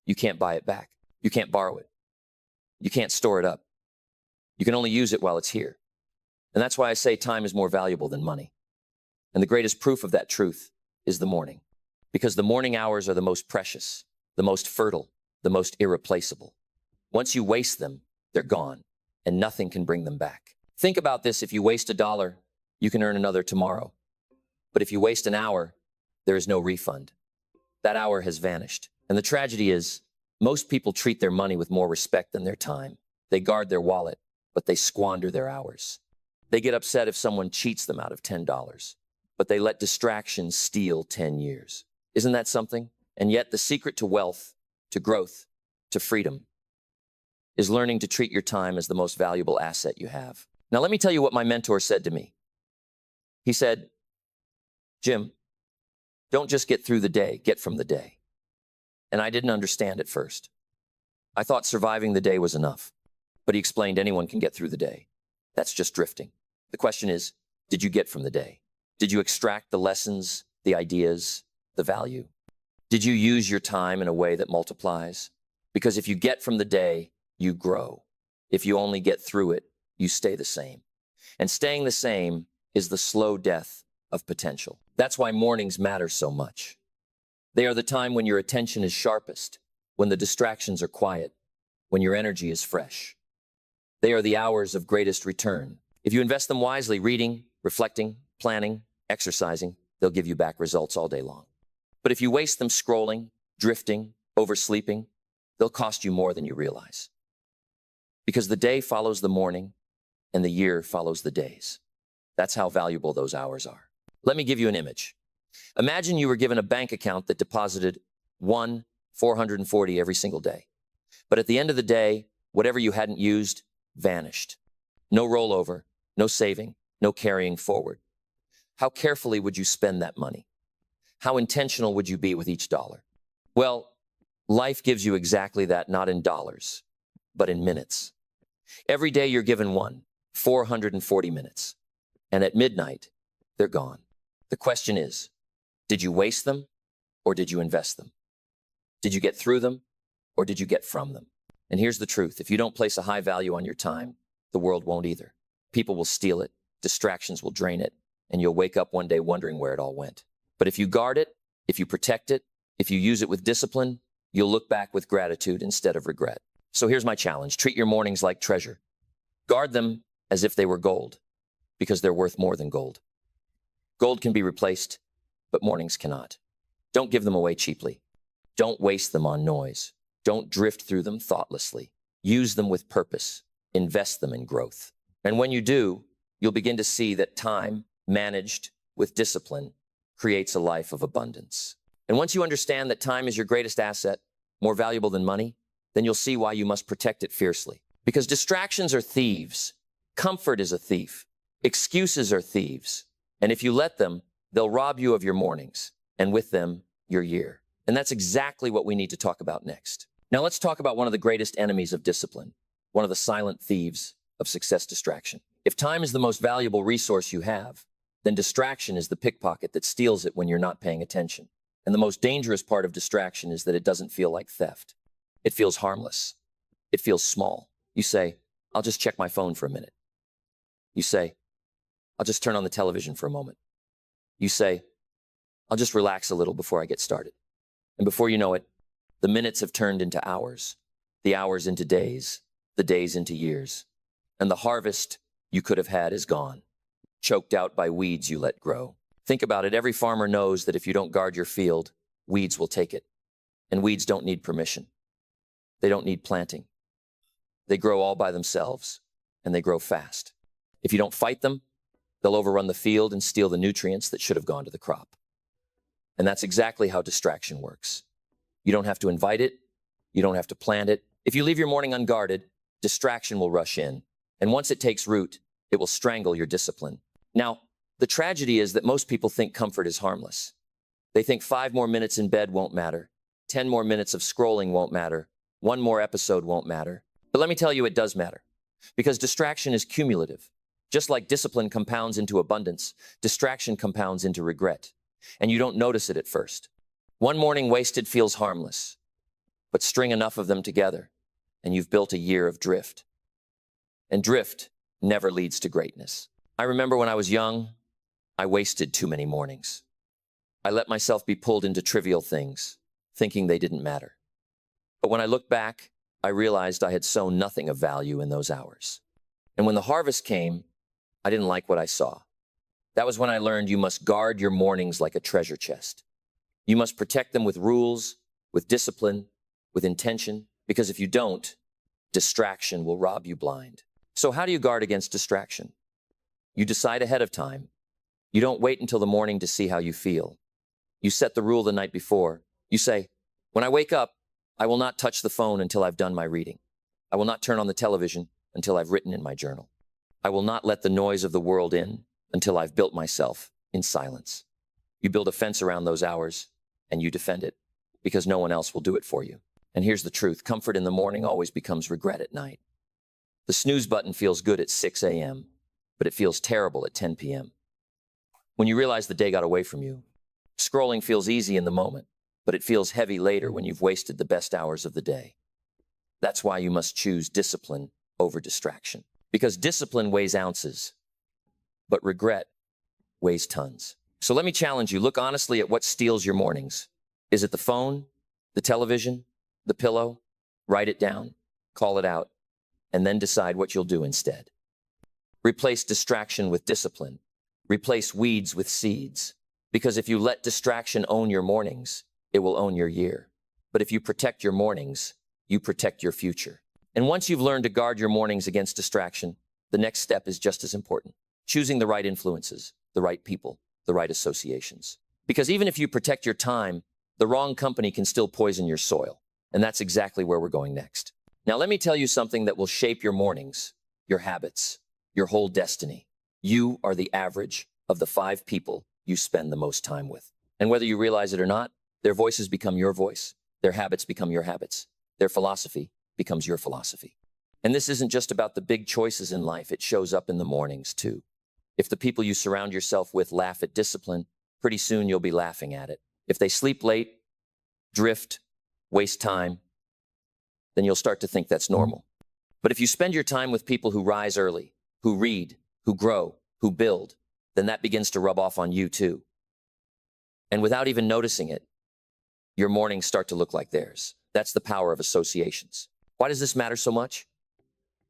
You can't buy it back. You can't borrow it. You can't store it up. You can only use it while it's here. And that's why I say time is more valuable than money. And the greatest proof of that truth is the morning. Because the morning hours are the most precious, the most fertile, the most irreplaceable. Once you waste them, they're gone, and nothing can bring them back. Think about this. If you waste $1, you can earn another tomorrow. But if you waste an hour, there is no refund. That hour has vanished. And the tragedy is, most people treat their money with more respect than their time. They guard their wallet, but they squander their hours. They get upset if someone cheats them out of $10, but they let distractions steal 10 years. Isn't that something? And yet the secret to wealth, to growth, to freedom is learning to treat your time as the most valuable asset you have. Now, let me tell you what my mentor said to me. He said, Jim, Don't just get through the day, get from the day. And I didn't understand at first. I thought surviving the day was enough. But he explained anyone can get through the day. That's just drifting. The question is, did you get from the day? Did you extract the lessons, the ideas, the value? Did you use your time in a way that multiplies? Because if you get from the day, you grow. If you only get through it, you stay the same. And staying the same is the slow death of potential. That's why mornings matter so much. They are the time when your attention is sharpest, when the distractions are quiet, when your energy is fresh. They are the hours of greatest return. If you invest them wisely, reading, reflecting, planning, exercising, they'll give you back results all day long. But if you waste them scrolling, drifting, oversleeping, they'll cost you more than you realize. Because the day follows the morning, and the year follows the days. That's how valuable those hours are. Let me give you an image. Imagine you were given a bank account that deposited 440 every single day. But at the end of the day, whatever you hadn't used vanished. No rollover, no saving, no carrying forward. How carefully would you spend that money? How intentional would you be with each dollar? Well, life gives you exactly that, not in dollars, but in minutes. Every day you're given 440 minutes. And at midnight, they're gone. The question is, did you waste them or did you invest them? Did you get through them or did you get from them? And here's the truth. If you don't place a high value on your time, the world won't either. People will steal it, distractions will drain it, and you'll wake up one day wondering where it all went. But if you guard it, if you protect it, if you use it with discipline, you'll look back with gratitude instead of regret. So here's my challenge. Treat your mornings like treasure. Guard them as if they were gold, because they're worth more than gold. Gold can be replaced, but mornings cannot. Don't give them away cheaply. Don't waste them on noise. Don't drift through them thoughtlessly. Use them with purpose. Invest them in growth. And when you do, you'll begin to see that time, managed with discipline, creates a life of abundance. And once you understand that time is your greatest asset, more valuable than money, then you'll see why you must protect it fiercely. Because distractions are thieves. Comfort is a thief. Excuses are thieves. And if you let them, they'll rob you of your mornings, and with them, your year. And that's exactly what we need to talk about next. Now let's talk about one of the greatest enemies of discipline, one of the silent thieves of success: distraction. If time is the most valuable resource you have, then distraction is the pickpocket that steals it when you're not paying attention. And the most dangerous part of distraction is that it doesn't feel like theft. It feels harmless. It feels small. You say, I'll just check my phone for a minute. You say, I'll just turn on the television for a moment. You say, I'll just relax a little before I get started. And before you know it, the minutes have turned into hours, the hours into days, the days into years. And the harvest you could have had is gone, choked out by weeds you let grow. Think about it. Every farmer knows that if you don't guard your field, weeds will take it. And weeds don't need permission. They don't need planting. They grow all by themselves, and they grow fast. If you don't fight them, they'll overrun the field and steal the nutrients that should have gone to the crop. And that's exactly how distraction works. You don't have to invite it. You don't have to plant it. If you leave your morning unguarded, distraction will rush in. And once it takes root, it will strangle your discipline. Now, the tragedy is that most people think comfort is harmless. They think 5 more minutes in bed won't matter. 10 more minutes of scrolling won't matter. 1 more episode won't matter. But let me tell you, it does matter. Because distraction is cumulative. Just like discipline compounds into abundance, distraction compounds into regret. And you don't notice it at first. 1 morning wasted feels harmless. But string enough of them together, and you've built a year of drift. And drift never leads to greatness. I remember when I was young, I wasted too many mornings. I let myself be pulled into trivial things, thinking they didn't matter. But when I look back, I realized I had sown nothing of value in those hours. And when the harvest came, I didn't like what I saw. That was when I learned you must guard your mornings like a treasure chest. You must protect them with rules, with discipline, with intention, because if you don't, distraction will rob you blind. So how do you guard against distraction? You decide ahead of time. You don't wait until the morning to see how you feel. You set the rule the night before. You say, when I wake up, I will not touch the phone until I've done my reading. I will not turn on the television until I've written in my journal. I will not let the noise of the world in until I've built myself in silence. You build a fence around those hours and you defend it because no one else will do it for you. And here's the truth. Comfort in the morning always becomes regret at night. The snooze button feels good at 6 a.m., but it feels terrible at 10 p.m. When you realize the day got away from you, scrolling feels easy in the moment, but it feels heavy later when you've wasted the best hours of the day. That's why you must choose discipline over distraction. Because discipline weighs ounces, but regret weighs tons. So let me challenge you. Look honestly at what steals your mornings. Is it the phone, the television, the pillow? Write it down, call it out, and then decide what you'll do instead. Replace distraction with discipline. Replace weeds with seeds. Because if you let distraction own your mornings, it will own your year. But if you protect your mornings, you protect your future. And once you've learned to guard your mornings against distraction, the next step is just as important. Choosing the right influences, the right people, the right associations. Because even if you protect your time, the wrong company can still poison your soil. And that's exactly where we're going next. Now, let me tell you something that will shape your mornings, your habits, your whole destiny. You are the average of the 5 people you spend the most time with. And whether you realize it or not, their voices become your voice. Their habits become your habits. Their philosophy becomes your philosophy. And this isn't just about the big choices in life. It shows up in the mornings, too. If the people you surround yourself with laugh at discipline, pretty soon you'll be laughing at it. If they sleep late, drift, waste time, then you'll start to think that's normal. But if you spend your time with people who rise early, who read, who grow, who build, then that begins to rub off on you too. And without even noticing it, your mornings start to look like theirs. That's the power of associations. Why does this matter so much?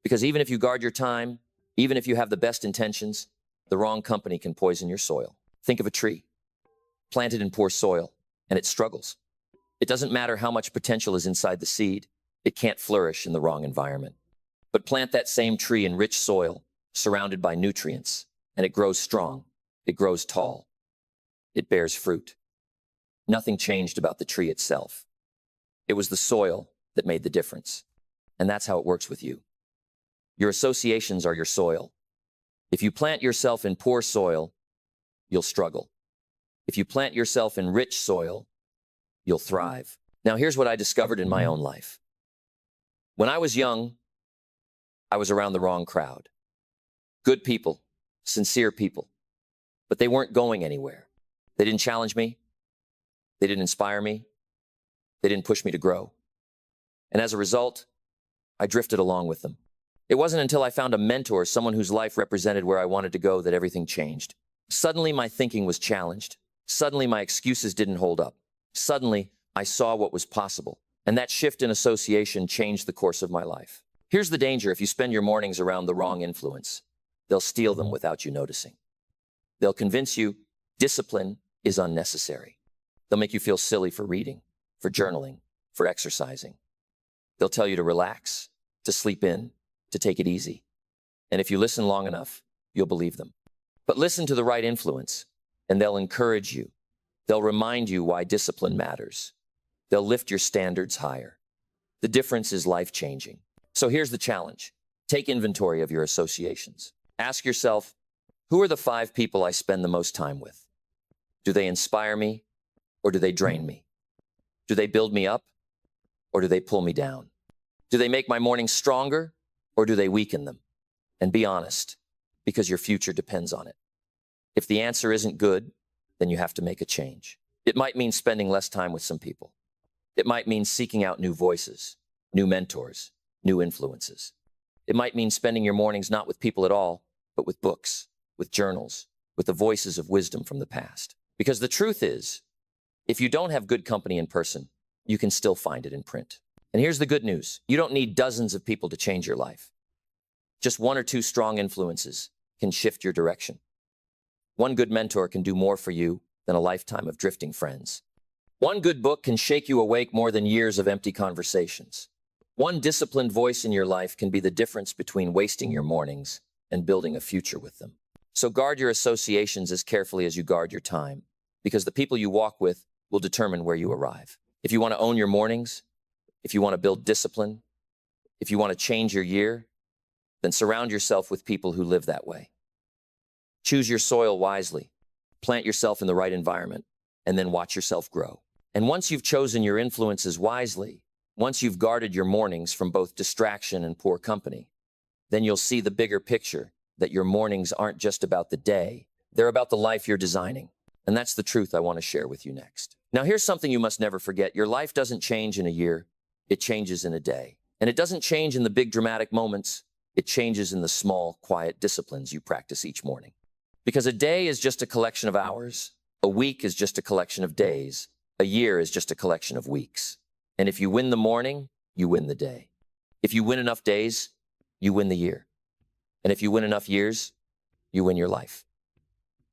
Because even if you guard your time, even if you have the best intentions, the wrong company can poison your soil. Think of a tree planted in poor soil, and it struggles. It doesn't matter how much potential is inside the seed. It can't flourish in the wrong environment. But plant that same tree in rich soil, surrounded by nutrients, and it grows strong. It grows tall. It bears fruit. Nothing changed about the tree itself. It was the soil that made the difference. And that's how it works with you. Your associations are your soil. If you plant yourself in poor soil, you'll struggle. If you plant yourself in rich soil, you'll thrive. Now, here's what I discovered in my own life. When I was young, I was around the wrong crowd. Good people, sincere people, but they weren't going anywhere. They didn't challenge me. They didn't inspire me. They didn't push me to grow. And as a result, I drifted along with them. It wasn't until I found a mentor, someone whose life represented where I wanted to go, that everything changed. Suddenly, my thinking was challenged. Suddenly, my excuses didn't hold up. Suddenly, I saw what was possible. And that shift in association changed the course of my life. Here's the danger if you spend your mornings around the wrong influence. They'll steal them without you noticing. They'll convince you discipline is unnecessary. They'll make you feel silly for reading, for journaling, for exercising. They'll tell you to relax, to sleep in, to take it easy. And if you listen long enough, you'll believe them. But listen to the right influence, and they'll encourage you. They'll remind you why discipline matters. They'll lift your standards higher. The difference is life-changing. So here's the challenge. Take inventory of your associations. Ask yourself, who are the 5 people I spend the most time with? Do they inspire me, or do they drain me? Do they build me up, or do they pull me down? Do they make my mornings stronger, or do they weaken them? And be honest, because your future depends on it. If the answer isn't good, then you have to make a change. It might mean spending less time with some people. It might mean seeking out new voices, new mentors, new influences. It might mean spending your mornings not with people at all, but with books, with journals, with the voices of wisdom from the past. Because the truth is, if you don't have good company in person, you can still find it in print. And here's the good news. You don't need dozens of people to change your life. Just 1 or 2 strong influences can shift your direction. One good mentor can do more for you than a lifetime of drifting friends. One good book can shake you awake more than years of empty conversations. One disciplined voice in your life can be the difference between wasting your mornings and building a future with them. So guard your associations as carefully as you guard your time, because the people you walk with will determine where you arrive. If you want to own your mornings, if you want to build discipline, if you want to change your year, then surround yourself with people who live that way. Choose your soil wisely. Plant yourself in the right environment, and then watch yourself grow. And once you've chosen your influences wisely, once you've guarded your mornings from both distraction and poor company, then you'll see the bigger picture that your mornings aren't just about the day, they're about the life you're designing. And that's the truth I want to share with you next. Now, here's something you must never forget. Your life doesn't change in a year, it changes in a day. And it doesn't change in the big dramatic moments, it changes in the small, quiet disciplines you practice each morning. Because a day is just a collection of hours, a week is just a collection of days, a year is just a collection of weeks. And if you win the morning, you win the day. If you win enough days, you win the year. And if you win enough years, you win your life.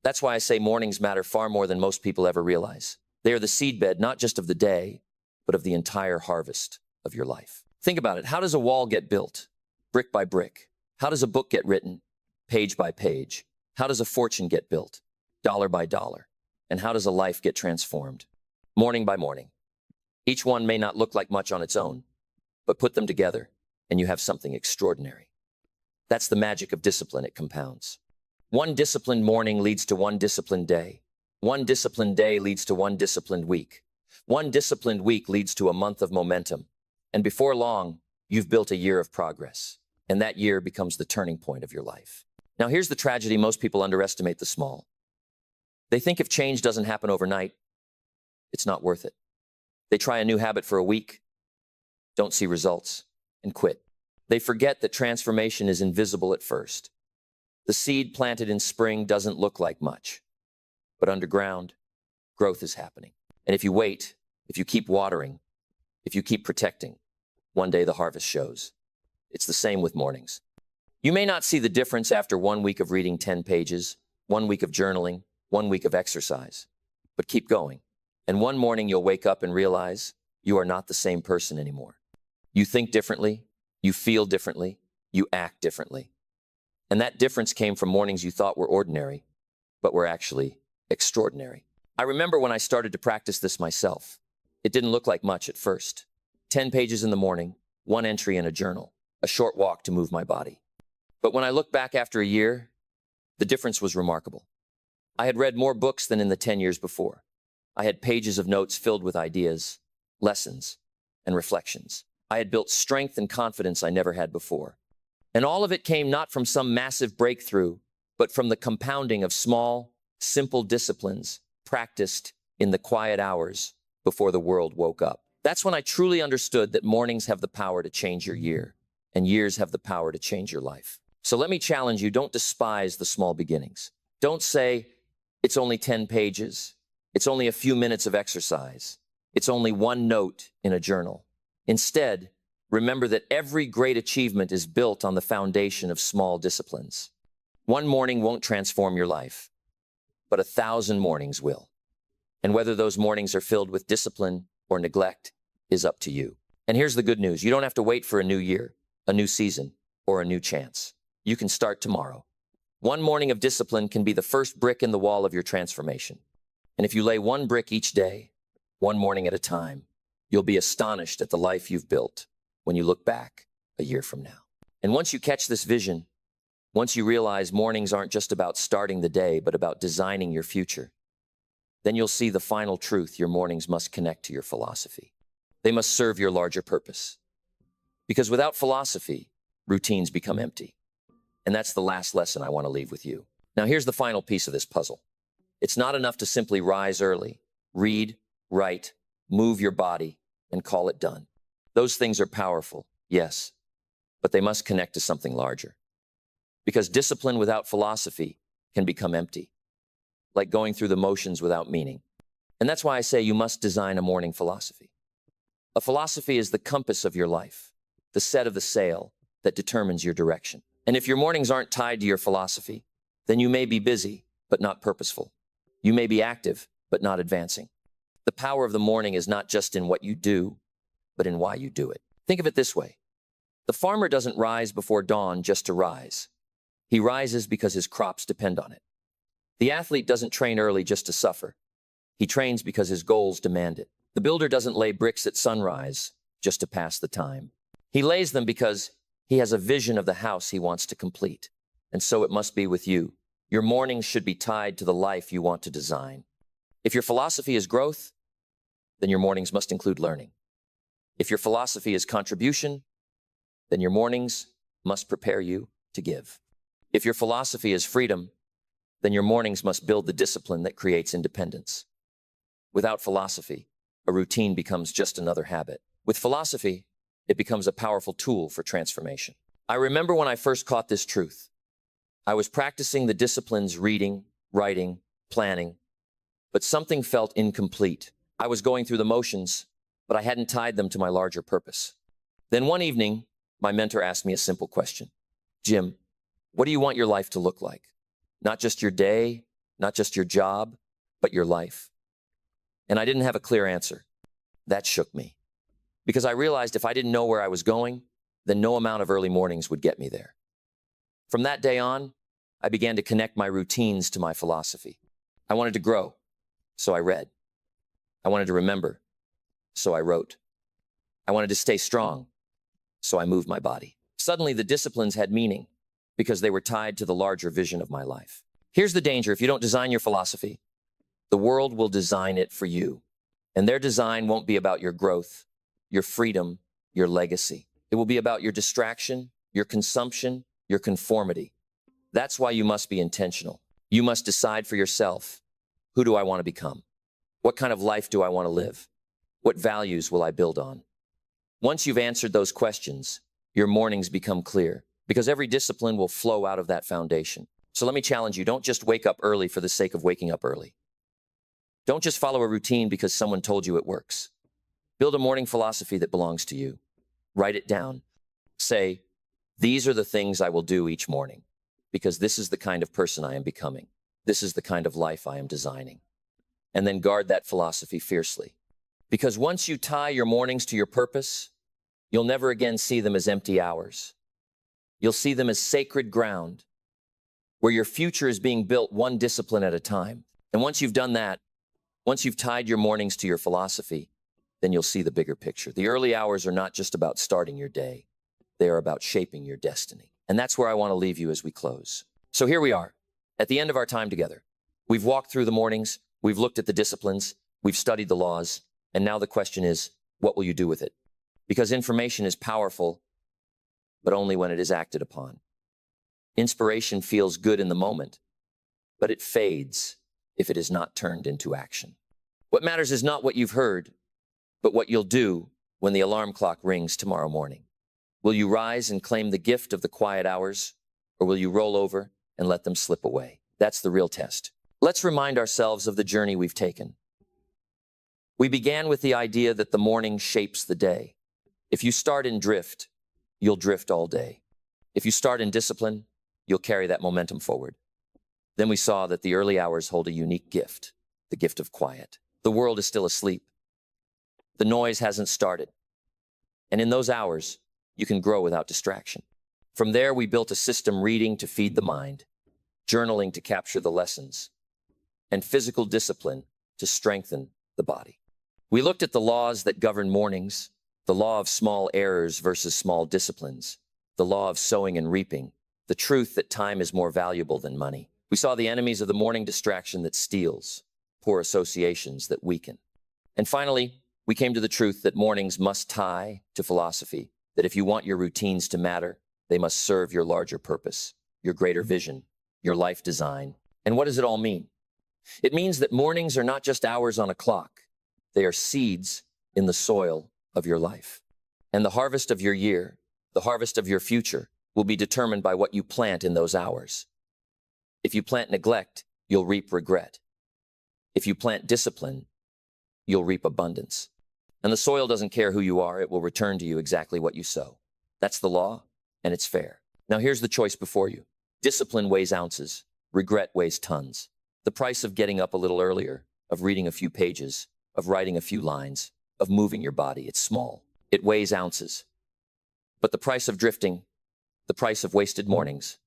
That's why I say mornings matter far more than most people ever realize. They are the seedbed, not just of the day, but of the entire harvest of your life. Think about it. How does a wall get built? Brick by brick. How does a book get written? Page by page. How does a fortune get built? Dollar by dollar. And how does a life get transformed? Morning by morning. Each one may not look like much on its own, but put them together and you have something extraordinary. That's the magic of discipline. It compounds. One disciplined morning leads to one disciplined day. One disciplined day leads to one disciplined week. One disciplined week leads to a month of momentum. And before long, you've built a year of progress. And that year becomes the turning point of your life. Now, here's the tragedy. Most people underestimate the small. They think if change doesn't happen overnight, it's not worth it. They try a new habit for a week, don't see results, and quit. They forget that transformation is invisible at first. The seed planted in spring doesn't look like much, but underground, growth is happening. And if you wait, if you keep watering, if you keep protecting, one day the harvest shows. It's the same with mornings. You may not see the difference after 1 week of reading 10 pages, 1 week of journaling, 1 week of exercise, but keep going. And one morning you'll wake up and realize you are not the same person anymore. You think differently, you feel differently, you act differently. And that difference came from mornings you thought were ordinary, but were actually extraordinary. I remember when I started to practice this myself. It didn't look like much at first. 10 pages in the morning, 1 entry in a journal, a short walk to move my body. But when I look back after a year, the difference was remarkable. I had read more books than in the 10 years before. I had pages of notes filled with ideas, lessons, and reflections. I had built strength and confidence I never had before. And all of it came not from some massive breakthrough, but from the compounding of small, simple disciplines practiced in the quiet hours before the world woke up. That's when I truly understood that mornings have the power to change your year, and years have the power to change your life. So let me challenge you, don't despise the small beginnings. Don't say, it's only 10 pages. It's only a few minutes of exercise. It's only 1 note in a journal. Instead, remember that every great achievement is built on the foundation of small disciplines. 1 morning won't transform your life, but 1,000 mornings will. And whether those mornings are filled with discipline or neglect is up to you. And here's the good news. You don't have to wait for a new year, a new season, or a new chance. You can start tomorrow. 1 morning of discipline can be the first brick in the wall of your transformation. And if you lay 1 brick each day, 1 morning at a time, you'll be astonished at the life you've built when you look back a year from now. And once you catch this vision, once you realize mornings aren't just about starting the day, but about designing your future, then you'll see the final truth. Your mornings must connect to your philosophy. They must serve your larger purpose. Because without philosophy, routines become empty. And that's the last lesson I want to leave with you. Now, here's the final piece of this puzzle. It's not enough to simply rise early, read, write, move your body, and call it done. Those things are powerful, yes, but they must connect to something larger. Because discipline without philosophy can become empty, like going through the motions without meaning. And that's why I say you must design a morning philosophy. A philosophy is the compass of your life, the set of the sail that determines your direction. And if your mornings aren't tied to your philosophy, then you may be busy, but not purposeful. You may be active, but not advancing. The power of the morning is not just in what you do, but in why you do it. Think of it this way. The farmer doesn't rise before dawn just to rise. He rises because his crops depend on it. The athlete doesn't train early just to suffer. He trains because his goals demand it. The builder doesn't lay bricks at sunrise just to pass the time. He lays them because he has a vision of the house he wants to complete. And so it must be with you. Your mornings should be tied to the life you want to design. If your philosophy is growth, then your mornings must include learning. If your philosophy is contribution, then your mornings must prepare you to give. If your philosophy is freedom, then your mornings must build the discipline that creates independence. Without philosophy, a routine becomes just another habit. With philosophy, it becomes a powerful tool for transformation. I remember when I first caught this truth. I was practicing the disciplines reading, writing, planning, but something felt incomplete. I was going through the motions, but I hadn't tied them to my larger purpose. Then one evening, my mentor asked me a simple question. Jim, what do you want your life to look like? Not just your day, not just your job, but your life. And I didn't have a clear answer. That shook me. Because I realized if I didn't know where I was going, then no amount of early mornings would get me there. From that day on, I began to connect my routines to my philosophy. I wanted to grow, so I read. I wanted to remember, so I wrote. I wanted to stay strong, so I moved my body. Suddenly, the disciplines had meaning because they were tied to the larger vision of my life. Here's the danger. If you don't design your philosophy, the world will design it for you. And their design won't be about your growth, your freedom, your legacy. It will be about your distraction, your consumption, your conformity. That's why you must be intentional. You must decide for yourself, who do I want to become? What kind of life do I want to live? What values will I build on? Once you've answered those questions, your mornings become clear because every discipline will flow out of that foundation. So let me challenge you, don't just wake up early for the sake of waking up early. Don't just follow a routine because someone told you it works. Build a morning philosophy that belongs to you. Write it down. Say, these are the things I will do each morning because this is the kind of person I am becoming. This is the kind of life I am designing. And then guard that philosophy fiercely. Because once you tie your mornings to your purpose, you'll never again see them as empty hours. You'll see them as sacred ground where your future is being built one discipline at a time. And once you've done that, once you've tied your mornings to your philosophy, then you'll see the bigger picture. The early hours are not just about starting your day. They are about shaping your destiny. And that's where I want to leave you as we close. So here we are, at the end of our time together. We've walked through the mornings, we've looked at the disciplines, we've studied the laws, and now the question is, what will you do with it? Because information is powerful, but only when it is acted upon. Inspiration feels good in the moment, but it fades if it is not turned into action. What matters is not what you've heard, but what you'll do when the alarm clock rings tomorrow morning. Will you rise and claim the gift of the quiet hours, or will you roll over and let them slip away? That's the real test. Let's remind ourselves of the journey we've taken. We began with the idea that the morning shapes the day. If you start in drift, you'll drift all day. If you start in discipline, you'll carry that momentum forward. Then we saw that the early hours hold a unique gift, the gift of quiet. The world is still asleep. The noise hasn't started. And in those hours, you can grow without distraction. From there, we built a system: reading to feed the mind, journaling to capture the lessons, and physical discipline to strengthen the body. We looked at the laws that govern mornings, the law of small errors versus small disciplines, the law of sowing and reaping, the truth that time is more valuable than money. We saw the enemies of the morning: distraction that steals, poor associations that weaken. And finally, we came to the truth that mornings must tie to philosophy, that if you want your routines to matter, they must serve your larger purpose, your greater vision, your life design. And what does it all mean? It means that mornings are not just hours on a clock. They are seeds in the soil of your life. And the harvest of your year, the harvest of your future, will be determined by what you plant in those hours. If you plant neglect, you'll reap regret. If you plant discipline, you'll reap abundance. And the soil doesn't care who you are, it will return to you exactly what you sow. That's the law, and it's fair. Now here's the choice before you. Discipline weighs ounces, regret weighs tons. The price of getting up a little earlier, of reading a few pages, of writing a few lines, of moving your body, it's small. It weighs ounces. But the price of drifting, the price of wasted mornings,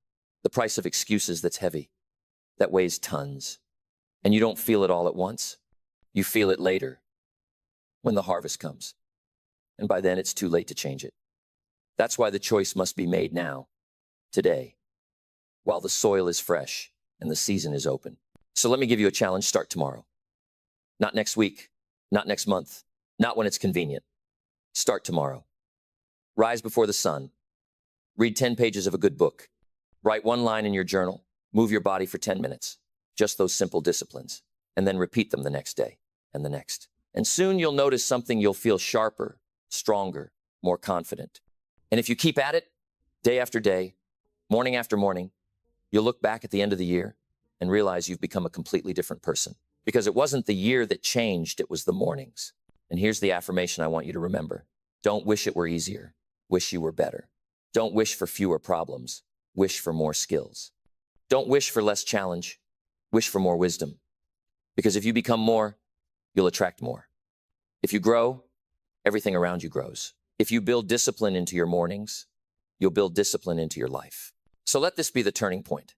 the price of excuses that's heavy, that weighs tons. And you don't feel it all at once. You feel it later, when the harvest comes. And by then it's too late to change it. That's why the choice must be made now, today, while the soil is fresh, and the season is open. So let me give you a challenge. Start tomorrow. Not next week, not next month, not when it's convenient. Start tomorrow. Rise before the sun. Read 10 pages of a good book. Write one line in your journal. Move your body for 10 minutes. Just those simple disciplines. And then repeat them the next day and the next. And soon you'll notice something. You'll feel sharper, stronger, more confident. And if you keep at it, day after day, morning after morning, you'll look back at the end of the year and realize you've become a completely different person. Because it wasn't the year that changed, it was the mornings. And here's the affirmation I want you to remember. Don't wish it were easier. Wish you were better. Don't wish for fewer problems. Wish for more skills. Don't wish for less challenge. Wish for more wisdom. Because if you become more, you'll attract more. If you grow, everything around you grows. If you build discipline into your mornings, you'll build discipline into your life. So let this be the turning point.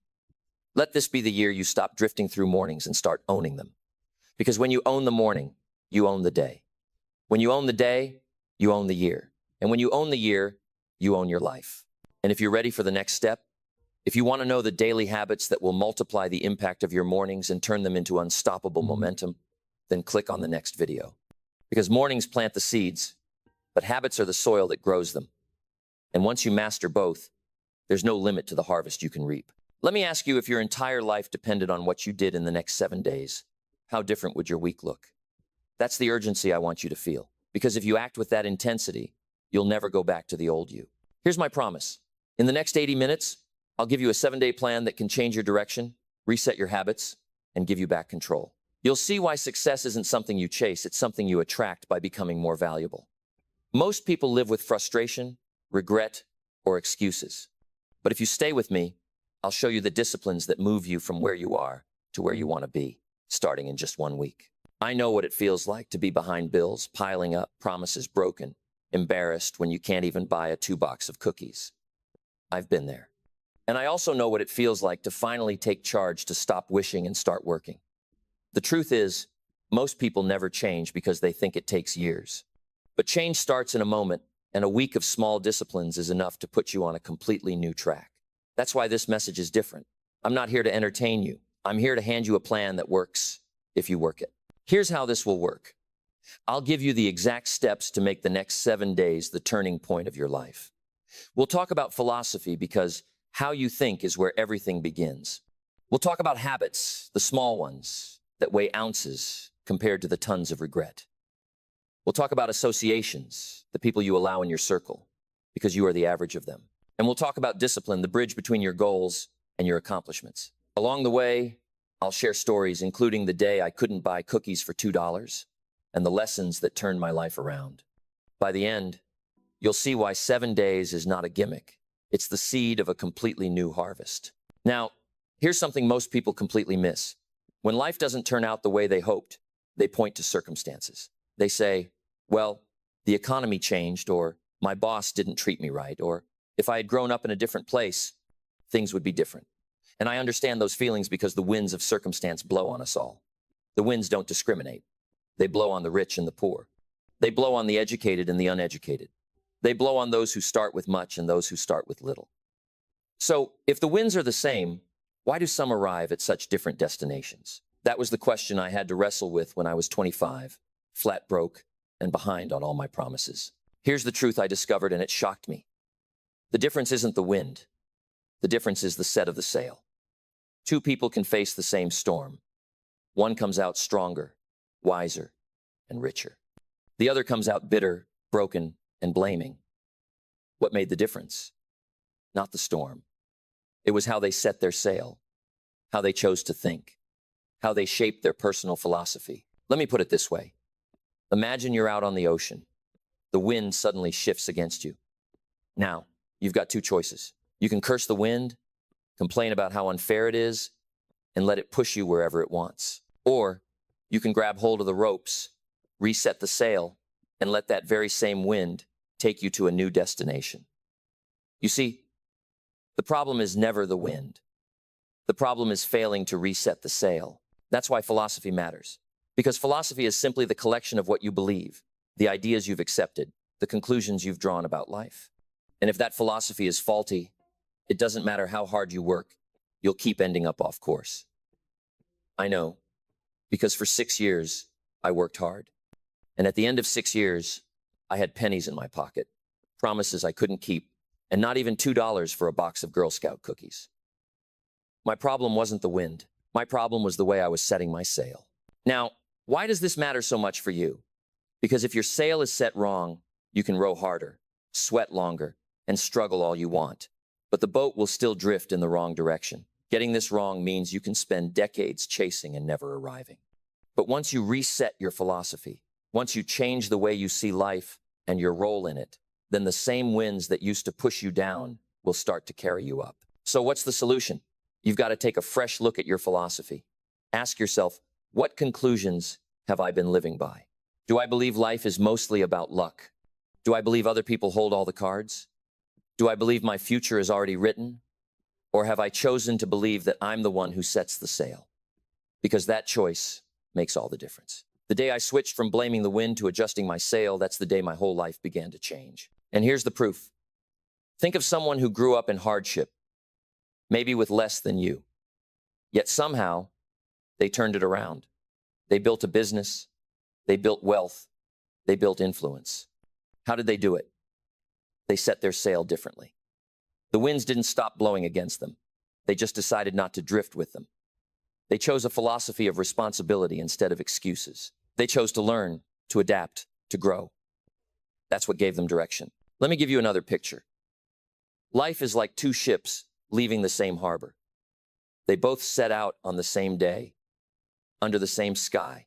Let this be the year you stop drifting through mornings and start owning them. Because when you own the morning, you own the day. When you own the day, you own the year. And when you own the year, you own your life. And if you're ready for the next step, if you want to know the daily habits that will multiply the impact of your mornings and turn them into unstoppable momentum, then click on the next video. Because mornings plant the seeds, but habits are the soil that grows them. And once you master both, there's no limit to the harvest you can reap. Let me ask you, if your entire life depended on what you did in the next 7 days, how different would your week look? That's the urgency I want you to feel. Because if you act with that intensity, you'll never go back to the old you. Here's my promise. In the next 80 minutes, I'll give you a 7-day plan that can change your direction, reset your habits, and give you back control. You'll see why success isn't something you chase, it's something you attract by becoming more valuable. Most people live with frustration, regret, or excuses. But if you stay with me, I'll show you the disciplines that move you from where you are to where you want to be, starting in just 1 week. I know what it feels like to be behind bills, piling up, promises broken, embarrassed when you can't even buy a 2-box of cookies. I've been there. And I also know what it feels like to finally take charge, to stop wishing and start working. The truth is, most people never change because they think it takes years. But change starts in a moment, and a week of small disciplines is enough to put you on a completely new track. That's why this message is different. I'm not here to entertain you. I'm here to hand you a plan that works if you work it. Here's how this will work. I'll give you the exact steps to make the next 7 days the turning point of your life. We'll talk about philosophy because how you think is where everything begins. We'll talk about habits, the small ones that weigh ounces compared to the tons of regret. We'll talk about associations, the people you allow in your circle, because you are the average of them. And we'll talk about discipline, the bridge between your goals and your accomplishments. Along the way, I'll share stories, including the day I couldn't buy cookies for $2 and the lessons that turned my life around. By the end, you'll see why 7 days is not a gimmick. It's the seed of a completely new harvest. Now, here's something most people completely miss. When life doesn't turn out the way they hoped, they point to circumstances. They say, well, the economy changed, or my boss didn't treat me right, or if I had grown up in a different place, things would be different. And I understand those feelings because the winds of circumstance blow on us all. The winds don't discriminate. They blow on the rich and the poor. They blow on the educated and the uneducated. They blow on those who start with much and those who start with little. So if the winds are the same, why do some arrive at such different destinations? That was the question I had to wrestle with when I was 25, flat broke and behind on all my promises. Here's the truth I discovered, and it shocked me. The difference isn't the wind. The difference is the set of the sail. 2 people can face the same storm. One comes out stronger, wiser, and richer. The other comes out bitter, broken, and blaming. What made the difference? Not the storm. It was how they set their sail, how they chose to think, how they shaped their personal philosophy. Let me put it this way. Imagine you're out on the ocean. The wind suddenly shifts against you. Now, you've got 2 choices. You can curse the wind, complain about how unfair it is, and let it push you wherever it wants. Or you can grab hold of the ropes, reset the sail, and let that very same wind take you to a new destination. You see, the problem is never the wind. The problem is failing to reset the sail. That's why philosophy matters. Because philosophy is simply the collection of what you believe, the ideas you've accepted, the conclusions you've drawn about life. And if that philosophy is faulty, it doesn't matter how hard you work. you'll keep ending up off course. I know, because for 6 years, I worked hard. And at the end of 6 years, I had pennies in my pocket, promises I couldn't keep, and not even $2 for a box of Girl Scout cookies. My problem wasn't the wind. My problem was the way I was setting my sail. Now, why does this matter so much for you? Because if your sail is set wrong, you can row harder, sweat longer, and struggle all you want. But the boat will still drift in the wrong direction. Getting this wrong means you can spend decades chasing and never arriving. But once you reset your philosophy, once you change the way you see life and your role in it, then the same winds that used to push you down will start to carry you up. So what's the solution? You've got to take a fresh look at your philosophy. Ask yourself, what conclusions have I been living by? Do I believe life is mostly about luck? Do I believe other people hold all the cards? Do I believe my future is already written? Or have I chosen to believe that I'm the one who sets the sail? Because that choice makes all the difference. The day I switched from blaming the wind to adjusting my sail, that's the day my whole life began to change. And here's the proof. Think of someone who grew up in hardship, maybe with less than you. Yet somehow, they turned it around. They built a business. They built wealth. They built influence. How did they do it? They set their sail differently. The winds didn't stop blowing against them. They just decided not to drift with them. They chose a philosophy of responsibility instead of excuses. They chose to learn, to adapt, to grow. That's what gave them direction. Let me give you another picture. Life is like two ships leaving the same harbor. They both set out on the same day, under the same sky,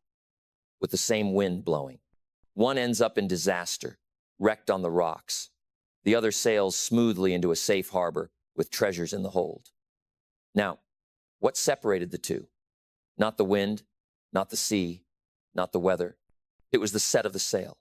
with the same wind blowing. One ends up in disaster, wrecked on the rocks. The other sails smoothly into a safe harbor with treasures in the hold. Now, what separated the two? Not the wind, not the sea, not the weather. It was the set of the sail.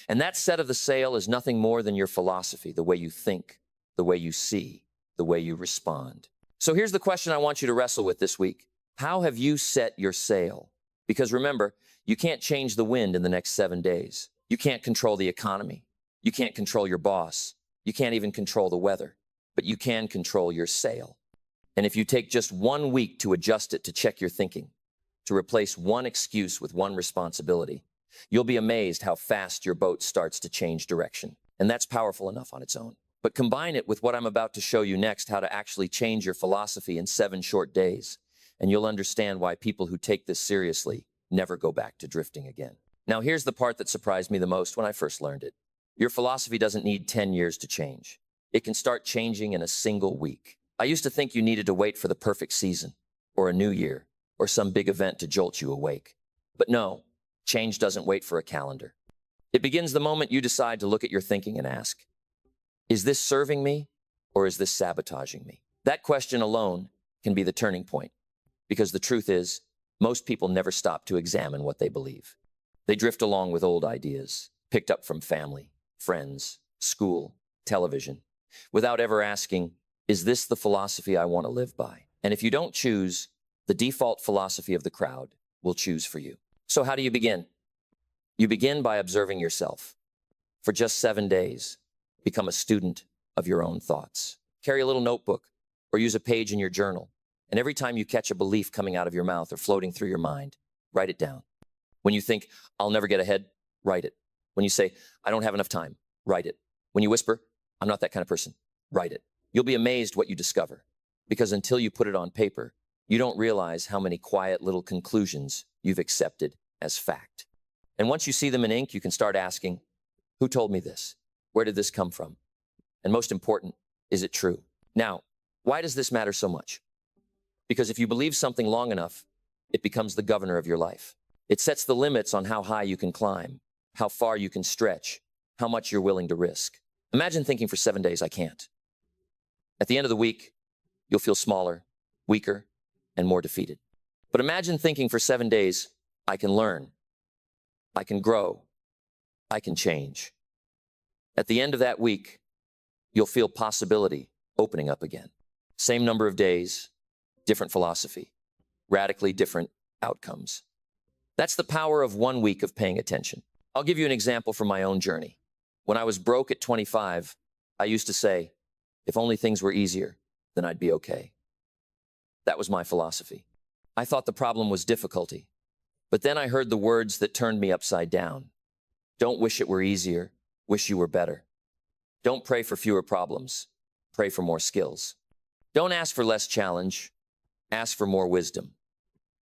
And that set of the sail is nothing more than your philosophy, the way you think, the way you see, the way you respond. So here's the question I want you to wrestle with this week. How have you set your sail? Because remember, you can't change the wind in the next 7 days. You can't control the economy. You can't control your boss. You can't even control the weather. But you can control your sail. And if you take just 1 week to adjust it, to check your thinking, to replace one excuse with one responsibility, you'll be amazed how fast your boat starts to change direction. And that's powerful enough on its own. But combine it with what I'm about to show you next, how to actually change your philosophy in 7 short days, and you'll understand why people who take this seriously never go back to drifting again. Now, here's the part that surprised me the most when I first learned it. Your philosophy doesn't need 10 years to change. It can start changing in a single week. I used to think you needed to wait for the perfect season, or a new year, or some big event to jolt you awake. But no, change doesn't wait for a calendar. It begins the moment you decide to look at your thinking and ask, is this serving me, or is this sabotaging me? That question alone can be the turning point, because the truth is, most people never stop to examine what they believe. They drift along with old ideas, picked up from family, friends, school, television, without ever asking, is this the philosophy I want to live by? And if you don't choose, the default philosophy of the crowd will choose for you. So how do you begin? You begin by observing yourself. For just 7 days, become a student of your own thoughts. Carry a little notebook or use a page in your journal. And every time you catch a belief coming out of your mouth or floating through your mind, write it down. When you think, I'll never get ahead, write it. When you say, I don't have enough time, write it. When you whisper, I'm not that kind of person, write it. You'll be amazed what you discover, because until you put it on paper, you don't realize how many quiet little conclusions you've accepted as fact. And once you see them in ink, you can start asking, who told me this? Where did this come from? And most important, is it true? Now, why does this matter so much? Because if you believe something long enough, it becomes the governor of your life. It sets the limits on how high you can climb, how far you can stretch, how much you're willing to risk. Imagine thinking for 7 days, I can't. At the end of the week, you'll feel smaller, weaker, and more defeated. But imagine thinking for 7 days, I can learn, I can grow, I can change. At the end of that week, you'll feel possibility opening up again. Same number of days, different philosophy, radically different outcomes. That's the power of 1 week of paying attention. I'll give you an example from my own journey. When I was broke at 25, I used to say, if only things were easier, then I'd be okay. That was my philosophy. I thought the problem was difficulty. But then I heard the words that turned me upside down. Don't wish it were easier, wish you were better. Don't pray for fewer problems, pray for more skills. Don't ask for less challenge, ask for more wisdom.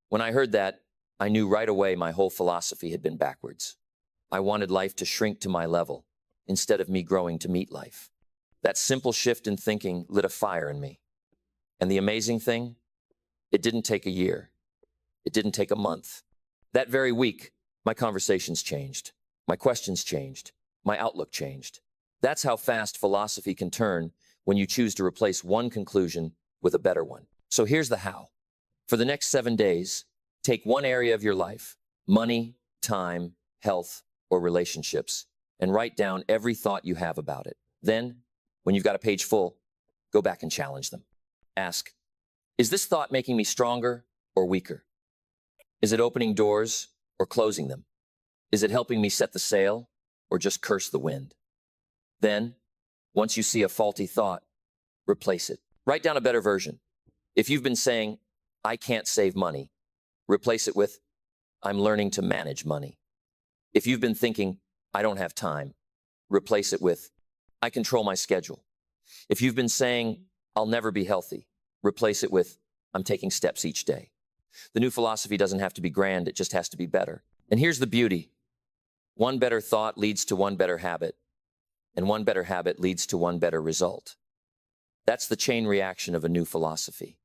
When I heard that, I knew right away my whole philosophy had been backwards. I wanted life to shrink to my level, instead of me growing to meet life. That simple shift in thinking lit a fire in me. And the amazing thing, it didn't take a year. It didn't take a month. That very week, my conversations changed. My questions changed. My outlook changed. That's how fast philosophy can turn when you choose to replace one conclusion with a better one. So here's the how. For the next 7 days, take one area of your life, money, time, health, or relationships, and write down every thought you have about it. Then, when you've got a page full, go back and challenge them. Ask, is this thought making me stronger or weaker? Is it opening doors or closing them? Is it helping me set the sail or just curse the wind? Then, once you see a faulty thought, replace it. Write down a better version. If you've been saying, I can't save money, replace it with, I'm learning to manage money. If you've been thinking, I don't have time, replace it with, I control my schedule. If you've been saying, I'll never be healthy, replace it with, I'm taking steps each day. The new philosophy doesn't have to be grand, it just has to be better. And here's the beauty. One better thought leads to one better habit, and one better habit leads to one better result. That's the chain reaction of a new philosophy.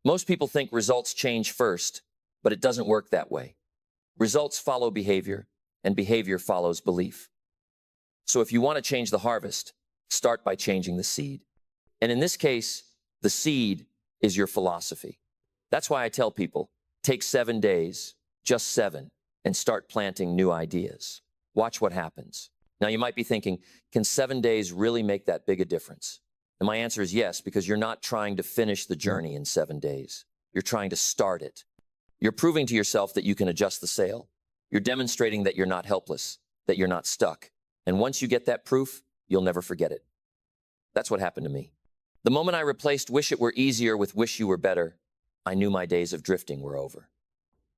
Most people think results change first, but it doesn't work that way. Results follow behavior, and behavior follows belief. So if you want to change the harvest, start by changing the seed. And in this case, the seed is your philosophy. That's why I tell people, take 7 days, just 7, and start planting new ideas. Watch what happens. Now you might be thinking, can 7 days really make that big a difference? And my answer is yes, because you're not trying to finish the journey in 7 days. You're trying to start it. You're proving to yourself that you can adjust the sail. You're demonstrating that you're not helpless, that you're not stuck. And once you get that proof, you'll never forget it. That's what happened to me. The moment I replaced wish it were easier with wish you were better, I knew my days of drifting were over.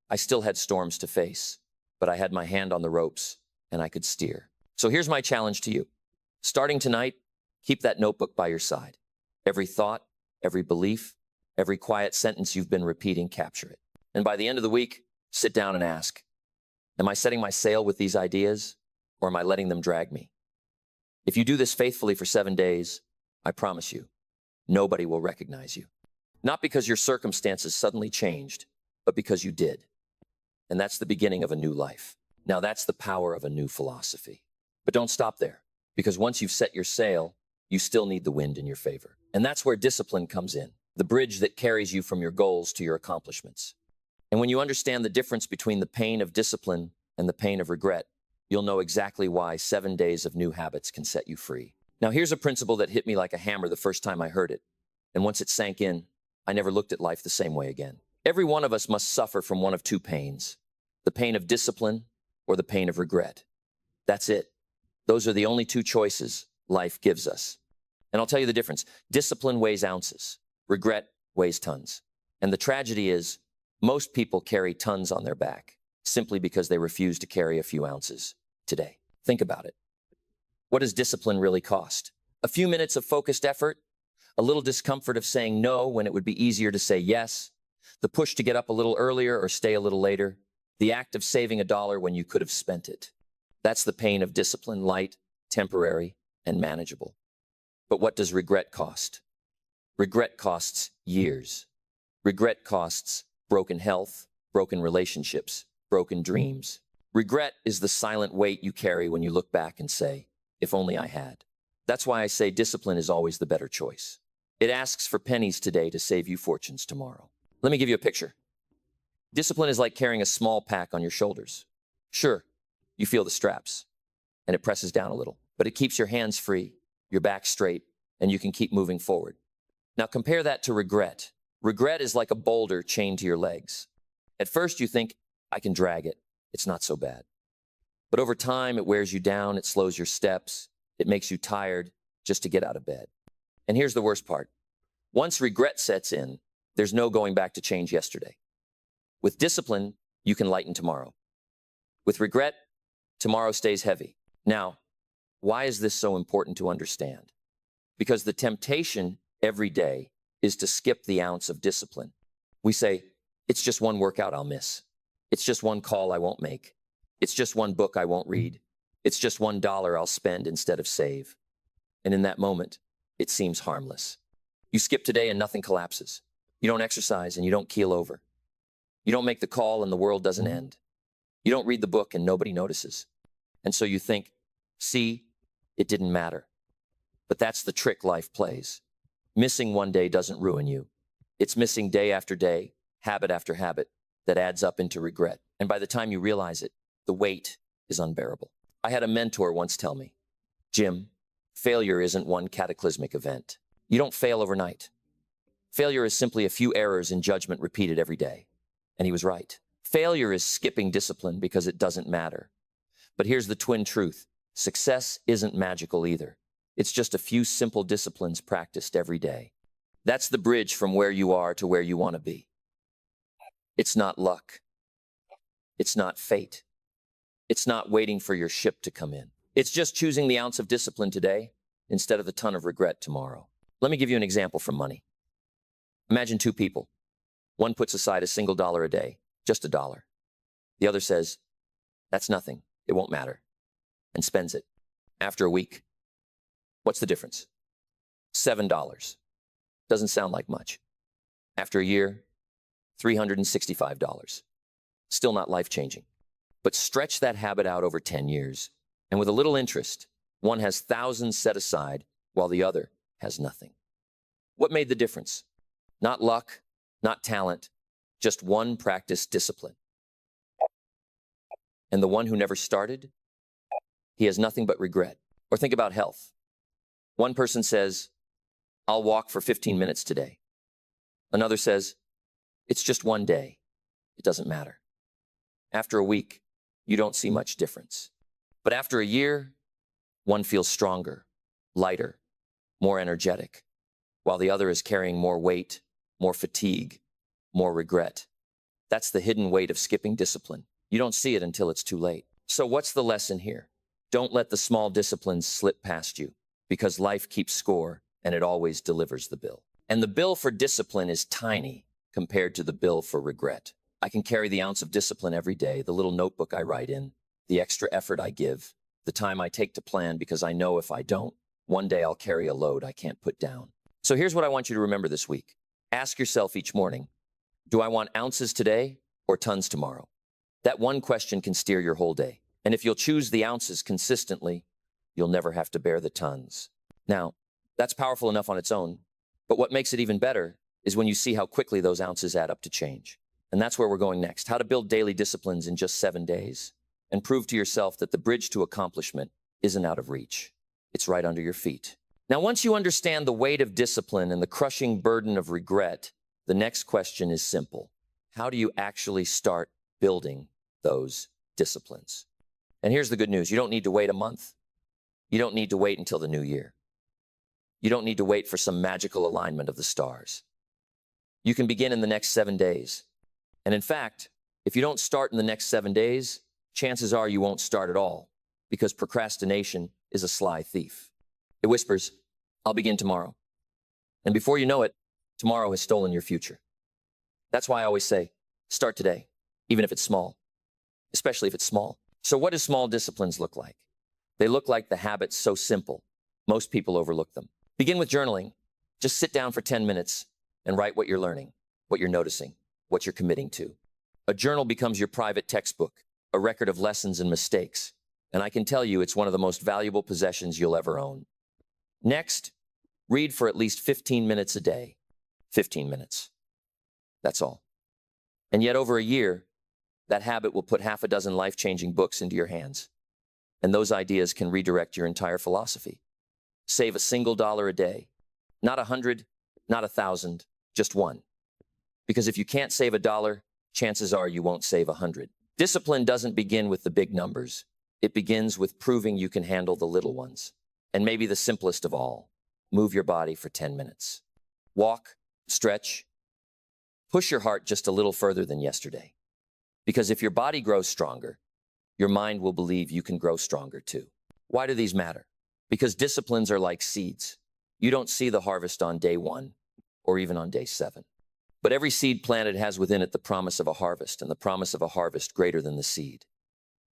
I still had storms to face, but I had my hand on the ropes and I could steer. So here's my challenge to you. Starting tonight, keep that notebook by your side. Every thought, every belief, every quiet sentence you've been repeating, capture it. And by the end of the week, sit down and ask, am I setting my sail with these ideas, or am I letting them drag me? If you do this faithfully for 7 days, I promise you, nobody will recognize you. Not because your circumstances suddenly changed, but because you did. And that's the beginning of a new life. Now that's the power of a new philosophy. But don't stop there, because once you've set your sail, you still need the wind in your favor. And that's where discipline comes in, the bridge that carries you from your goals to your accomplishments. And when you understand the difference between the pain of discipline and the pain of regret, you'll know exactly why 7 days of new habits can set you free. Now here's a principle that hit me like a hammer the first time I heard it. And once it sank in, I never looked at life the same way again. Every one of us must suffer from one of two pains, the pain of discipline or the pain of regret. That's it. Those are the only two choices life gives us. And I'll tell you the difference. Discipline weighs ounces. Regret weighs tons. And the tragedy is, most people carry tons on their back simply because they refuse to carry a few ounces today. Think about it. What does discipline really cost? A few minutes of focused effort, a little discomfort of saying no when it would be easier to say yes, the push to get up a little earlier or stay a little later, the act of saving $1 when you could have spent it. That's the pain of discipline, light, temporary, and manageable. But what does regret cost? Regret costs years. Regret costs broken health, broken relationships, broken dreams. Regret is the silent weight you carry when you look back and say, if only I had. That's why I say discipline is always the better choice. It asks for pennies today to save you fortunes tomorrow. Let me give you a picture. Discipline is like carrying a small pack on your shoulders. Sure, you feel the straps, and it presses down a little, but it keeps your hands free, your back straight, and you can keep moving forward. Now compare that to regret. Regret is like a boulder chained to your legs. At first you think, I can drag it. It's not so bad. But over time, it wears you down, it slows your steps, it makes you tired just to get out of bed. And here's the worst part. Once regret sets in, There's no going back to change yesterday. With discipline, you can lighten tomorrow. With regret, tomorrow stays heavy. Now, why is this so important to understand? Because the temptation every day is to skip the ounce of discipline. We say, it's just one workout I'll miss. It's just one call I won't make. It's just one book I won't read. It's just $1 I'll spend instead of save. And in that moment, it seems harmless. You skip today and nothing collapses. You don't exercise and you don't keel over. You don't make the call and the world doesn't end. You don't read the book and nobody notices. And so you think, see, it didn't matter. But that's the trick life plays. Missing one day doesn't ruin you. It's missing day after day, habit after habit, that adds up into regret. And by the time you realize it, the weight is unbearable. I had a mentor once tell me, Jim, failure isn't one cataclysmic event. You don't fail overnight. Failure is simply a few errors in judgment repeated every day. And he was right. Failure is skipping discipline because it doesn't matter. But here's the twin truth. Success isn't magical either. It's just a few simple disciplines practiced every day. That's the bridge from where you are to where you want to be. It's not luck. It's not fate. It's not waiting for your ship to come in. It's just choosing the ounce of discipline today instead of the ton of regret tomorrow. Let me give you an example from money. Imagine two people. One puts aside a single dollar a day, just $1. The other says, that's nothing, it won't matter, and spends it. After a week, what's the difference? $7. Doesn't sound like much. After a year, $365. Still not life-changing. But stretch that habit out over 10 years, and with a little interest, one has thousands set aside while the other has nothing. What made the difference? Not luck, not talent, just one practiced discipline. And the one who never started, he has nothing but regret. Or think about health. One person says, I'll walk for 15 minutes today. Another says, it's just one day. It doesn't matter. After a week, you don't see much difference. But after a year, one feels stronger, lighter, more energetic, while the other is carrying more weight, more fatigue, more regret. That's the hidden weight of skipping discipline. You don't see it until it's too late. So what's the lesson here? Don't let the small disciplines slip past you, because life keeps score and it always delivers the bill. And the bill for discipline is tiny compared to the bill for regret. I can carry the ounce of discipline every day, the little notebook I write in, the extra effort I give, the time I take to plan because I know if I don't, one day I'll carry a load I can't put down. So here's what I want you to remember this week. Ask yourself each morning, do I want ounces today or tons tomorrow? That one question can steer your whole day. And if you'll choose the ounces consistently, you'll never have to bear the tons. Now, that's powerful enough on its own, but what makes it even better is when you see how quickly those ounces add up to change. And that's where we're going next. How to build daily disciplines in just 7 days and prove to yourself that the bridge to accomplishment isn't out of reach. It's right under your feet. Now, once you understand the weight of discipline and the crushing burden of regret, the next question is simple. How do you actually start building those disciplines? And here's the good news. You don't need to wait a month. You don't need to wait until the new year. You don't need to wait for some magical alignment of the stars. You can begin in the next 7 days. And in fact, if you don't start in the next 7 days, chances are you won't start at all, because procrastination is a sly thief. It whispers, I'll begin tomorrow. And before you know it, tomorrow has stolen your future. That's why I always say, start today, even if it's small, especially if it's small. So what do small disciplines look like? They look like the habits so simple, most people overlook them. Begin with journaling. Just sit down for 10 minutes and write what you're learning, what you're noticing, what you're committing to. A journal becomes your private textbook, a record of lessons and mistakes. And I can tell you it's one of the most valuable possessions you'll ever own. Next, read for at least 15 minutes a day. 15 minutes. That's all. And yet over a year, that habit will put half a dozen life-changing books into your hands. And those ideas can redirect your entire philosophy. Save a single dollar a day. Not 100, not 1,000, just one. Because if you can't save $1, chances are you won't save 100. Discipline doesn't begin with the big numbers. It begins with proving you can handle the little ones. And maybe the simplest of all, move your body for 10 minutes. Walk, stretch, Push your heart just a little further than yesterday. Because if your body grows stronger, your mind will believe you can grow stronger too. Why do these matter? Because disciplines are like seeds. You don't see the harvest on day 1 or even on day 7. But every seed planted has within it the promise of a harvest, and the promise of a harvest greater than the seed.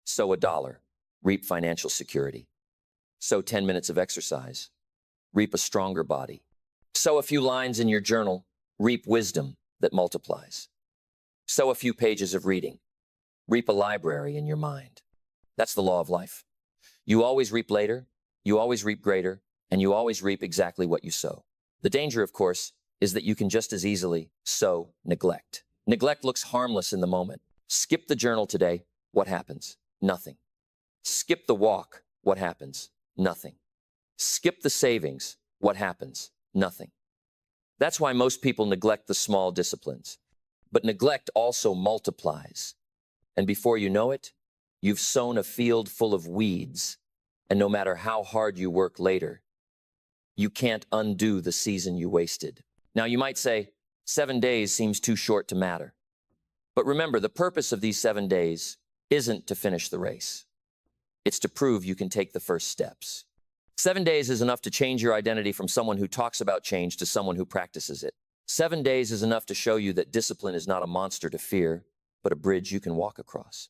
Sow $1, reap financial security. Sow 10 minutes of exercise, reap a stronger body. Sow a few lines in your journal, reap wisdom that multiplies. Sow a few pages of reading, reap a library in your mind. That's the law of life. You always reap later, you always reap greater, and you always reap exactly what you sow. The danger, of course, is that you can just as easily sow neglect. Neglect looks harmless in the moment. Skip the journal today, what happens? Nothing. Skip the walk, what happens? Nothing. Skip the savings, what happens? Nothing. That's why most people neglect the small disciplines. But neglect also multiplies. And before you know it, you've sown a field full of weeds, and no matter how hard you work later, you can't undo the season you wasted. Now you might say, 7 days seems too short to matter. But remember, the purpose of these 7 days isn't to finish the race. It's to prove you can take the first steps. 7 days is enough to change your identity from someone who talks about change to someone who practices it. 7 days is enough to show you that discipline is not a monster to fear, but a bridge you can walk across.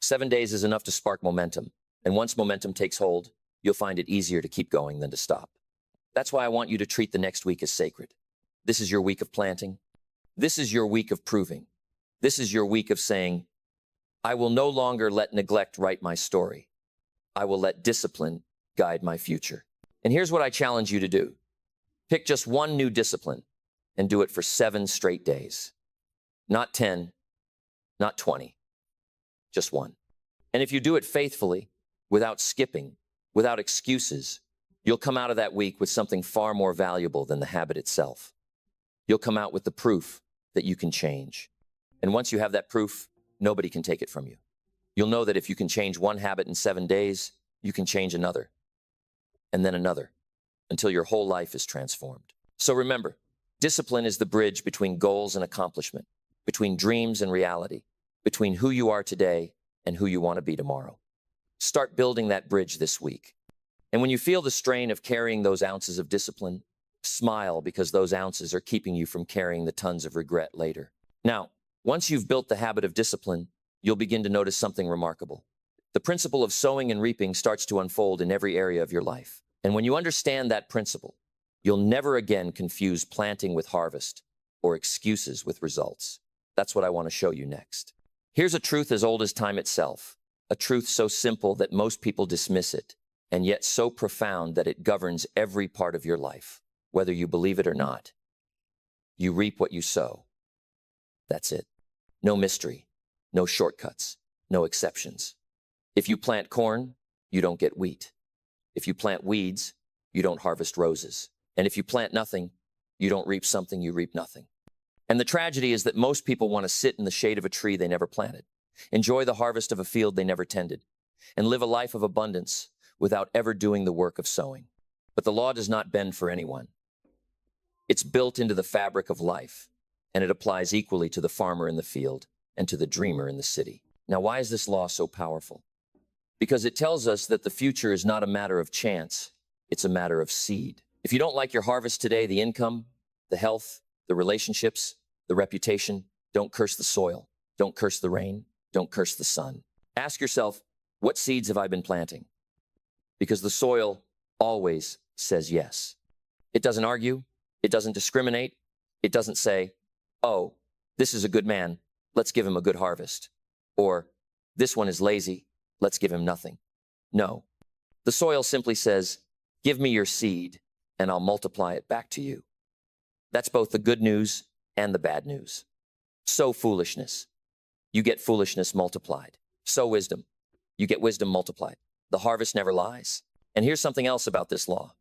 7 days is enough to spark momentum, and once momentum takes hold, you'll find it easier to keep going than to stop. That's why I want you to treat the next week as sacred. This is your week of planting. This is your week of proving. This is your week of saying, I will no longer let neglect write my story. I will let discipline guide my future. And here's what I challenge you to do. Pick just one new discipline and do it for 7 straight days. Not 10, not 20, just one. And if you do it faithfully, without skipping, without excuses, you'll come out of that week with something far more valuable than the habit itself. You'll come out with the proof that you can change. And once you have that proof, nobody can take it from you. You'll know that if you can change one habit in 7 days, you can change another, and then another, until your whole life is transformed. So remember, discipline is the bridge between goals and accomplishment, between dreams and reality, between who you are today and who you want to be tomorrow. Start building that bridge this week. And when you feel the strain of carrying those ounces of discipline, smile, because those ounces are keeping you from carrying the tons of regret later. Now, once you've built the habit of discipline, you'll begin to notice something remarkable. The principle of sowing and reaping starts to unfold in every area of your life. And when you understand that principle, you'll never again confuse planting with harvest or excuses with results. That's what I want to show you next. Here's a truth as old as time itself, a truth so simple that most people dismiss it, and yet so profound that it governs every part of your life, whether you believe it or not. You reap what you sow. That's it. No mystery, no shortcuts, no exceptions. If you plant corn, you don't get wheat. If you plant weeds, you don't harvest roses. And if you plant nothing, you don't reap something, you reap nothing. And the tragedy is that most people want to sit in the shade of a tree they never planted, enjoy the harvest of a field they never tended, and live a life of abundance without ever doing the work of sowing. But the law does not bend for anyone. It's built into the fabric of life, and it applies equally to the farmer in the field and to the dreamer in the city. Now, why is this law so powerful? Because it tells us that the future is not a matter of chance, it's a matter of seed. If you don't like your harvest today, the income, the health, the relationships, the reputation, don't curse the soil, don't curse the rain, don't curse the sun. Ask yourself, what seeds have I been planting? Because the soil always says yes. It doesn't argue, it doesn't discriminate, it doesn't say, oh, this is a good man, let's give him a good harvest. Or, this one is lazy, let's give him nothing. No, the soil simply says, give me your seed and I'll multiply it back to you. That's both the good news and the bad news. Sow foolishness, you get foolishness multiplied. Sow wisdom, you get wisdom multiplied. The harvest never lies. And here's something else about this law.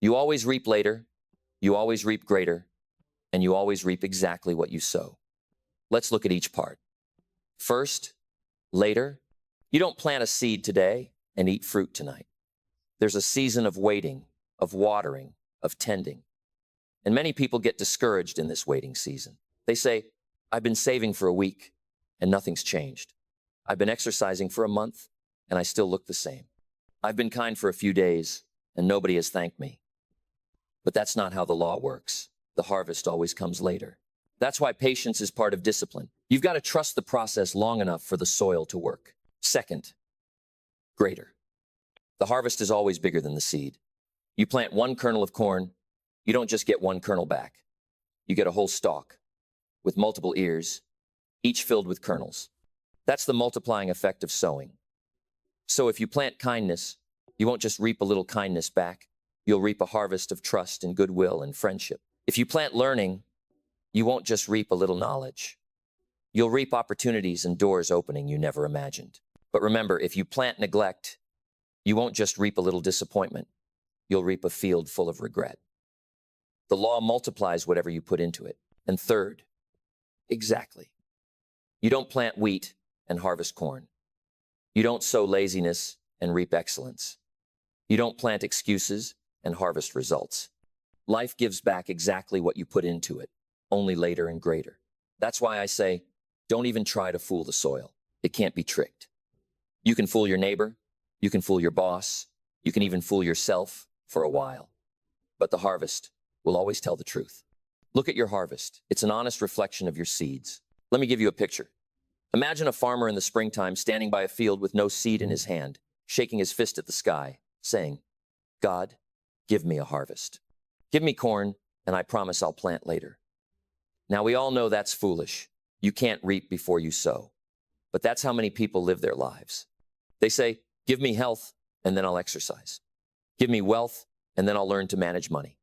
You always reap later, you always reap greater, and you always reap exactly what you sow. Let's look at each part. First, later, you don't plant a seed today and eat fruit tonight. There's a season of waiting, of watering, of tending. And many people get discouraged in this waiting season. They say, I've been saving for a week, and nothing's changed. I've been exercising for a month, and I still look the same. I've been kind for a few days, and nobody has thanked me. But that's not how the law works. The harvest always comes later. That's why patience is part of discipline. You've got to trust the process long enough for the soil to work. Second, greater. The harvest is always bigger than the seed. You plant one kernel of corn, you don't just get one kernel back. You get a whole stalk with multiple ears, each filled with kernels. That's the multiplying effect of sowing. So if you plant kindness, you won't just reap a little kindness back. You'll reap a harvest of trust and goodwill and friendship. If you plant learning, you won't just reap a little knowledge. You'll reap opportunities and doors opening you never imagined. But remember, if you plant neglect, you won't just reap a little disappointment. You'll reap a field full of regret. The law multiplies whatever you put into it. And third, exactly. You don't plant wheat and harvest corn. You don't sow laziness and reap excellence. You don't plant excuses and harvest results. Life gives back exactly what you put into it, only later and greater. That's why I say, don't even try to fool the soil. It can't be tricked. You can fool your neighbor, you can fool your boss, you can even fool yourself for a while. But the harvest will always tell the truth. Look at your harvest. It's an honest reflection of your seeds. Let me give you a picture. Imagine a farmer in the springtime standing by a field with no seed in his hand, shaking his fist at the sky, saying, God, give me a harvest. Give me corn, and I promise I'll plant later. Now, we all know that's foolish. You can't reap before you sow. But that's how many people live their lives. They say, give me health, and then I'll exercise. Give me wealth, and then I'll learn to manage money.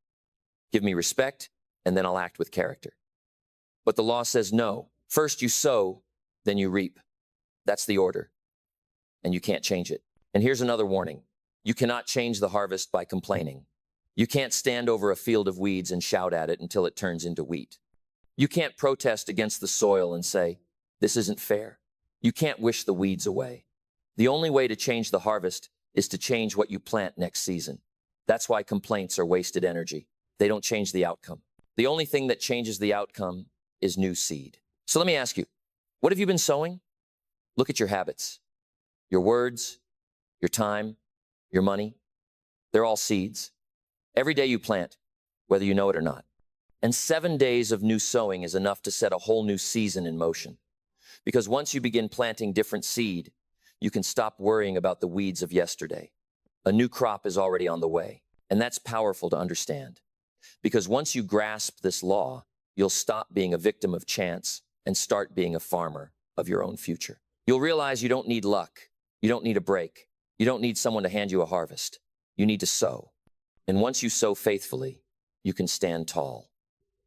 Give me respect, and then I'll act with character. But the law says no. First you sow, then you reap. That's the order. And you can't change it. And here's another warning. You cannot change the harvest by complaining. You can't stand over a field of weeds and shout at it until it turns into wheat. You can't protest against the soil and say, this isn't fair. You can't wish the weeds away. The only way to change the harvest is to change what you plant next season. That's why complaints are wasted energy. They don't change the outcome. The only thing that changes the outcome is new seed. So let me ask you, what have you been sowing? Look at your habits, your words, your time, your money. They're all seeds. Every day you plant, whether you know it or not. And 7 days of new sowing is enough to set a whole new season in motion. Because once you begin planting different seed, you can stop worrying about the weeds of yesterday. A new crop is already on the way. And that's powerful to understand. Because once you grasp this law, you'll stop being a victim of chance and start being a farmer of your own future. You'll realize you don't need luck. You don't need a break. You don't need someone to hand you a harvest. You need to sow. And once you sow faithfully, you can stand tall.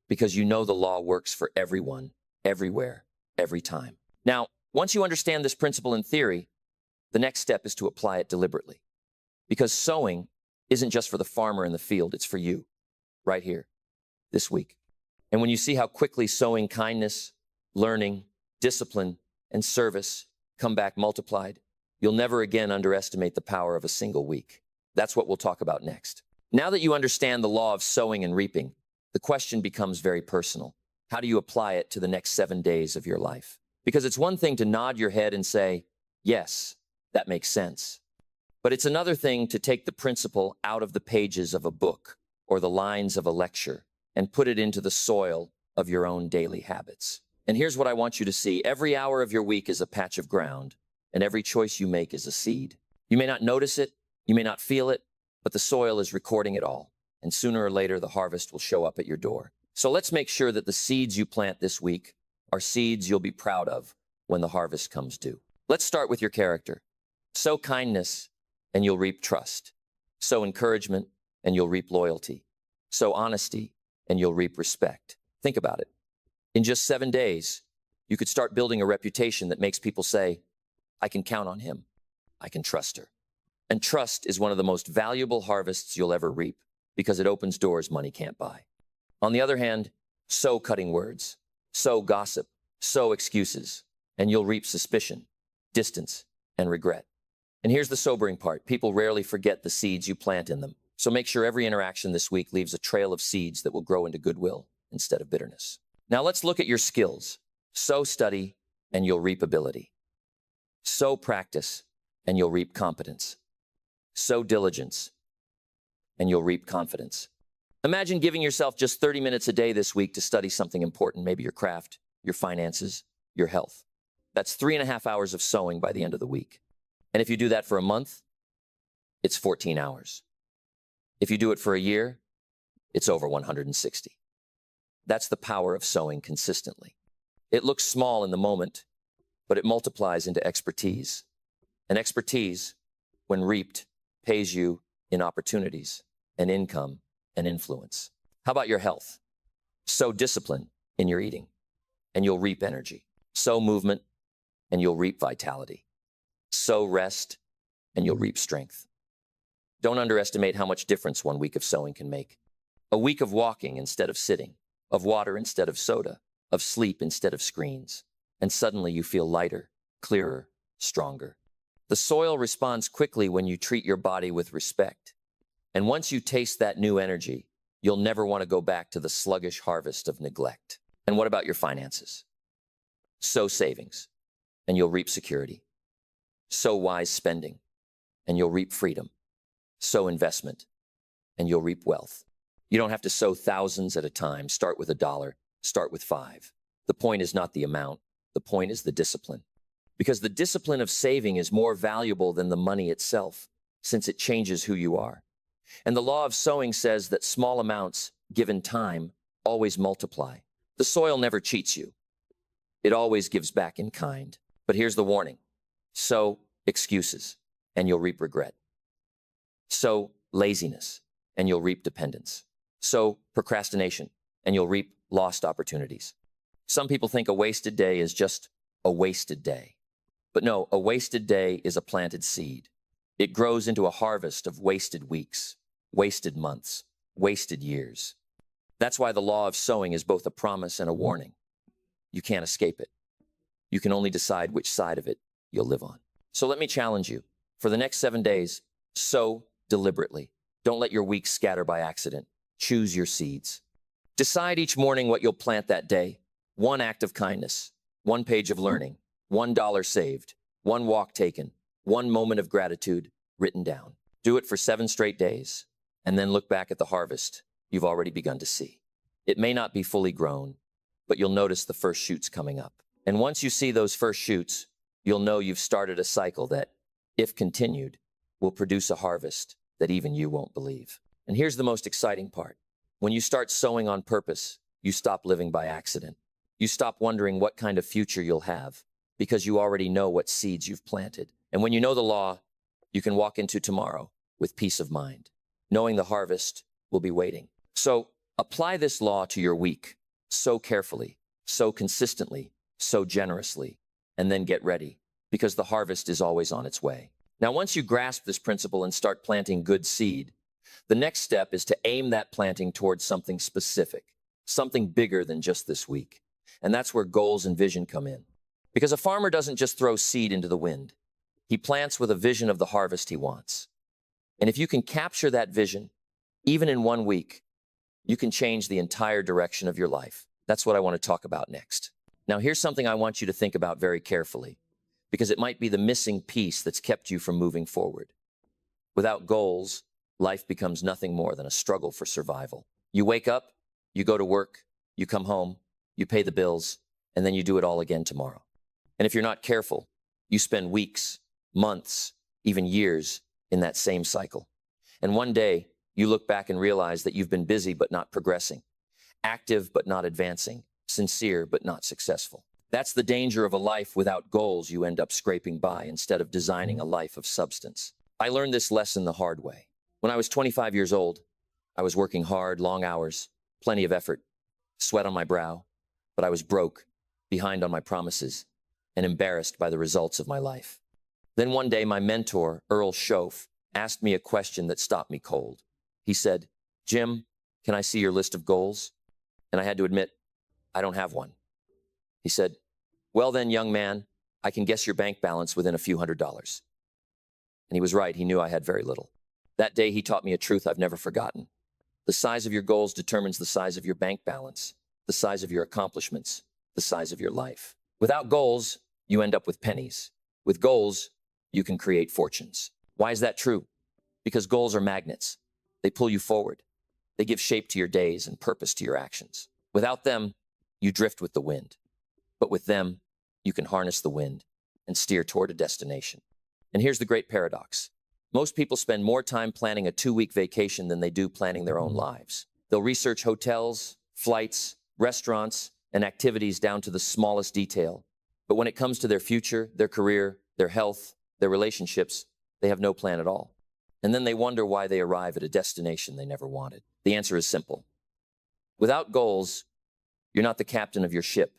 Because you know the law works for everyone, everywhere, every time. Now, once you understand this principle in theory, the next step is to apply it deliberately. Because sowing isn't just for the farmer in the field, it's for you, right here, this week. And when you see how quickly sowing kindness, learning, discipline, and service come back multiplied, you'll never again underestimate the power of a single week. That's what we'll talk about next. Now that you understand the law of sowing and reaping, the question becomes very personal. How do you apply it to the next 7 days of your life? Because it's one thing to nod your head and say, yes, that makes sense. But it's another thing to take the principle out of the pages of a book or the lines of a lecture and put it into the soil of your own daily habits. And here's what I want you to see. Every hour of your week is a patch of ground, and every choice you make is a seed. You may not notice it, you may not feel it, but the soil is recording it all. And sooner or later, the harvest will show up at your door. So let's make sure that the seeds you plant this week are seeds you'll be proud of when the harvest comes due. Let's start with your character. Sow kindness, and you'll reap trust. Sow encouragement, and you'll reap loyalty. Sow honesty, and you'll reap respect. Think about it. In just 7 days, you could start building a reputation that makes people say, I can count on him. I can trust her. And trust is one of the most valuable harvests you'll ever reap because it opens doors money can't buy. On the other hand, sow cutting words, sow gossip, sow excuses, and you'll reap suspicion, distance, and regret. And here's the sobering part. People rarely forget the seeds you plant in them. So make sure every interaction this week leaves a trail of seeds that will grow into goodwill instead of bitterness. Now let's look at your skills. Sow study, and you'll reap ability. Sow practice, and you'll reap competence. Sow diligence, and you'll reap confidence. Imagine giving yourself just 30 minutes a day this week to study something important, maybe your craft, your finances, your health. That's 3.5 hours of sowing by the end of the week. And if you do that for a month, it's 14 hours. If you do it for a year, it's over 160. That's the power of sowing consistently. It looks small in the moment, but it multiplies into expertise. And expertise, when reaped, pays you in opportunities and income and influence. How about your health? Sow discipline in your eating, and you'll reap energy. Sow movement, and you'll reap vitality. Sow rest, and you'll reap strength. Don't underestimate how much difference 1 week of sowing can make. A week of walking instead of sitting, of water instead of soda, of sleep instead of screens, and suddenly you feel lighter, clearer, stronger. The soil responds quickly when you treat your body with respect. And once you taste that new energy, you'll never want to go back to the sluggish harvest of neglect. And what about your finances? Sow savings, and you'll reap security. Sow wise spending, and you'll reap freedom. Sow investment, and you'll reap wealth. You don't have to sow thousands at a time. Start with $1, start with 5. The point is not the amount, the point is the discipline. Because the discipline of saving is more valuable than the money itself, since it changes who you are. And the law of sowing says that small amounts, given time, always multiply. The soil never cheats you. It always gives back in kind. But here's the warning. Sow excuses, and you'll reap regret. Sow laziness, and you'll reap dependence. Sow procrastination, and you'll reap lost opportunities. Some people think a wasted day is just a wasted day. But no, a wasted day is a planted seed. It grows into a harvest of wasted weeks, wasted months, wasted years. That's why the law of sowing is both a promise and a warning. You can't escape it. You can only decide which side of it you'll live on. So let me challenge you. For the next 7 days, sow deliberately. Don't let your weeks scatter by accident. Choose your seeds. Decide each morning what you'll plant that day. 1 act of kindness, 1 page of learning, $1 saved, 1 walk taken, 1 moment of gratitude written down. Do it for 7 straight days, and then look back at the harvest you've already begun to see. It may not be fully grown, but you'll notice the first shoots coming up. And once you see those first shoots, you'll know you've started a cycle that, if continued, will produce a harvest that even you won't believe. And here's the most exciting part. When you start sowing on purpose, you stop living by accident. You stop wondering what kind of future you'll have, because you already know what seeds you've planted. And when you know the law, you can walk into tomorrow with peace of mind, knowing the harvest will be waiting. So apply this law to your week. Sow carefully, sow consistently, sow generously, and then get ready, because the harvest is always on its way. Now, once you grasp this principle and start planting good seed, the next step is to aim that planting towards something specific, something bigger than just this week. And that's where goals and vision come in. Because a farmer doesn't just throw seed into the wind. He plants with a vision of the harvest he wants. And if you can capture that vision, even in 1 week, you can change the entire direction of your life. That's what I want to talk about next. Now, here's something I want you to think about very carefully, because it might be the missing piece that's kept you from moving forward. Without goals, life becomes nothing more than a struggle for survival. You wake up, you go to work, you come home, you pay the bills, and then you do it all again tomorrow. And if you're not careful, you spend weeks, months, even years in that same cycle. And one day, you look back and realize that you've been busy but not progressing, active but not advancing, sincere but not successful. That's the danger of a life without goals. You end up scraping by instead of designing a life of substance. I learned this lesson the hard way. When I was 25 years old, I was working hard, long hours, plenty of effort, sweat on my brow, but I was broke, behind on my promises, and embarrassed by the results of my life. Then one day, my mentor, Earl Schoaf, asked me a question that stopped me cold. He said, "Jim, can I see your list of goals?" And I had to admit, I don't have one. He said, "Well then, young man, I can guess your bank balance within a few $100s." And he was right. He knew I had very little. That day, he taught me a truth I've never forgotten. The size of your goals determines the size of your bank balance, the size of your accomplishments, the size of your life. Without goals, you end up with pennies. With goals, you can create fortunes. Why is that true? Because goals are magnets. They pull you forward. They give shape to your days and purpose to your actions. Without them, you drift with the wind. But with them, you can harness the wind and steer toward a destination. And here's the great paradox. Most people spend more time planning a 2-week vacation than they do planning their own lives. They'll research hotels, flights, restaurants, and activities down to the smallest detail. But when it comes to their future, their career, their health, their relationships, they have no plan at all. And then they wonder why they arrive at a destination they never wanted. The answer is simple. Without goals, you're not the captain of your ship.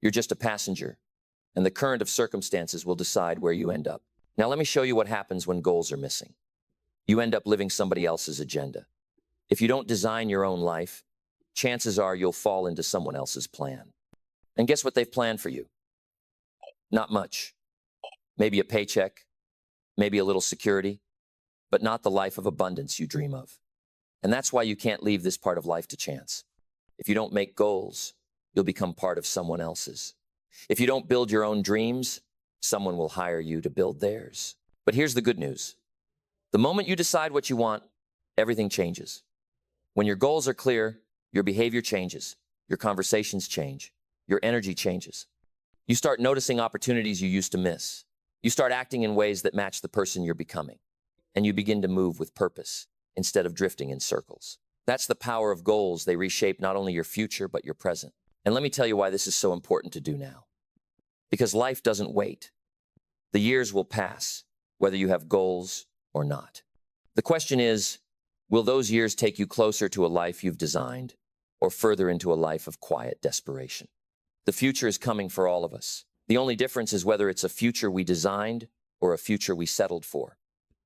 You're just a passenger, and the current of circumstances will decide where you end up. Now let me show you what happens when goals are missing. You end up living somebody else's agenda. If you don't design your own life, chances are you'll fall into someone else's plan. And guess what they've planned for you? Not much. Maybe a paycheck, maybe a little security, but not the life of abundance you dream of. And that's why you can't leave this part of life to chance. If you don't make goals, you'll become part of someone else's. If you don't build your own dreams, someone will hire you to build theirs. But here's the good news. The moment you decide what you want, everything changes. When your goals are clear, your behavior changes, your conversations change, your energy changes. You start noticing opportunities you used to miss. You start acting in ways that match the person you're becoming. And you begin to move with purpose instead of drifting in circles. That's the power of goals. They reshape not only your future, but your present. And let me tell you why this is so important to do now. Because life doesn't wait. The years will pass, whether you have goals or not. The question is, will those years take you closer to a life you've designed or further into a life of quiet desperation? The future is coming for all of us. The only difference is whether it's a future we designed or a future we settled for.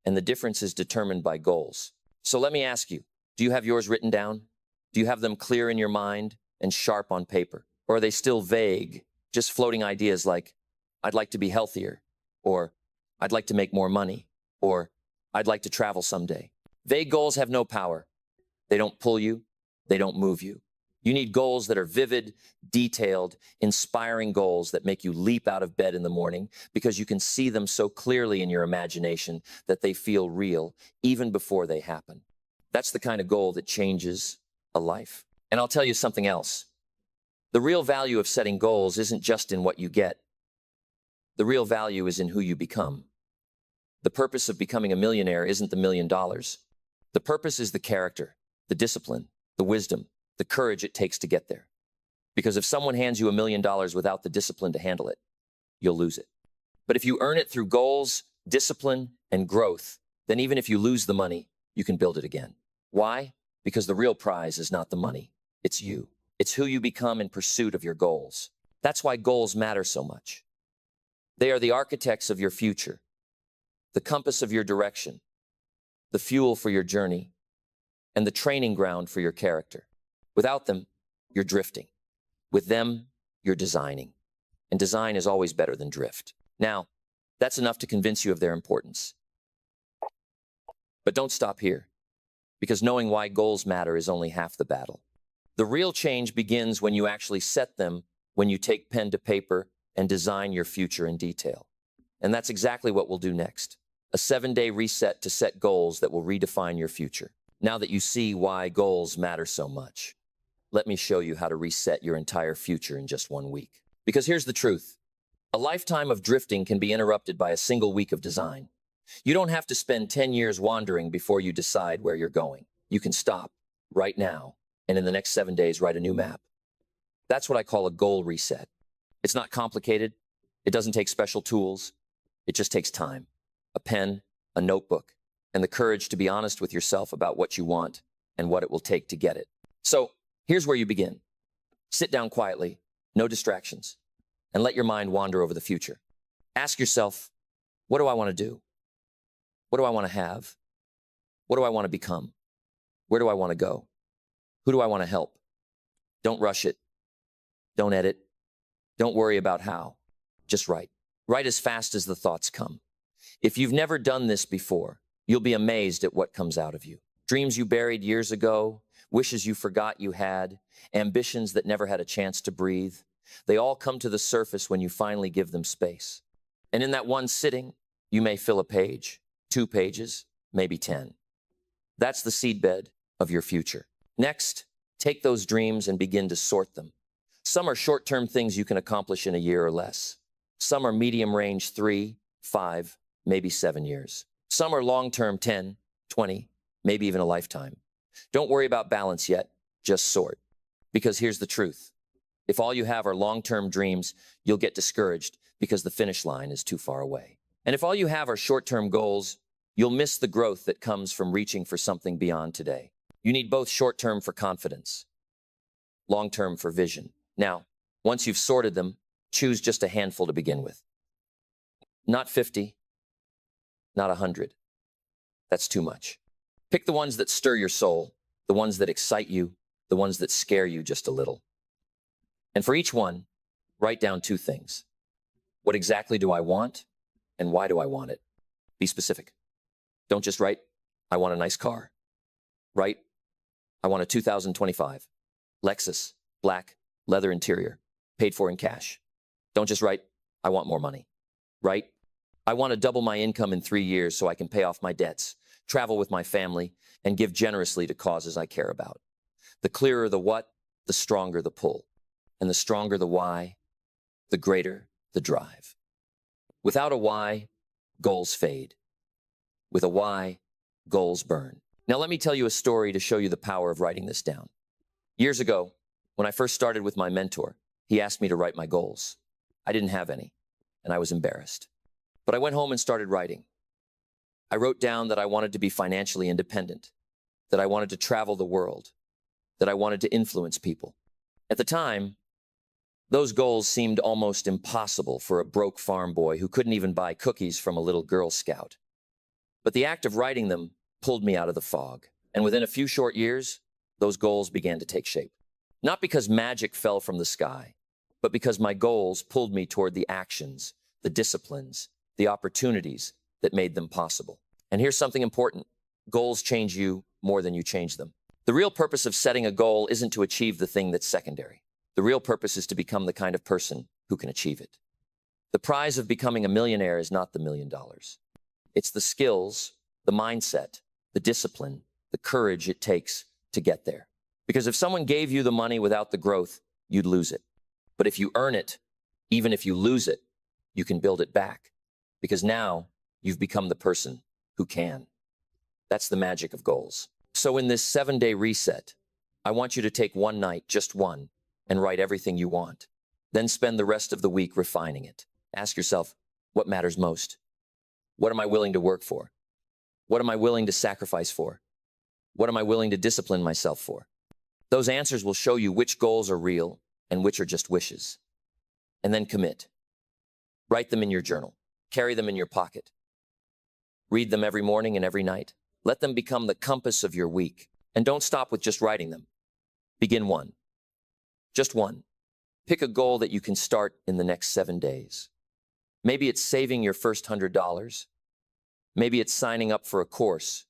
And the difference is determined by goals. So let me ask you, do you have yours written down? Do you have them clear in your mind and sharp on paper? Or are they still vague, just floating ideas like, I'd like to be healthier, or I'd like to make more money, or I'd like to travel someday? Vague goals have no power. They don't pull you. They don't move you. You need goals that are vivid, detailed, inspiring goals that make you leap out of bed in the morning because you can see them so clearly in your imagination that they feel real even before they happen. That's the kind of goal that changes a life. And I'll tell you something else. The real value of setting goals isn't just in what you get. The real value is in who you become. The purpose of becoming a millionaire isn't the $1 million. The purpose is the character, the discipline, the wisdom, the courage it takes to get there. Because if someone hands you $1 million without the discipline to handle it, you'll lose it. But if you earn it through goals, discipline, and growth, then even if you lose the money, you can build it again. Why? Because the real prize is not the money. It's you. It's who you become in pursuit of your goals. That's why goals matter so much. They are the architects of your future, the compass of your direction, the fuel for your journey, and the training ground for your character. Without them, you're drifting. With them, you're designing. And design is always better than drift. Now, that's enough to convince you of their importance. But don't stop here, because knowing why goals matter is only half the battle. The real change begins when you actually set them, when you take pen to paper and design your future in detail. And that's exactly what we'll do next. A 7-day reset to set goals that will redefine your future. Now that you see why goals matter so much, let me show you how to reset your entire future in just 1 week. Because here's the truth. A lifetime of drifting can be interrupted by a single week of design. You don't have to spend 10 years wandering before you decide where you're going. You can stop right now, and in the next 7 days, write a new map. That's what I call a goal reset. It's not complicated. It doesn't take special tools. It just takes time, a pen, a notebook, and the courage to be honest with yourself about what you want and what it will take to get it. So here's where you begin. Sit down quietly, no distractions, and let your mind wander over the future. Ask yourself, what do I want to do? What do I want to have? What do I want to become? Where do I want to go? Who do I want to help? Don't rush it. Don't edit. Don't worry about how. Just write. Write as fast as the thoughts come. If you've never done this before, you'll be amazed at what comes out of you. Dreams you buried years ago, wishes you forgot you had, ambitions that never had a chance to breathe. They all come to the surface when you finally give them space. And in that one sitting, you may fill a page, 2 pages, maybe 10. That's the seedbed of your future. Next, take those dreams and begin to sort them. Some are short-term things you can accomplish in a year or less. Some are medium-range 3, 5, maybe 7 years. Some are long-term 10, 20, maybe even a lifetime. Don't worry about balance yet, just sort. Because here's the truth. If all you have are long-term dreams, you'll get discouraged because the finish line is too far away. And if all you have are short-term goals, you'll miss the growth that comes from reaching for something beyond today. You need both short-term for confidence, long-term for vision. Now, once you've sorted them, choose just a handful to begin with. Not 50, not 100. That's too much. Pick the ones that stir your soul, the ones that excite you, the ones that scare you just a little. And for each one, write down 2 things. What exactly do I want, and why do I want it? Be specific. Don't just write, I want a nice car. Write, I want a 2025 Lexus, black, leather interior, paid for in cash. Don't just write, I want more money. Write, I want to double my income in 3 years so I can pay off my debts, travel with my family, and give generously to causes I care about. The clearer the what, the stronger the pull. And the stronger the why, the greater the drive. Without a why, goals fade. With a why, goals burn. Now let me tell you a story to show you the power of writing this down. Years ago, when I first started with my mentor, he asked me to write my goals. I didn't have any, and I was embarrassed. But I went home and started writing. I wrote down that I wanted to be financially independent, that I wanted to travel the world, that I wanted to influence people. At the time, those goals seemed almost impossible for a broke farm boy who couldn't even buy cookies from a little Girl Scout. But the act of writing them pulled me out of the fog. And within a few short years, those goals began to take shape. Not because magic fell from the sky, but because my goals pulled me toward the actions, the disciplines, the opportunities that made them possible. And here's something important. Goals change you more than you change them. The real purpose of setting a goal isn't to achieve the thing that's secondary. The real purpose is to become the kind of person who can achieve it. The prize of becoming a millionaire is not the $1 million. It's the skills, the mindset, the discipline, the courage it takes to get there. Because if someone gave you the money without the growth, you'd lose it. But if you earn it, even if you lose it, you can build it back. Because now you've become the person who can. That's the magic of goals. So in this 7-day reset, I want you to take one night, just one, and write everything you want. Then spend the rest of the week refining it. Ask yourself, what matters most? What am I willing to work for? What am I willing to sacrifice for? What am I willing to discipline myself for? Those answers will show you which goals are real and which are just wishes. And then commit. Write them in your journal. Carry them in your pocket. Read them every morning and every night. Let them become the compass of your week. And don't stop with just writing them. Begin one. Just one. Pick a goal that you can start in the next 7 days. Maybe it's saving your first $100. Maybe it's signing up for a course.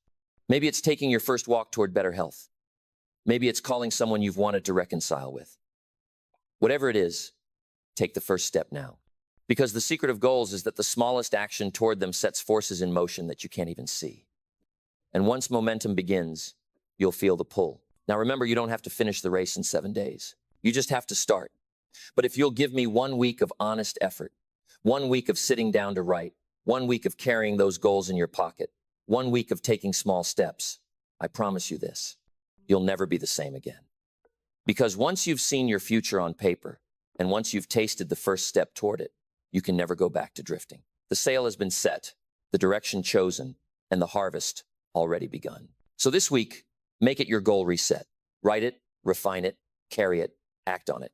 Maybe it's taking your first walk toward better health. Maybe it's calling someone you've wanted to reconcile with. Whatever it is, take the first step now. Because the secret of goals is that the smallest action toward them sets forces in motion that you can't even see. And once momentum begins, you'll feel the pull. Now remember, you don't have to finish the race in 7 days. You just have to start. But if you'll give me 1 week of honest effort, 1 week of sitting down to write, 1 week of carrying those goals in your pocket, 1 week of taking small steps, I promise you this, you'll never be the same again. Because once you've seen your future on paper, and once you've tasted the first step toward it, you can never go back to drifting. The sail has been set, the direction chosen, and the harvest already begun. So this week, make it your goal reset. Write it, refine it, carry it, act on it.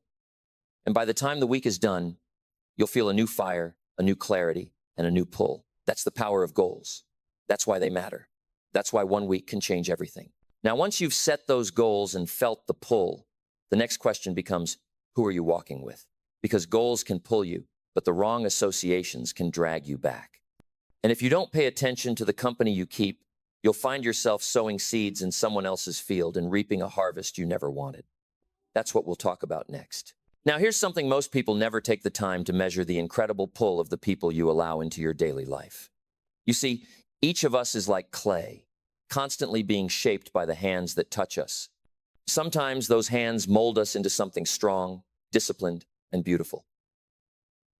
And by the time the week is done, you'll feel a new fire, a new clarity, and a new pull. That's the power of goals. That's why they matter. That's why 1 week can change everything. Now, once you've set those goals and felt the pull, the next question becomes, who are you walking with? Because goals can pull you, but the wrong associations can drag you back. And if you don't pay attention to the company you keep, you'll find yourself sowing seeds in someone else's field and reaping a harvest you never wanted. That's what we'll talk about next. Now, here's something most people never take the time to measure: the incredible pull of the people you allow into your daily life. You see, each of us is like clay, constantly being shaped by the hands that touch us. Sometimes those hands mold us into something strong, disciplined, and beautiful.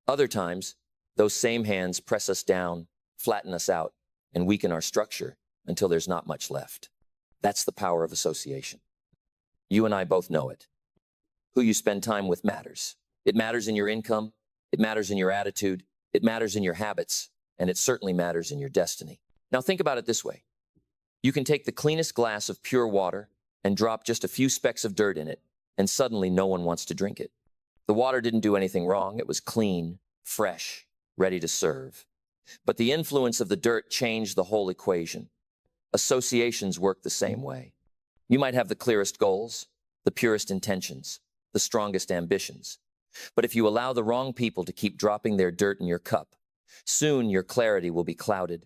Other times, those same hands press us down, flatten us out, and weaken our structure until there's not much left. That's the power of association. You and I both know it. Who you spend time with matters. It matters in your income, it matters in your attitude, it matters in your habits, and it certainly matters in your destiny. Now think about it this way. You can take the cleanest glass of pure water and drop just a few specks of dirt in it, and suddenly no one wants to drink it. The water didn't do anything wrong. It was clean, fresh, ready to serve. But the influence of the dirt changed the whole equation. Associations work the same way. You might have the clearest goals, the purest intentions, the strongest ambitions. But if you allow the wrong people to keep dropping their dirt in your cup, soon your clarity will be clouded,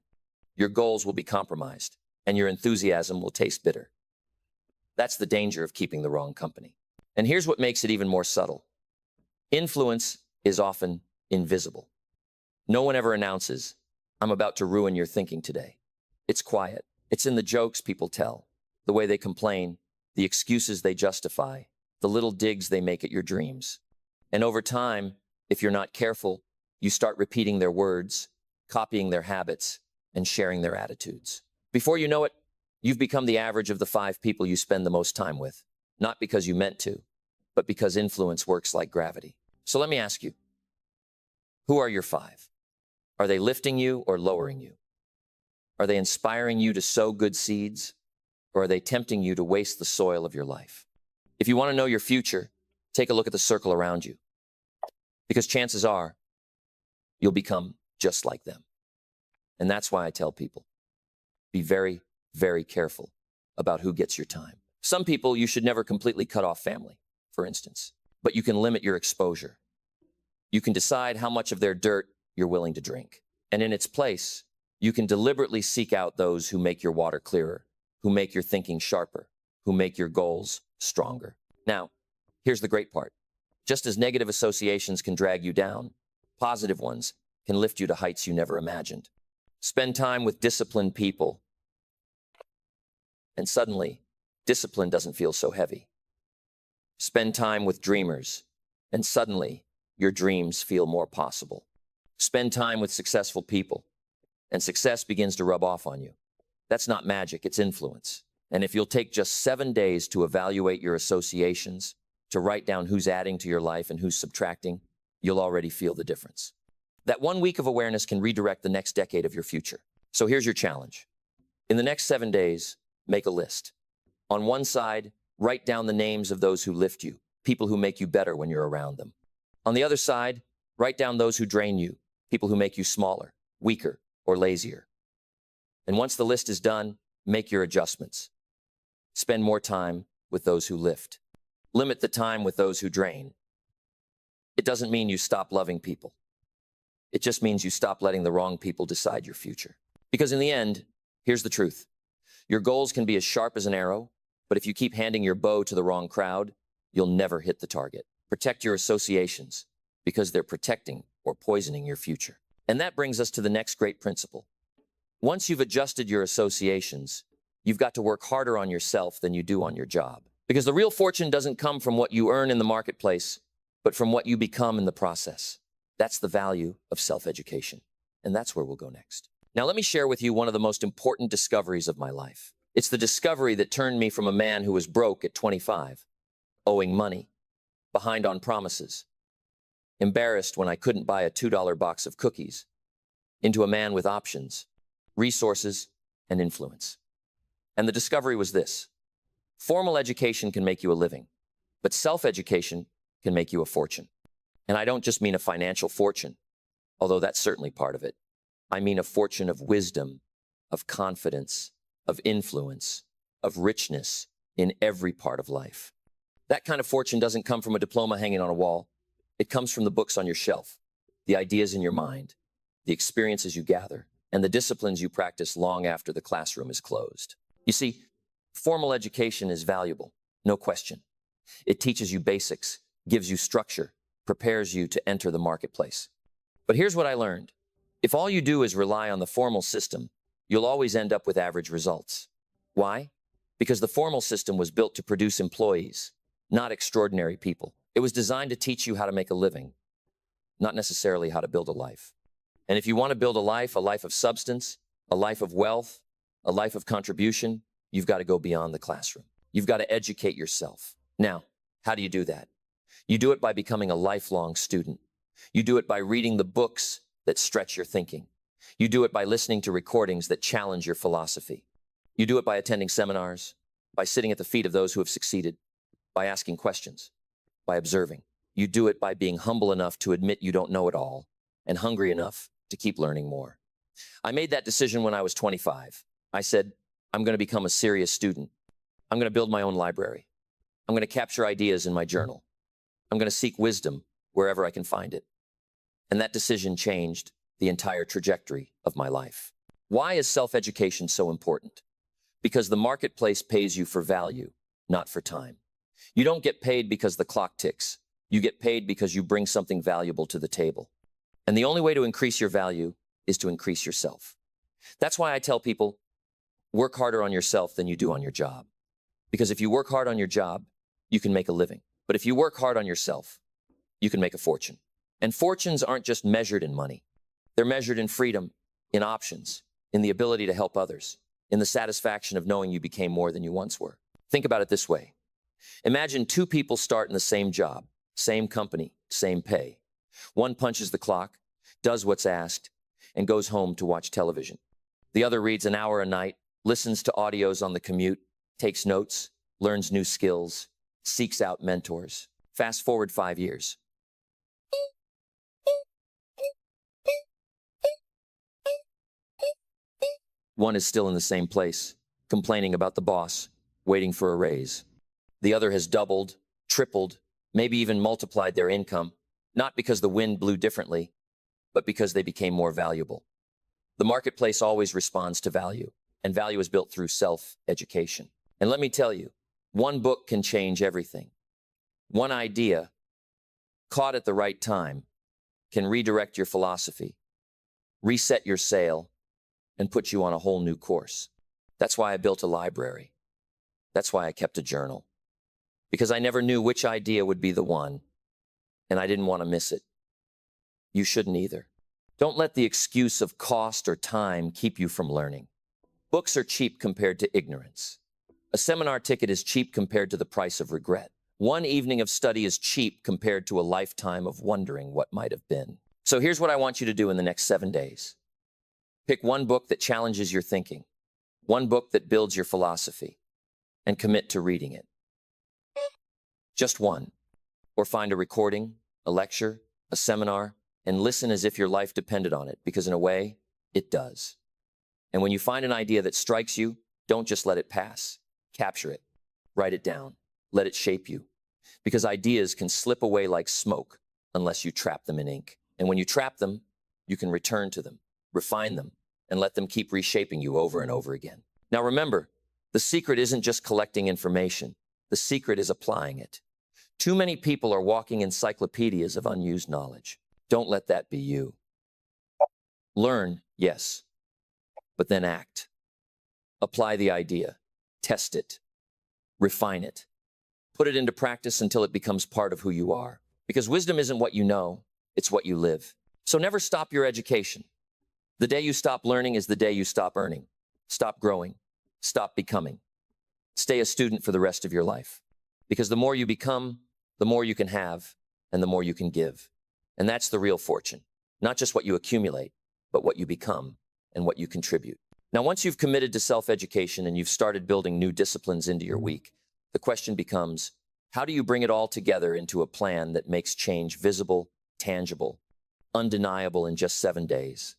your goals will be compromised, and your enthusiasm will taste bitter. That's the danger of keeping the wrong company. And here's what makes it even more subtle. Influence is often invisible. No one ever announces, "I'm about to ruin your thinking today." It's quiet. It's in the jokes people tell, the way they complain, the excuses they justify, the little digs they make at your dreams. And over time, if you're not careful, you start repeating their words, copying their habits, and sharing their attitudes. Before you know it, you've become the average of the 5 people you spend the most time with, not because you meant to, but because influence works like gravity. So let me ask you, who are your 5? Are they lifting you or lowering you? Are they inspiring you to sow good seeds, or are they tempting you to waste the soil of your life? If you want to know your future, take a look at the circle around you, because chances are you'll become just like them. And that's why I tell people, be very, very careful about who gets your time. Some people you should never completely cut off family, for instance, but you can limit your exposure. You can decide how much of their dirt you're willing to drink. And in its place, you can deliberately seek out those who make your water clearer, who make your thinking sharper, who make your goals stronger. Now, here's the great part. Just as negative associations can drag you down, positive ones can lift you to heights you never imagined. Spend time with disciplined people, and suddenly, discipline doesn't feel so heavy. Spend time with dreamers, and suddenly, your dreams feel more possible. Spend time with successful people, and success begins to rub off on you. That's not magic, it's influence. And if you'll take just 7 days to evaluate your associations, to write down who's adding to your life and who's subtracting, you'll already feel the difference. That 1 week of awareness can redirect the next decade of your future. So here's your challenge. In the next 7 days, make a list. On one side, write down the names of those who lift you, people who make you better when you're around them. On the other side, write down those who drain you, people who make you smaller, weaker, or lazier. And once the list is done, make your adjustments. Spend more time with those who lift. Limit the time with those who drain. It doesn't mean you stop loving people. It just means you stop letting the wrong people decide your future. Because in the end, here's the truth. Your goals can be as sharp as an arrow, but if you keep handing your bow to the wrong crowd, you'll never hit the target. Protect your associations, because they're protecting or poisoning your future. And that brings us to the next great principle. Once you've adjusted your associations, you've got to work harder on yourself than you do on your job. Because the real fortune doesn't come from what you earn in the marketplace, but from what you become in the process. That's the value of self-education. And that's where we'll go next. Now, let me share with you one of the most important discoveries of my life. It's the discovery that turned me from a man who was broke at 25, owing money, behind on promises, embarrassed when I couldn't buy a $2 box of cookies, into a man with options, resources, and influence. And the discovery was this. Formal education can make you a living, but self-education can make you a fortune. And I don't just mean a financial fortune, although that's certainly part of it. I mean a fortune of wisdom, of confidence, of influence, of richness in every part of life. That kind of fortune doesn't come from a diploma hanging on a wall. It comes from the books on your shelf, the ideas in your mind, the experiences you gather, and the disciplines you practice long after the classroom is closed. You see, formal education is valuable, no question. It teaches you basics, gives you structure, prepares you to enter the marketplace. But here's what I learned. If all you do is rely on the formal system, you'll always end up with average results. Why? Because the formal system was built to produce employees, not extraordinary people. It was designed to teach you how to make a living, not necessarily how to build a life. And if you want to build a life of substance, a life of wealth, a life of contribution, you've got to go beyond the classroom. You've got to educate yourself. Now, how do you do that? You do it by becoming a lifelong student. You do it by reading the books that stretch your thinking. You do it by listening to recordings that challenge your philosophy. You do it by attending seminars, by sitting at the feet of those who have succeeded, by asking questions, by observing. You do it by being humble enough to admit you don't know it all and hungry enough to keep learning more. I made that decision when I was 25. I said, I'm going to become a serious student. I'm going to build my own library. I'm going to capture ideas in my journal. I'm going to seek wisdom wherever I can find it. And that decision changed the entire trajectory of my life. Why is self-education so important? Because the marketplace pays you for value, not for time. You don't get paid because the clock ticks. You get paid because you bring something valuable to the table. And the only way to increase your value is to increase yourself. That's why I tell people, work harder on yourself than you do on your job. Because if you work hard on your job, you can make a living. But if you work hard on yourself, you can make a fortune. And fortunes aren't just measured in money. They're measured in freedom, in options, in the ability to help others, in the satisfaction of knowing you became more than you once were. Think about it this way. Imagine two people start in the same job, same company, same pay. One punches the clock, does what's asked, and goes home to watch television. The other reads an hour a night, listens to audios on the commute, takes notes, learns new skills, seeks out mentors. Fast forward 5 years. One is still in the same place, complaining about the boss, waiting for a raise. The other has doubled, tripled, maybe even multiplied their income, not because the wind blew differently, but because they became more valuable. The marketplace always responds to value, and value is built through self-education. And let me tell you, one book can change everything. One idea, caught at the right time, can redirect your philosophy, reset your sail, and put you on a whole new course. That's why I built a library. That's why I kept a journal. Because I never knew which idea would be the one, and I didn't want to miss it. You shouldn't either. Don't let the excuse of cost or time keep you from learning. Books are cheap compared to ignorance. A seminar ticket is cheap compared to the price of regret. One evening of study is cheap compared to a lifetime of wondering what might have been. So here's what I want you to do in the next 7 days. Pick one book that challenges your thinking, one book that builds your philosophy, and commit to reading it. Just one. Or find a recording, a lecture, a seminar, and listen as if your life depended on it, because in a way, it does. And when you find an idea that strikes you, don't just let it pass. Capture it. Write it down. Let it shape you. Because ideas can slip away like smoke unless you trap them in ink. And when you trap them, you can return to them, refine them, and let them keep reshaping you over and over again. Now remember, the secret isn't just collecting information. The secret is applying it. Too many people are walking encyclopedias of unused knowledge. Don't let that be you. Learn, yes, but then act. Apply the idea, test it, refine it, put it into practice until it becomes part of who you are. Because wisdom isn't what you know, it's what you live. So never stop your education. The day you stop learning is the day you stop earning. Stop growing, stop becoming. Stay a student for the rest of your life. Because the more you become, the more you can have, and the more you can give. And that's the real fortune. Not just what you accumulate, but what you become and what you contribute. Now, once you've committed to self-education and you've started building new disciplines into your week, the question becomes, how do you bring it all together into a plan that makes change visible, tangible, undeniable in just 7 days?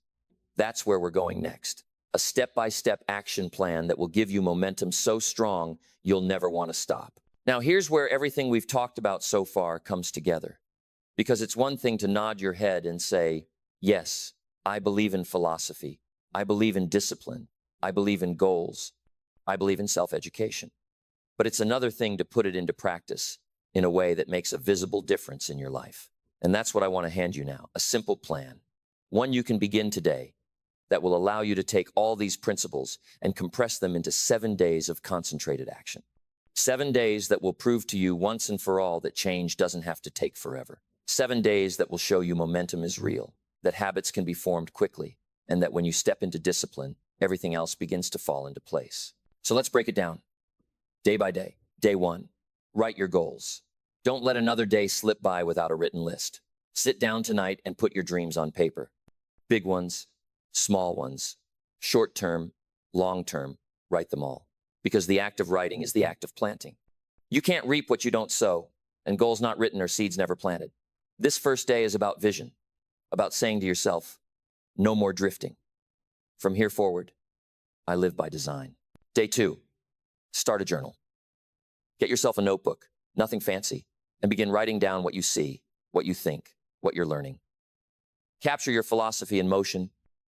That's where we're going next. A step-by-step action plan that will give you momentum so strong you'll never want to stop. Now, here's where everything we've talked about so far comes together. Because it's one thing to nod your head and say, yes, I believe in philosophy. I believe in discipline. I believe in goals. I believe in self-education. But it's another thing to put it into practice in a way that makes a visible difference in your life. And that's what I want to hand you now, a simple plan. One you can begin today that will allow you to take all these principles and compress them into 7 days of concentrated action. 7 days that will prove to you once and for all that change doesn't have to take forever. 7 days that will show you momentum is real, that habits can be formed quickly, and that when you step into discipline, everything else begins to fall into place. So let's break it down. Day by day. Day 1, write your goals. Don't let another day slip by without a written list. Sit down tonight and put your dreams on paper. Big ones, small ones, short term, long term, write them all. Because the act of writing is the act of planting. You can't reap what you don't sow, and goals not written are seeds never planted. This first day is about vision, about saying to yourself, no more drifting. From here forward, I live by design. Day 2, start a journal. Get yourself a notebook, nothing fancy, and begin writing down what you see, what you think, what you're learning. Capture your philosophy in motion.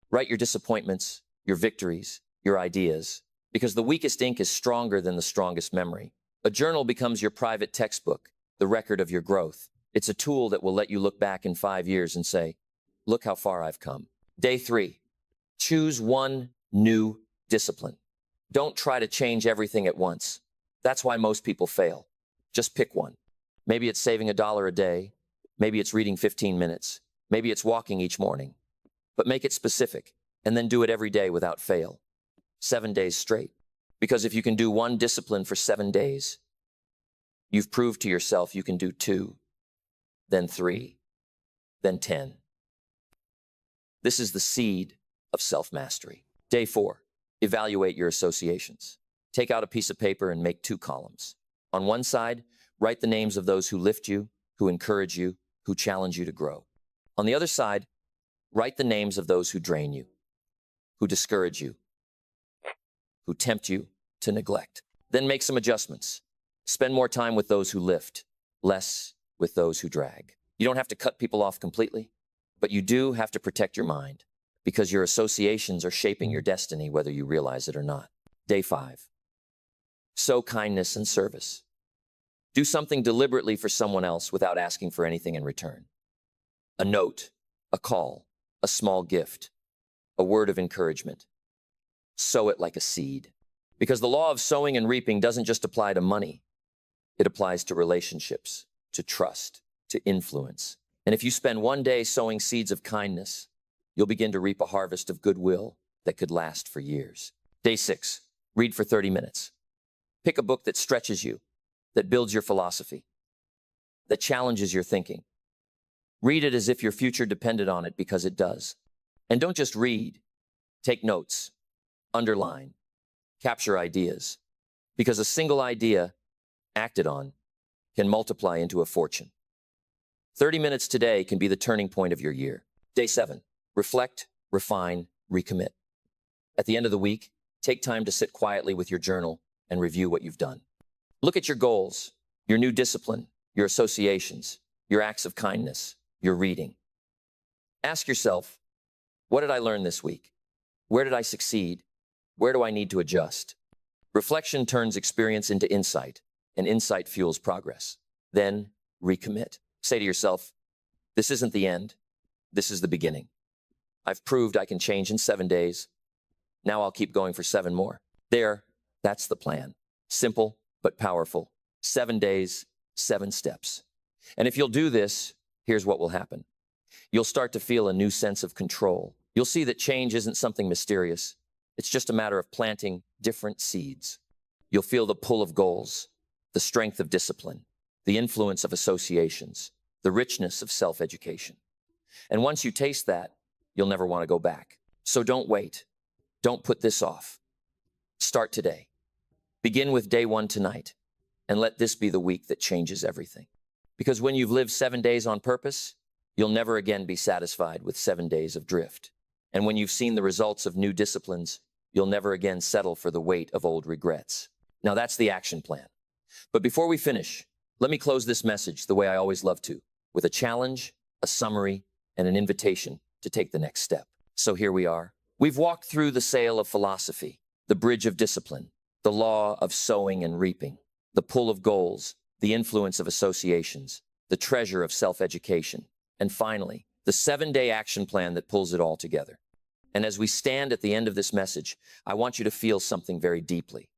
Write your disappointments, your victories, your ideas, because the weakest ink is stronger than the strongest memory. A journal becomes your private textbook, the record of your growth. It's a tool that will let you look back in 5 years and say, look how far I've come. Day 3, choose one new discipline. Don't try to change everything at once. That's why most people fail. Just pick one. Maybe it's saving $1 a day. Maybe it's reading 15 minutes. Maybe it's walking each morning. But make it specific, and then do it every day without fail. 7 days straight. Because if you can do one discipline for 7 days, you've proved to yourself you can do 2, then 3, then 10. This is the seed of self-mastery. Day 4, evaluate your associations. Take out a piece of paper and make 2 columns. On one side, write the names of those who lift you, who encourage you, who challenge you to grow. On the other side, write the names of those who drain you, who discourage you, who tempt you to neglect. Then make some adjustments. Spend more time with those who lift, less with those who drag. You don't have to cut people off completely, but you do have to protect your mind, because your associations are shaping your destiny whether you realize it or not. Day 5, sow kindness and service. Do something deliberately for someone else without asking for anything in return. A note, a call, a small gift, a word of encouragement. Sow it like a seed. Because the law of sowing and reaping doesn't just apply to money. It applies to relationships, to trust, to influence. And if you spend 1 day sowing seeds of kindness, you'll begin to reap a harvest of goodwill that could last for years. Day 6, read for 30 minutes. Pick a book that stretches you, that builds your philosophy, that challenges your thinking. Read it as if your future depended on it, because it does. And don't just read. Take notes, underline, capture ideas, because a single idea acted on can multiply into a fortune. 30 minutes today can be the turning point of your year. Day 7, reflect, refine, recommit. At the end of the week, take time to sit quietly with your journal and review what you've done. Look at your goals, your new discipline, your associations, your acts of kindness, your reading. Ask yourself, what did I learn this week? Where did I succeed? Where do I need to adjust? Reflection turns experience into insight, and insight fuels progress. Then recommit. Say to yourself, this isn't the end. This is the beginning. I've proved I can change in 7 days. Now I'll keep going for 7 more. That's the plan. Simple but powerful. 7 days, 7 steps. And if you'll do this, here's what will happen. You'll start to feel a new sense of control. You'll see that change isn't something mysterious. It's just a matter of planting different seeds. You'll feel the pull of goals, the strength of discipline, the influence of associations, the richness of self-education. And once you taste that, you'll never want to go back. So don't wait. Don't put this off. Start today. Begin with day 1 tonight, and let this be the week that changes everything. Because when you've lived 7 days on purpose, you'll never again be satisfied with 7 days of drift. And when you've seen the results of new disciplines, you'll never again settle for the weight of old regrets. Now that's the action plan. But before we finish, let me close this message the way I always love to, with a challenge, a summary, and an invitation to take the next step. So here we are. We've walked through the sail of philosophy, the bridge of discipline, the law of sowing and reaping, the pull of goals, the influence of associations, the treasure of self-education, and finally, the 7-day action plan that pulls it all together. And as we stand at the end of this message, I want you to feel something very deeply.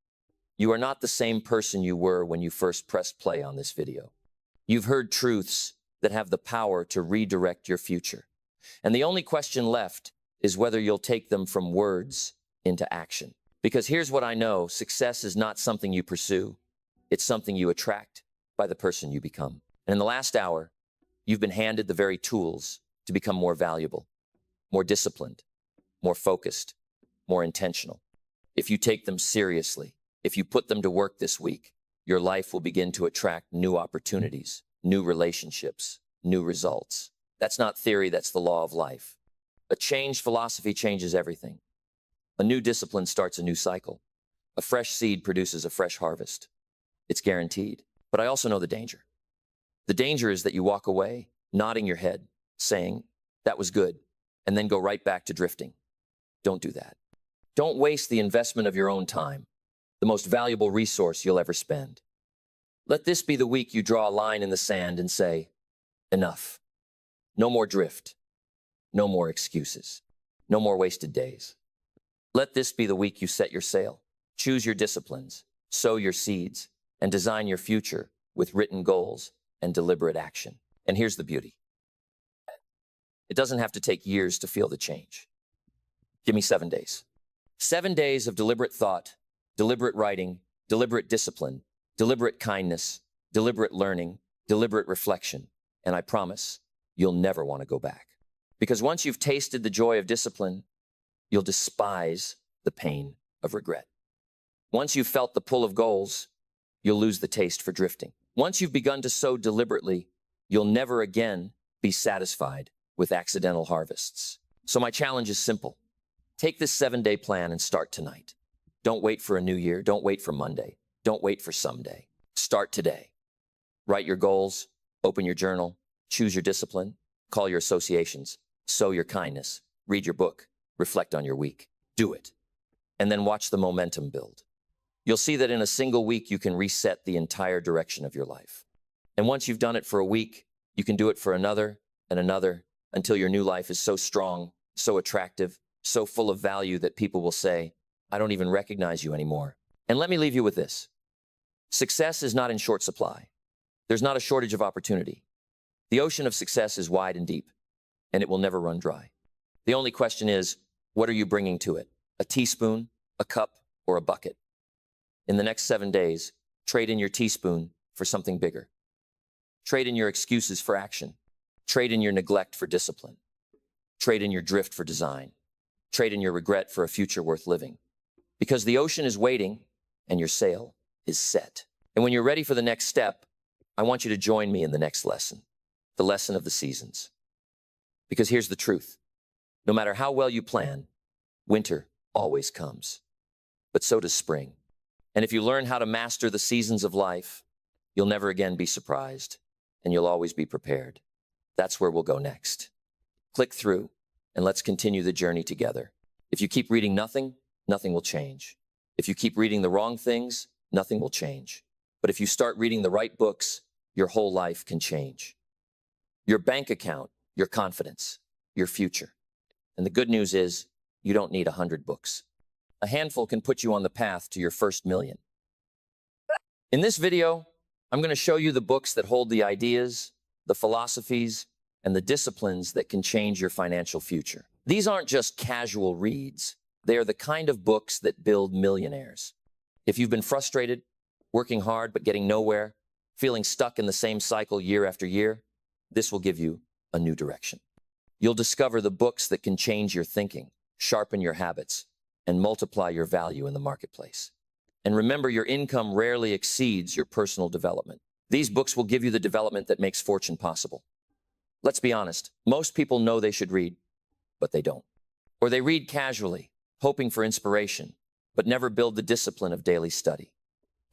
You are not the same person you were when you first pressed play on this video. You've heard truths that have the power to redirect your future. And the only question left is whether you'll take them from words into action. Because here's what I know, success is not something you pursue. It's something you attract by the person you become. And in the last hour, you've been handed the very tools to become more valuable, more disciplined, more focused, more intentional. If you take them seriously, if you put them to work this week, your life will begin to attract new opportunities, new relationships, new results. That's not theory, that's the law of life. A changed philosophy changes everything. A new discipline starts a new cycle. A fresh seed produces a fresh harvest. It's guaranteed. But I also know the danger. The danger is that you walk away, nodding your head, saying, that was good, and then go right back to drifting. Don't do that. Don't waste the investment of your own time, the most valuable resource you'll ever spend. Let this be the week you draw a line in the sand and say, enough. No more drift. No more excuses. No more wasted days. Let this be the week you set your sail, choose your disciplines, sow your seeds, and design your future with written goals and deliberate action. And here's the beauty. It doesn't have to take years to feel the change. Give me 7 days. 7 days of deliberate thought, deliberate writing, deliberate discipline, deliberate kindness, deliberate learning, deliberate reflection. And I promise you'll never want to go back. Because once you've tasted the joy of discipline, you'll despise the pain of regret. Once you've felt the pull of goals, you'll lose the taste for drifting. Once you've begun to sow deliberately, you'll never again be satisfied with accidental harvests. So my challenge is simple. Take this 7-day plan and start tonight. Don't wait for a new year. Don't wait for Monday. Don't wait for someday. Start today. Write your goals, open your journal, choose your discipline, call your associations, sow your kindness, read your book, reflect on your week. Do it. And then watch the momentum build. You'll see that in a single week, you can reset the entire direction of your life. And once you've done it for a week, you can do it for another and another until your new life is so strong, so attractive, so full of value that people will say, I don't even recognize you anymore. And let me leave you with this. Success is not in short supply. There's not a shortage of opportunity. The ocean of success is wide and deep, and it will never run dry. The only question is, what are you bringing to it? A teaspoon, a cup, or a bucket? In the next 7 days, trade in your teaspoon for something bigger. Trade in your excuses for action. Trade in your neglect for discipline. Trade in your drift for design. Trade in your regret for a future worth living. Because the ocean is waiting and your sail is set. And when you're ready for the next step, I want you to join me in the next lesson, the lesson of the seasons. Because here's the truth. No matter how well you plan, winter always comes. But so does spring. And if you learn how to master the seasons of life, you'll never again be surprised, and you'll always be prepared. That's where we'll go next. Click through, and let's continue the journey together. If you keep reading nothing, nothing will change. If you keep reading the wrong things, nothing will change. But if you start reading the right books, your whole life can change. Your bank account, your confidence, your future. And the good news is, you don't need 100 books. A handful can put you on the path to your first million. In this video, I'm going to show you the books that hold the ideas, the philosophies, and the disciplines that can change your financial future. These aren't just casual reads. They are the kind of books that build millionaires. If you've been frustrated, working hard but getting nowhere, feeling stuck in the same cycle year after year, this will give you a new direction. You'll discover the books that can change your thinking, sharpen your habits, and multiply your value in the marketplace. And remember, your income rarely exceeds your personal development. These books will give you the development that makes fortune possible. Let's be honest, most people know they should read, but they don't. Or they read casually, hoping for inspiration, but never build the discipline of daily study.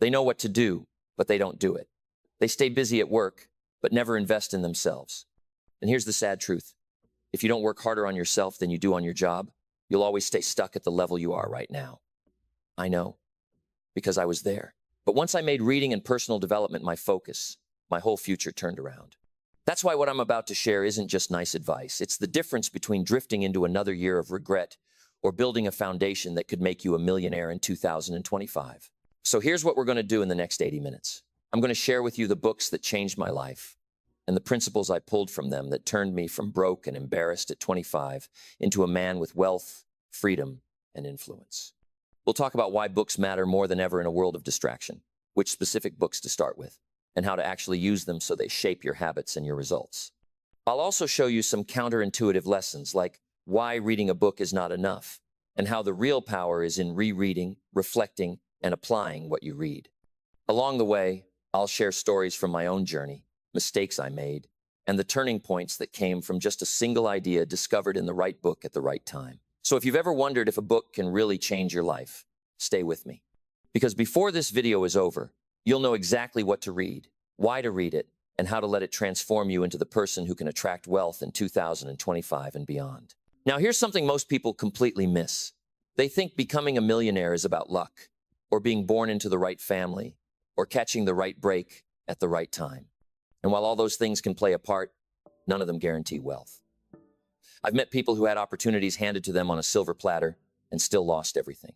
They know what to do, but they don't do it. They stay busy at work, but never invest in themselves. And here's the sad truth. If you don't work harder on yourself than you do on your job, you'll always stay stuck at the level you are right now. I know, because I was there. But once I made reading and personal development my focus, my whole future turned around. That's why what I'm about to share isn't just nice advice. It's the difference between drifting into another year of regret or building a foundation that could make you a millionaire in 2025. So here's what we're going to do in the next 80 minutes. I'm going to share with you the books that changed my life and the principles I pulled from them that turned me from broke and embarrassed at 25 into a man with wealth, freedom, and influence. We'll talk about why books matter more than ever in a world of distraction, which specific books to start with, and how to actually use them so they shape your habits and your results. I'll also show you some counterintuitive lessons like why reading a book is not enough and how the real power is in rereading, reflecting, and applying what you read. Along the way, I'll share stories from my own journey, mistakes I made, and the turning points that came from just a single idea discovered in the right book at the right time. So if you've ever wondered if a book can really change your life, stay with me. Because before this video is over, you'll know exactly what to read, why to read it, and how to let it transform you into the person who can attract wealth in 2025 and beyond. Now, here's something most people completely miss. They think becoming a millionaire is about luck, or being born into the right family, or catching the right break at the right time. And while all those things can play a part, none of them guarantee wealth. I've met people who had opportunities handed to them on a silver platter and still lost everything.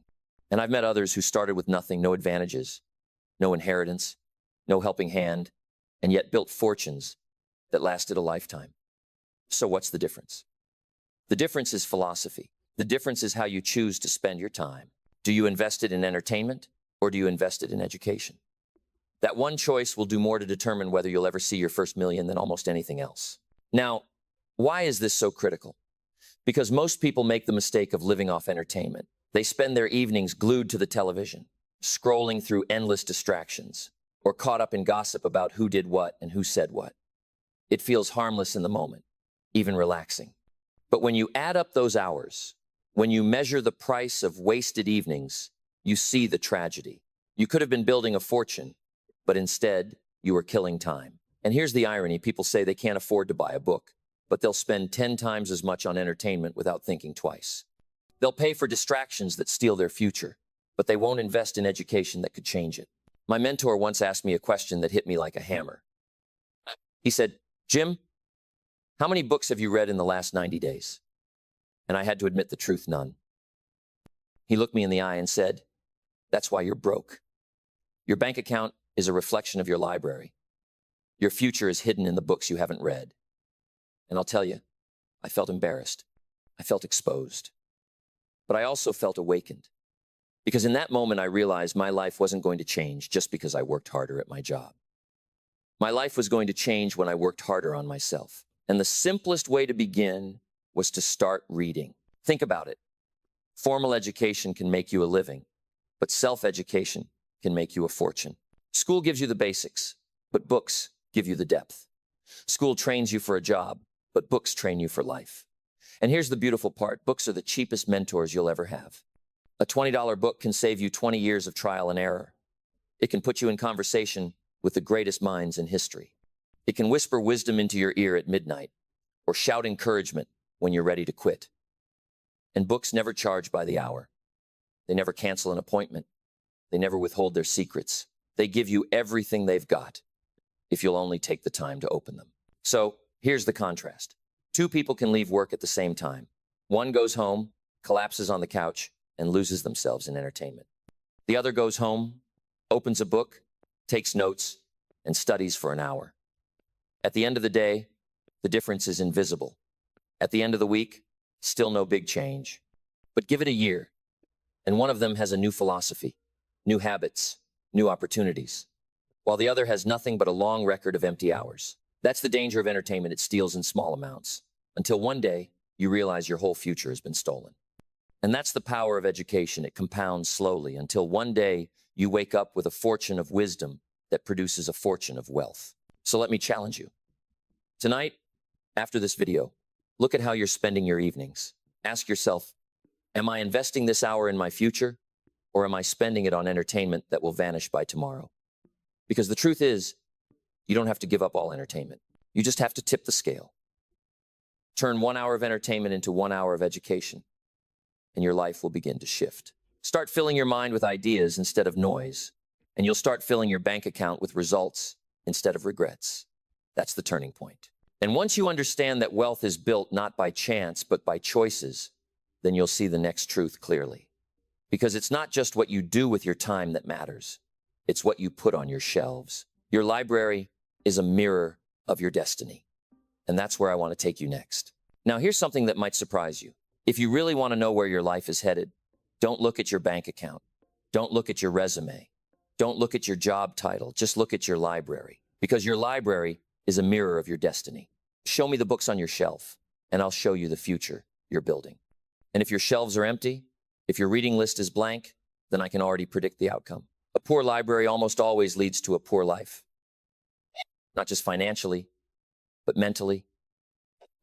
And I've met others who started with nothing, no advantages, no inheritance, no helping hand, and yet built fortunes that lasted a lifetime. So what's the difference? The difference is philosophy. The difference is how you choose to spend your time. Do you invest it in entertainment or do you invest it in education? That one choice will do more to determine whether you'll ever see your first million than almost anything else. Now, why is this so critical? Because most people make the mistake of living off entertainment. They spend their evenings glued to the television, scrolling through endless distractions, or caught up in gossip about who did what and who said what. It feels harmless in the moment, even relaxing. But when you add up those hours, when you measure the price of wasted evenings, you see the tragedy. You could have been building a fortune, but instead, you were killing time. And here's the irony. People say they can't afford to buy a book, but they'll spend 10 times as much on entertainment without thinking twice. They'll pay for distractions that steal their future, but they won't invest in education that could change it. My mentor once asked me a question that hit me like a hammer. He said, "Jim, how many books have you read in the last 90 days?" And I had to admit the truth, none. He looked me in the eye and said, "That's why you're broke. Your bank account is a reflection of your library. Your future is hidden in the books you haven't read." And I'll tell you, I felt embarrassed. I felt exposed. But I also felt awakened. Because in that moment, I realized my life wasn't going to change just because I worked harder at my job. My life was going to change when I worked harder on myself. And the simplest way to begin was to start reading. Think about it. Formal education can make you a living, but self-education can make you a fortune. School gives you the basics, but books give you the depth. School trains you for a job, but books train you for life. And here's the beautiful part. Books are the cheapest mentors you'll ever have. A $20 book can save you 20 years of trial and error. It can put you in conversation with the greatest minds in history. It can whisper wisdom into your ear at midnight or shout encouragement when you're ready to quit. And books never charge by the hour. They never cancel an appointment. They never withhold their secrets. They give you everything they've got if you'll only take the time to open them. So here's the contrast. Two people can leave work at the same time. One goes home, collapses on the couch, and loses themselves in entertainment. The other goes home, opens a book, takes notes, and studies for an hour. At the end of the day, the difference is invisible. At the end of the week, still no big change. But give it a year, and one of them has a new philosophy, new habits, new opportunities, while the other has nothing but a long record of empty hours. That's the danger of entertainment. It steals in small amounts, until one day you realize your whole future has been stolen. And that's the power of education. It compounds slowly until one day you wake up with a fortune of wisdom that produces a fortune of wealth. So let me challenge you. Tonight, after this video, look at how you're spending your evenings. Ask yourself, am I investing this hour in my future, or am I spending it on entertainment that will vanish by tomorrow? Because the truth is, you don't have to give up all entertainment. You just have to tip the scale. Turn 1 hour of entertainment into 1 hour of education, and your life will begin to shift. Start filling your mind with ideas instead of noise, and you'll start filling your bank account with results instead of regrets. That's the turning point. And once you understand that wealth is built not by chance, but by choices, then you'll see the next truth clearly. Because it's not just what you do with your time that matters. It's what you put on your shelves. Your library is a mirror of your destiny. And that's where I want to take you next. Now, here's something that might surprise you. If you really want to know where your life is headed, don't look at your bank account. Don't look at your resume. Don't look at your job title. Just look at your library. Because your library is a mirror of your destiny. Show me the books on your shelf, and I'll show you the future you're building. And if your shelves are empty, if your reading list is blank, then I can already predict the outcome. A poor library almost always leads to a poor life. Not just financially, but mentally,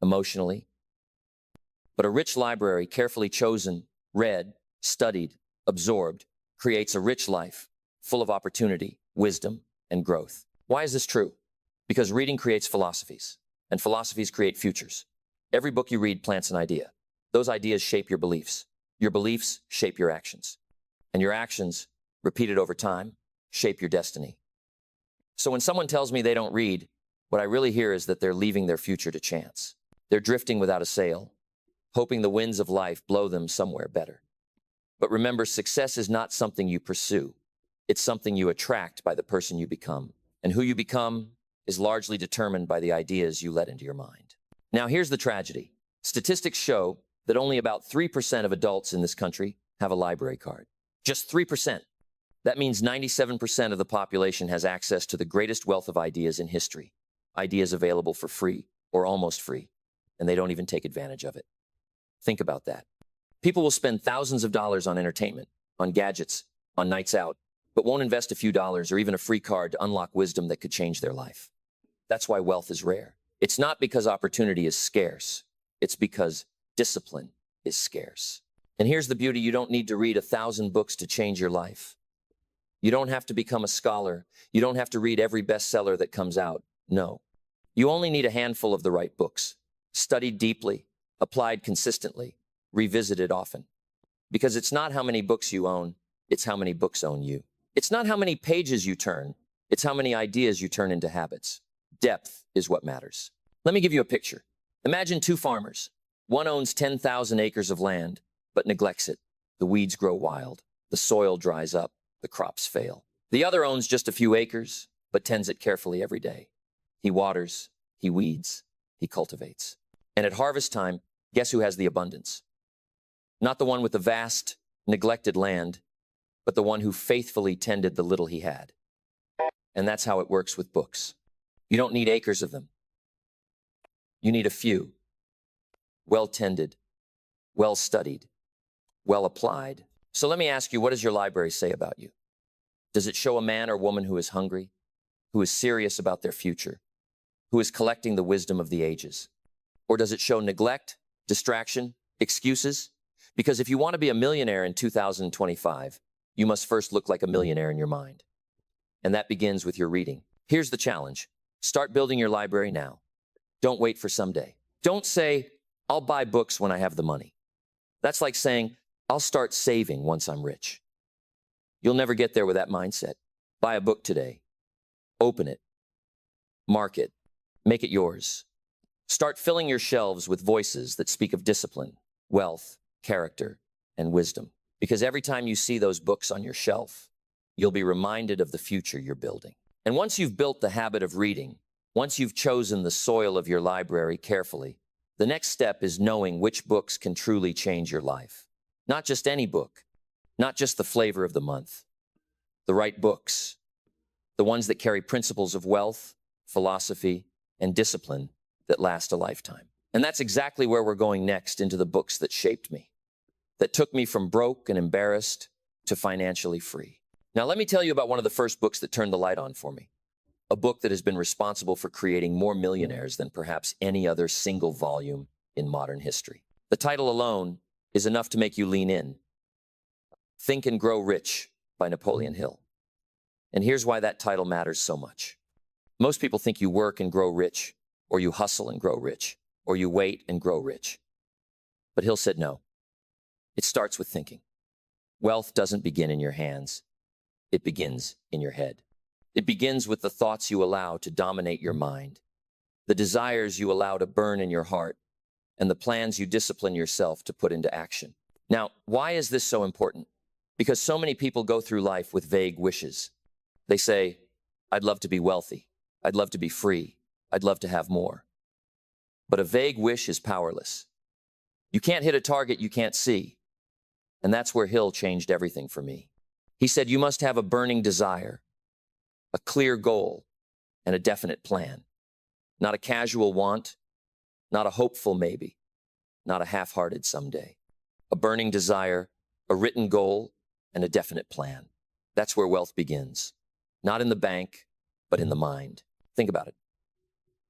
emotionally. But a rich library, carefully chosen, read, studied, absorbed, creates a rich life, full of opportunity, wisdom, and growth. Why is this true? Because reading creates philosophies, and philosophies create futures. Every book you read plants an idea. Those ideas shape your beliefs. Your beliefs shape your actions. And your actions, repeated over time, shape your destiny. So when someone tells me they don't read, what I really hear is that they're leaving their future to chance. They're drifting without a sail, hoping the winds of life blow them somewhere better. But remember, success is not something you pursue. It's something you attract by the person you become. And who you become is largely determined by the ideas you let into your mind. Now, here's the tragedy. Statistics show that only about 3% of adults in this country have a library card. Just 3%. That means 97% of the population has access to the greatest wealth of ideas in history. Ideas available for free or almost free, and they don't even take advantage of it. Think about that. People will spend thousands of dollars on entertainment, on gadgets, on nights out, but won't invest a few dollars or even a free card to unlock wisdom that could change their life. That's why wealth is rare. It's not because opportunity is scarce. It's because discipline is scarce. And here's the beauty. You don't need to read 1,000 books to change your life. You don't have to become a scholar. You don't have to read every bestseller that comes out. No. You only need a handful of the right books, studied deeply, applied consistently, revisited often. Because it's not how many books you own, it's how many books own you. It's not how many pages you turn, it's how many ideas you turn into habits. Depth is what matters. Let me give you a picture. Imagine two farmers. One owns 10,000 acres of land, but neglects it. The weeds grow wild. The soil dries up. The crops fail. The other owns just a few acres, but tends it carefully every day. He waters, he weeds, he cultivates. And at harvest time, guess who has the abundance? Not the one with the vast, neglected land, but the one who faithfully tended the little he had. And that's how it works with books. You don't need acres of them. You need a few. Well-tended, well-studied, well-applied. So let me ask you, what does your library say about you? Does it show a man or woman who is hungry, who is serious about their future, who is collecting the wisdom of the ages? Or does it show neglect, distraction, excuses? Because if you want to be a millionaire in 2025, you must first look like a millionaire in your mind. And that begins with your reading. Here's the challenge. Start building your library now. Don't wait for someday. Don't say, I'll buy books when I have the money. That's like saying, I'll start saving once I'm rich. You'll never get there with that mindset. Buy a book today. Open it. Mark it. Make it yours. Start filling your shelves with voices that speak of discipline, wealth, character, and wisdom. Because every time you see those books on your shelf, you'll be reminded of the future you're building. And once you've built the habit of reading, once you've chosen the soil of your library carefully, the next step is knowing which books can truly change your life. Not just any book, not just the flavor of the month. The right books, the ones that carry principles of wealth, philosophy, and discipline that last a lifetime. And that's exactly where we're going next, into the books that shaped me, that took me from broke and embarrassed to financially free. Now, let me tell you about one of the first books that turned the light on for me. A book that has been responsible for creating more millionaires than perhaps any other single volume in modern history. The title alone is enough to make you lean in. Think and Grow Rich by Napoleon Hill. And here's why that title matters so much. Most people think you work and grow rich, or you hustle and grow rich, or you wait and grow rich. But Hill said no. It starts with thinking. Wealth doesn't begin in your hands. It begins in your head. It begins with the thoughts you allow to dominate your mind, the desires you allow to burn in your heart, and the plans you discipline yourself to put into action. Now, why is this so important? Because so many people go through life with vague wishes. They say, I'd love to be wealthy. I'd love to be free. I'd love to have more. But a vague wish is powerless. You can't hit a target you can't see. And that's where Hill changed everything for me. He said, you must have a burning desire, a clear goal, and a definite plan. Not a casual want, not a hopeful maybe, not a half-hearted someday. A burning desire, a written goal, and a definite plan. That's where wealth begins. Not in the bank, but in the mind. Think about it.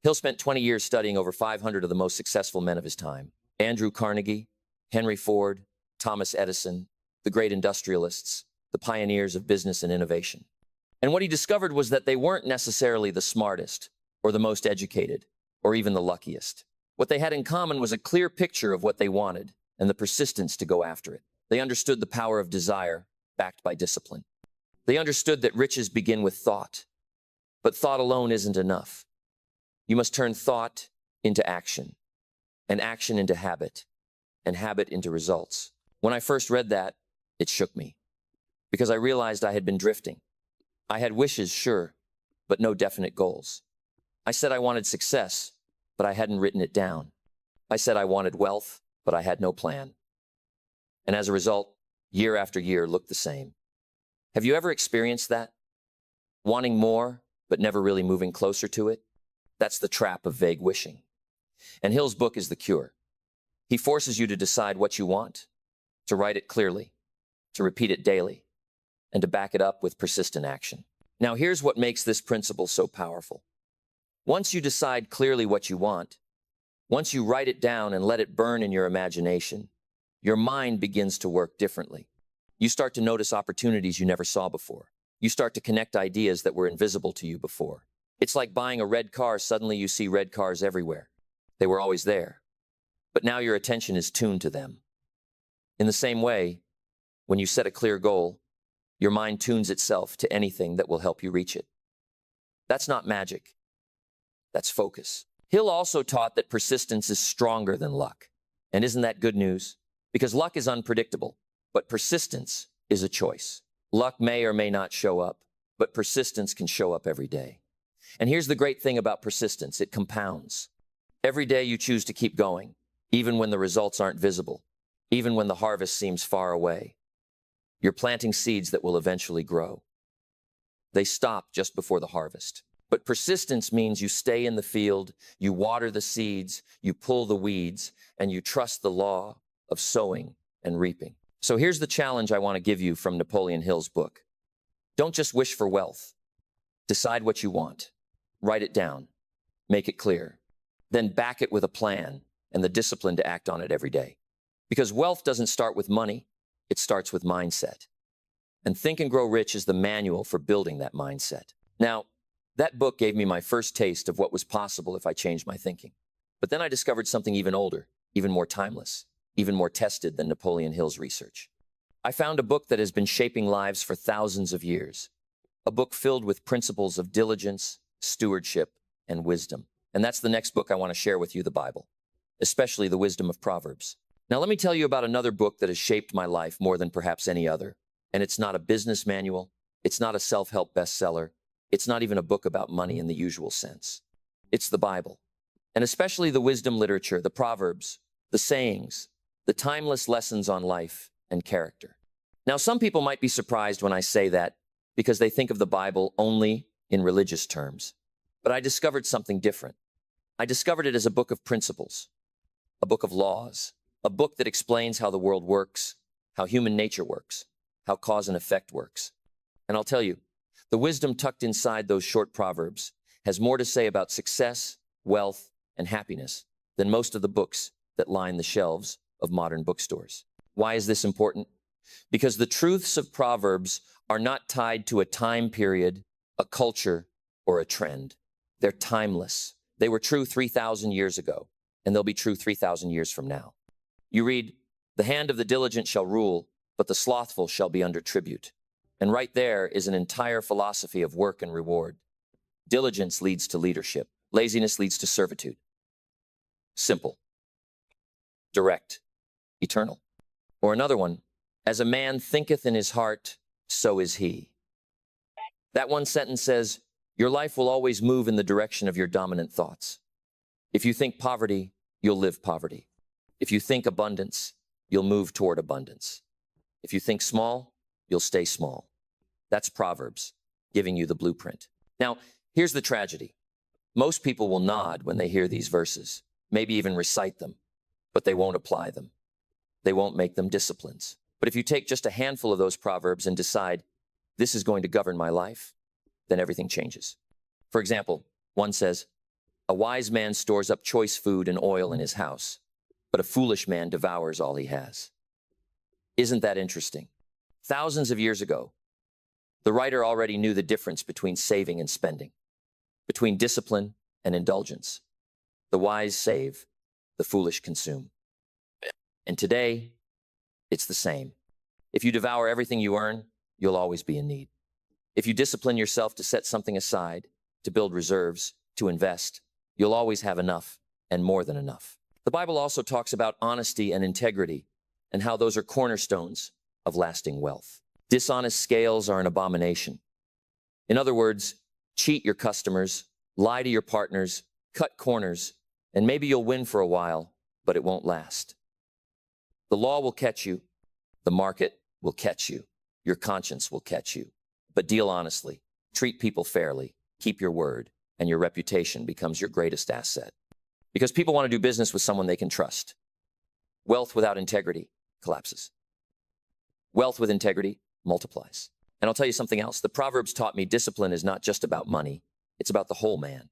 Hill spent 20 years studying over 500 of the most successful men of his time. Andrew Carnegie, Henry Ford, Thomas Edison, the great industrialists, the pioneers of business and innovation. And what he discovered was that they weren't necessarily the smartest, or the most educated, or even the luckiest. What they had in common was a clear picture of what they wanted and the persistence to go after it. They understood the power of desire, backed by discipline. They understood that riches begin with thought, but thought alone isn't enough. You must turn thought into action, and action into habit, and habit into results. When I first read that, it shook me, because I realized I had been drifting. I had wishes, sure, but no definite goals. I said I wanted success, but I hadn't written it down. I said I wanted wealth, but I had no plan. And as a result, year after year looked the same. Have you ever experienced that? Wanting more, but never really moving closer to it? That's the trap of vague wishing. And Hill's book is the cure. He forces you to decide what you want, to write it clearly, to repeat it daily, and to back it up with persistent action. Now, here's what makes this principle so powerful. Once you decide clearly what you want, once you write it down and let it burn in your imagination, your mind begins to work differently. You start to notice opportunities you never saw before. You start to connect ideas that were invisible to you before. It's like buying a red car. Suddenly you see red cars everywhere. They were always there, but now your attention is tuned to them. In the same way, when you set a clear goal, your mind tunes itself to anything that will help you reach it. That's not magic. That's focus. Hill also taught that persistence is stronger than luck. And isn't that good news? Because luck is unpredictable, but persistence is a choice. Luck may or may not show up, but persistence can show up every day. And here's the great thing about persistence. It compounds. Every day you choose to keep going, even when the results aren't visible, even when the harvest seems far away. You're planting seeds that will eventually grow. They stop just before the harvest. But persistence means you stay in the field, you water the seeds, you pull the weeds, and you trust the law of sowing and reaping. So here's the challenge I want to give you from Napoleon Hill's book. Don't just wish for wealth. Decide what you want. Write it down. Make it clear. Then back it with a plan and the discipline to act on it every day. Because wealth doesn't start with money, it starts with mindset. And Think and Grow Rich is the manual for building that mindset. Now, that book gave me my first taste of what was possible if I changed my thinking. But then I discovered something even older, even more timeless, even more tested than Napoleon Hill's research. I found a book that has been shaping lives for thousands of years. A book filled with principles of diligence, stewardship, and wisdom. And that's the next book I want to share with you, the Bible, especially the wisdom of Proverbs. Now let me tell you about another book that has shaped my life more than perhaps any other. And it's not a business manual. It's not a self-help bestseller. It's not even a book about money in the usual sense. It's the Bible, and especially the wisdom literature, the Proverbs, the sayings, the timeless lessons on life and character. Now, some people might be surprised when I say that because they think of the Bible only in religious terms. But I discovered something different. I discovered it as a book of principles, a book of laws, a book that explains how the world works, how human nature works, how cause and effect works. And I'll tell you, the wisdom tucked inside those short proverbs has more to say about success, wealth, and happiness than most of the books that line the shelves of modern bookstores. Why is this important? Because the truths of Proverbs are not tied to a time period, a culture, or a trend. They're timeless. They were true 3,000 years ago, and they'll be true 3,000 years from now. You read, "The hand of the diligent shall rule, but the slothful shall be under tribute." And right there is an entire philosophy of work and reward. Diligence leads to leadership. Laziness leads to servitude. Simple, direct, eternal. Or another one, as a man thinketh in his heart, so is he. That one sentence says, your life will always move in the direction of your dominant thoughts. If you think poverty, you'll live poverty. If you think abundance, you'll move toward abundance. If you think small, you'll stay small. That's Proverbs, giving you the blueprint. Now, here's the tragedy. Most people will nod when they hear these verses, maybe even recite them, but they won't apply them. They won't make them disciplines. But if you take just a handful of those Proverbs and decide, this is going to govern my life, then everything changes. For example, one says, a wise man stores up choice food and oil in his house, but a foolish man devours all he has. Isn't that interesting? Thousands of years ago, the writer already knew the difference between saving and spending, between discipline and indulgence. The wise save, the foolish consume. And today, it's the same. If you devour everything you earn, you'll always be in need. If you discipline yourself to set something aside, to build reserves, to invest, you'll always have enough and more than enough. The Bible also talks about honesty and integrity and how those are cornerstones of lasting wealth. Dishonest scales are an abomination. In other words, cheat your customers, lie to your partners, cut corners, and maybe you'll win for a while, but it won't last. The law will catch you. The market will catch you. Your conscience will catch you. But deal honestly. Treat people fairly. Keep your word. And your reputation becomes your greatest asset. Because people want to do business with someone they can trust. Wealth without integrity collapses. Wealth with integrity multiplies. And I'll tell you something else. The Proverbs taught me discipline is not just about money. It's about the whole man.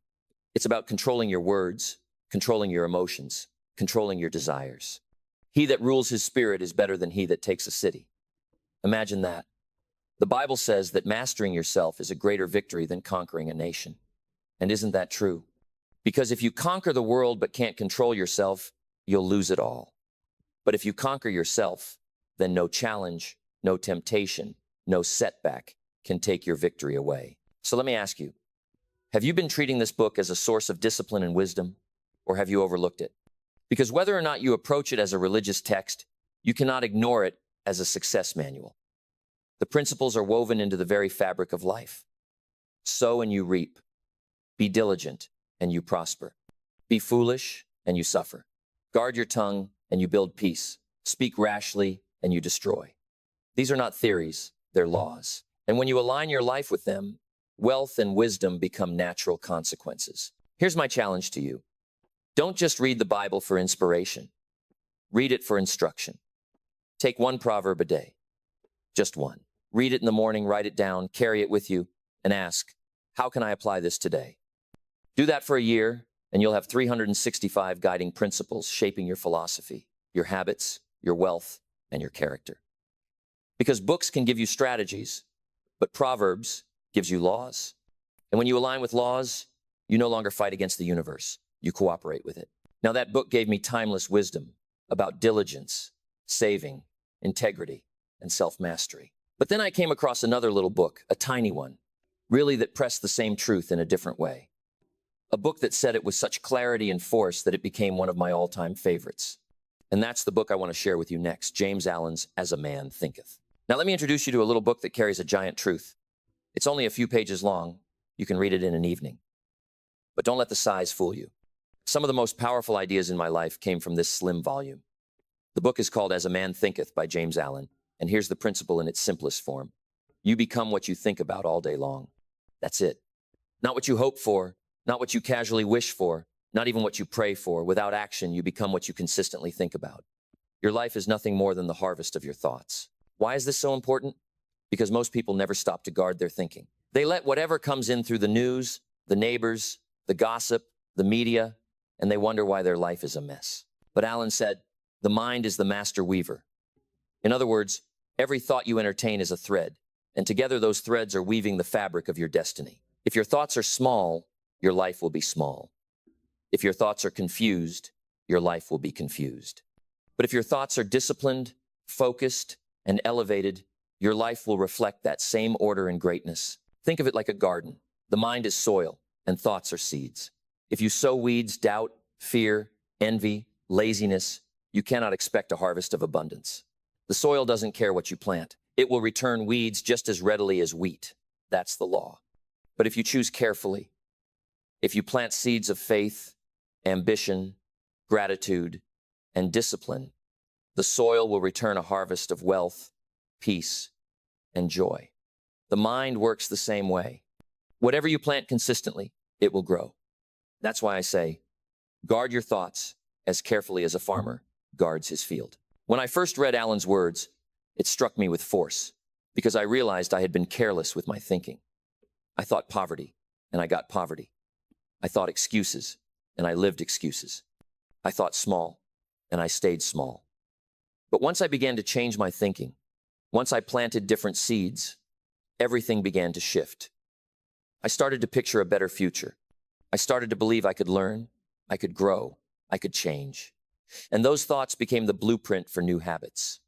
It's about controlling your words, controlling your emotions, controlling your desires. He that rules his spirit is better than he that takes a city. Imagine that. The Bible says that mastering yourself is a greater victory than conquering a nation. And isn't that true? Because if you conquer the world but can't control yourself, you'll lose it all. But if you conquer yourself, then no challenge, no temptation, no setback can take your victory away. So let me ask you, have you been treating this book as a source of discipline and wisdom, or have you overlooked it? Because whether or not you approach it as a religious text, you cannot ignore it as a success manual. The principles are woven into the very fabric of life. Sow and you reap. Be diligent and you prosper. Be foolish and you suffer. Guard your tongue and you build peace. Speak rashly and you destroy. These are not theories, they're laws. And when you align your life with them, wealth and wisdom become natural consequences. Here's my challenge to you. Don't just read the Bible for inspiration. Read it for instruction. Take one proverb a day. Just one. Read it in the morning, write it down, carry it with you, and ask, how can I apply this today? Do that for a year, and you'll have 365 guiding principles shaping your philosophy, your habits, your wealth, and your character. Because books can give you strategies, but Proverbs gives you laws. And when you align with laws, you no longer fight against the universe. You cooperate with it. Now, that book gave me timeless wisdom about diligence, saving, integrity, and self-mastery. But then I came across another little book, a tiny one, really that pressed the same truth in a different way. A book that said it with such clarity and force that it became one of my all-time favorites. And that's the book I want to share with you next, James Allen's As a Man Thinketh. Now let me introduce you to a little book that carries a giant truth. It's only a few pages long. You can read it in an evening. But don't let the size fool you. Some of the most powerful ideas in my life came from this slim volume. The book is called As a Man Thinketh by James Allen, and here's the principle in its simplest form. You become what you think about all day long. That's it. Not what you hope for, not what you casually wish for, not even what you pray for. Without action, you become what you consistently think about. Your life is nothing more than the harvest of your thoughts. Why is this so important? Because most people never stop to guard their thinking. They let whatever comes in through the news, the neighbors, the gossip, the media, and they wonder why their life is a mess. But Allen said, the mind is the master weaver. In other words, every thought you entertain is a thread, and together those threads are weaving the fabric of your destiny. If your thoughts are small, your life will be small. If your thoughts are confused, your life will be confused. But if your thoughts are disciplined, focused, and elevated, your life will reflect that same order and greatness. Think of it like a garden. The mind is soil, and thoughts are seeds. If you sow weeds, doubt, fear, envy, laziness, you cannot expect a harvest of abundance. The soil doesn't care what you plant. It will return weeds just as readily as wheat. That's the law. But if you choose carefully, if you plant seeds of faith, ambition, gratitude, and discipline, the soil will return a harvest of wealth, peace, and joy. The mind works the same way. Whatever you plant consistently, it will grow. That's why I say, guard your thoughts as carefully as a farmer guards his field. When I first read Alan's words, it struck me with force because I realized I had been careless with my thinking. I thought poverty, and I got poverty. I thought excuses, and I lived excuses. I thought small, and I stayed small. But once I began to change my thinking, once I planted different seeds, everything began to shift. I started to picture a better future. I started to believe I could learn, I could grow, I could change. And those thoughts became the blueprint for new habits.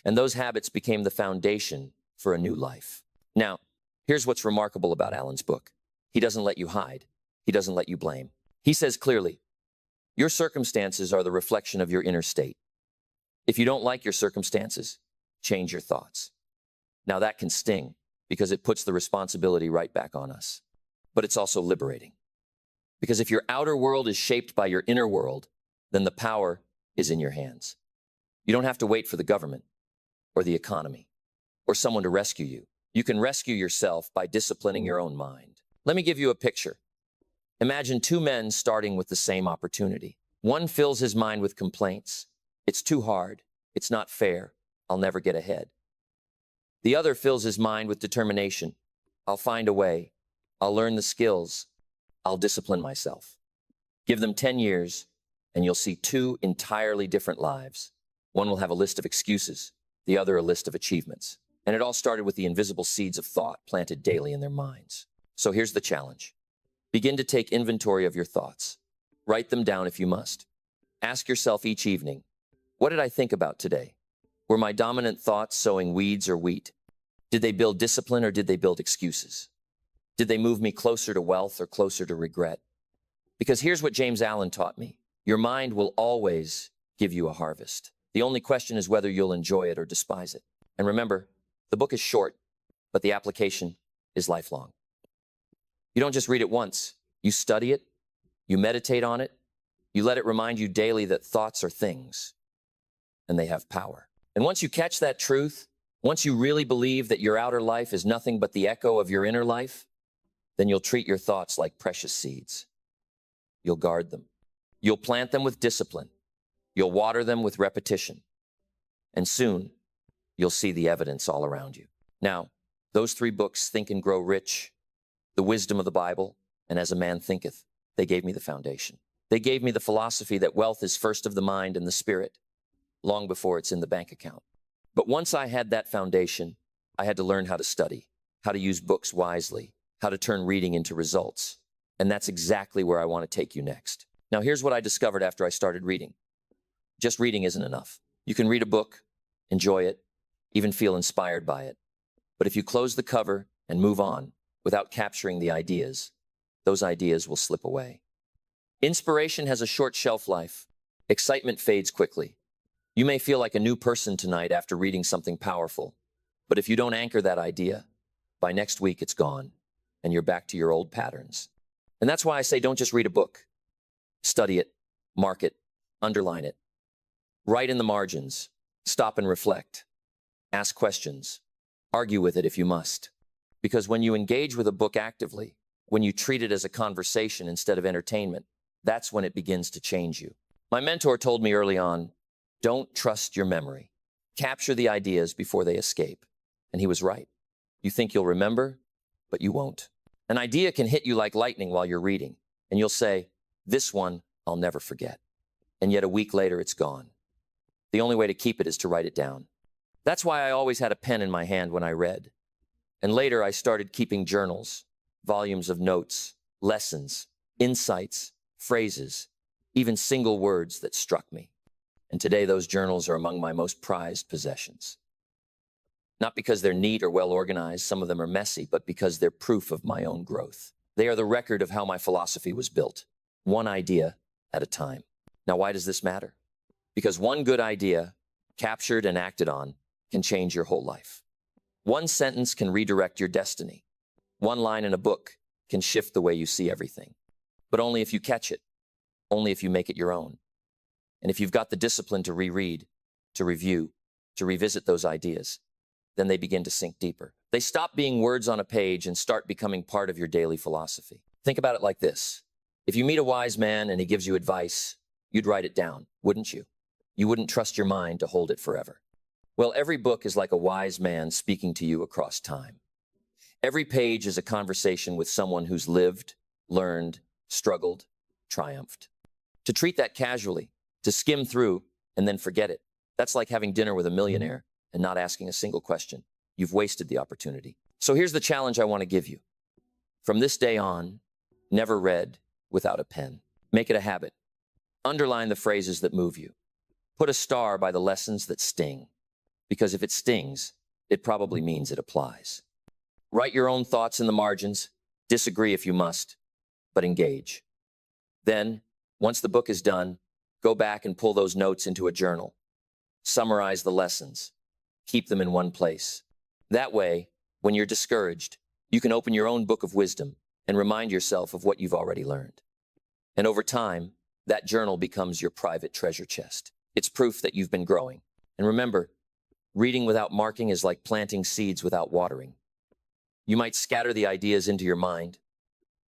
And those habits became the foundation for a new life. Now, here's what's remarkable about Alan's book. He doesn't let you hide. He doesn't let you blame. He says clearly, your circumstances are the reflection of your inner state. If you don't like your circumstances, change your thoughts. Now that can sting because it puts the responsibility right back on us. But it's also liberating. Because if your outer world is shaped by your inner world, then the power is in your hands. You don't have to wait for the government or the economy or someone to rescue you. You can rescue yourself by disciplining your own mind. Let me give you a picture. Imagine two men starting with the same opportunity. One fills his mind with complaints. It's too hard. It's not fair. I'll never get ahead. The other fills his mind with determination. I'll find a way. I'll learn the skills. I'll discipline myself. Give them 10 years, and you'll see two entirely different lives. One will have a list of excuses, the other a list of achievements. And it all started with the invisible seeds of thought planted daily in their minds. So here's the challenge. Begin to take inventory of your thoughts. Write them down if you must. Ask yourself each evening, what did I think about today? Were my dominant thoughts sowing weeds or wheat? Did they build discipline or did they build excuses? Did they move me closer to wealth or closer to regret? Because here's what James Allen taught me. Your mind will always give you a harvest. The only question is whether you'll enjoy it or despise it. And remember, the book is short, but the application is lifelong. You don't just read it once. You study it, you meditate on it, you let it remind you daily that thoughts are things, and they have power. And once you catch that truth, once you really believe that your outer life is nothing but the echo of your inner life, then you'll treat your thoughts like precious seeds. You'll guard them. You'll plant them with discipline. You'll water them with repetition. And soon, you'll see the evidence all around you. Now, those three books, Think and Grow Rich, The Wisdom of the Bible, and As a Man Thinketh, they gave me the foundation. They gave me the philosophy that wealth is first of the mind and the spirit, long before it's in the bank account. But once I had that foundation, I had to learn how to study, how to use books wisely, how to turn reading into results. And that's exactly where I want to take you next. Now, here's what I discovered after I started reading. Just reading isn't enough. You can read a book, enjoy it, even feel inspired by it. But if you close the cover and move on without capturing the ideas, those ideas will slip away. Inspiration has a short shelf life. Excitement fades quickly. You may feel like a new person tonight after reading something powerful, but if you don't anchor that idea, by next week it's gone, and you're back to your old patterns. And that's why I say don't just read a book. Study it, mark it, underline it. Write in the margins, stop and reflect. Ask questions, argue with it if you must. Because when you engage with a book actively, when you treat it as a conversation instead of entertainment, that's when it begins to change you. My mentor told me early on, don't trust your memory. Capture the ideas before they escape. And he was right. You think you'll remember, but you won't. An idea can hit you like lightning while you're reading, and you'll say, this one I'll never forget. And yet a week later, it's gone. The only way to keep it is to write it down. That's why I always had a pen in my hand when I read. And later I started keeping journals, volumes of notes, lessons, insights, phrases, even single words that struck me. And today those journals are among my most prized possessions. Not because they're neat or well organized, some of them are messy, but because they're proof of my own growth. They are the record of how my philosophy was built, one idea at a time. Now, why does this matter? Because one good idea, captured and acted on, can change your whole life. One sentence can redirect your destiny. One line in a book can shift the way you see everything. But only if you catch it, only if you make it your own. And if you've got the discipline to reread, to review, to revisit those ideas, then they begin to sink deeper. They stop being words on a page and start becoming part of your daily philosophy. Think about it like this. If you meet a wise man and he gives you advice, you'd write it down, wouldn't you? You wouldn't trust your mind to hold it forever. Well, every book is like a wise man speaking to you across time. Every page is a conversation with someone who's lived, learned, struggled, triumphed. To treat that casually, to skim through and then forget it, that's like having dinner with a millionaire and not asking a single question. You've wasted the opportunity. So here's the challenge I want to give you. From this day on, never read without a pen. Make it a habit. Underline the phrases that move you. Put a star by the lessons that sting. Because if it stings, it probably means it applies. Write your own thoughts in the margins. Disagree if you must, but engage. Then, once the book is done, go back and pull those notes into a journal. Summarize the lessons. Keep them in one place. That way, when you're discouraged, you can open your own book of wisdom and remind yourself of what you've already learned. And over time, that journal becomes your private treasure chest. It's proof that you've been growing. And remember, reading without marking is like planting seeds without watering. You might scatter the ideas into your mind,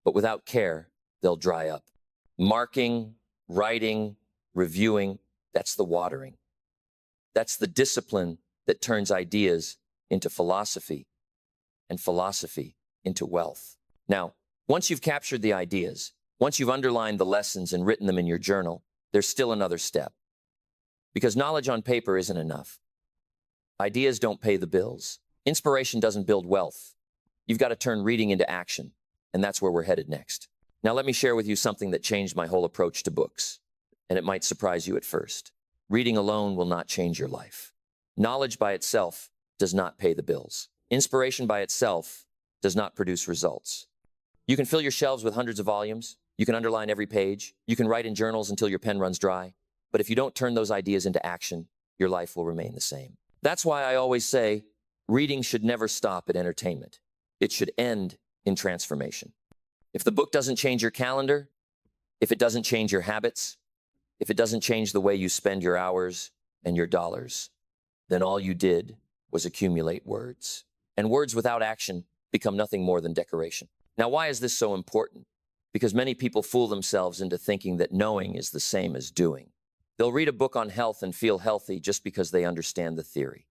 but without care, they'll dry up. Marking, writing, reviewing, that's the watering. That's the discipline that turns ideas into philosophy and philosophy into wealth. Now, once you've captured the ideas, once you've underlined the lessons and written them in your journal, there's still another step. Because knowledge on paper isn't enough. Ideas don't pay the bills. Inspiration doesn't build wealth. You've got to turn reading into action, and that's where we're headed next. Now let me share with you something that changed my whole approach to books, and it might surprise you at first. Reading alone will not change your life. Knowledge by itself does not pay the bills. Inspiration by itself does not produce results. You can fill your shelves with hundreds of volumes. You can underline every page. You can write in journals until your pen runs dry. But if you don't turn those ideas into action, your life will remain the same. That's why I always say, reading should never stop at entertainment. It should end in transformation. If the book doesn't change your calendar, if it doesn't change your habits, if it doesn't change the way you spend your hours and your dollars, then all you did was accumulate words. And words without action become nothing more than decoration. Now, why is this so important? Because many people fool themselves into thinking that knowing is the same as doing. They'll read a book on health and feel healthy just because they understand the theory.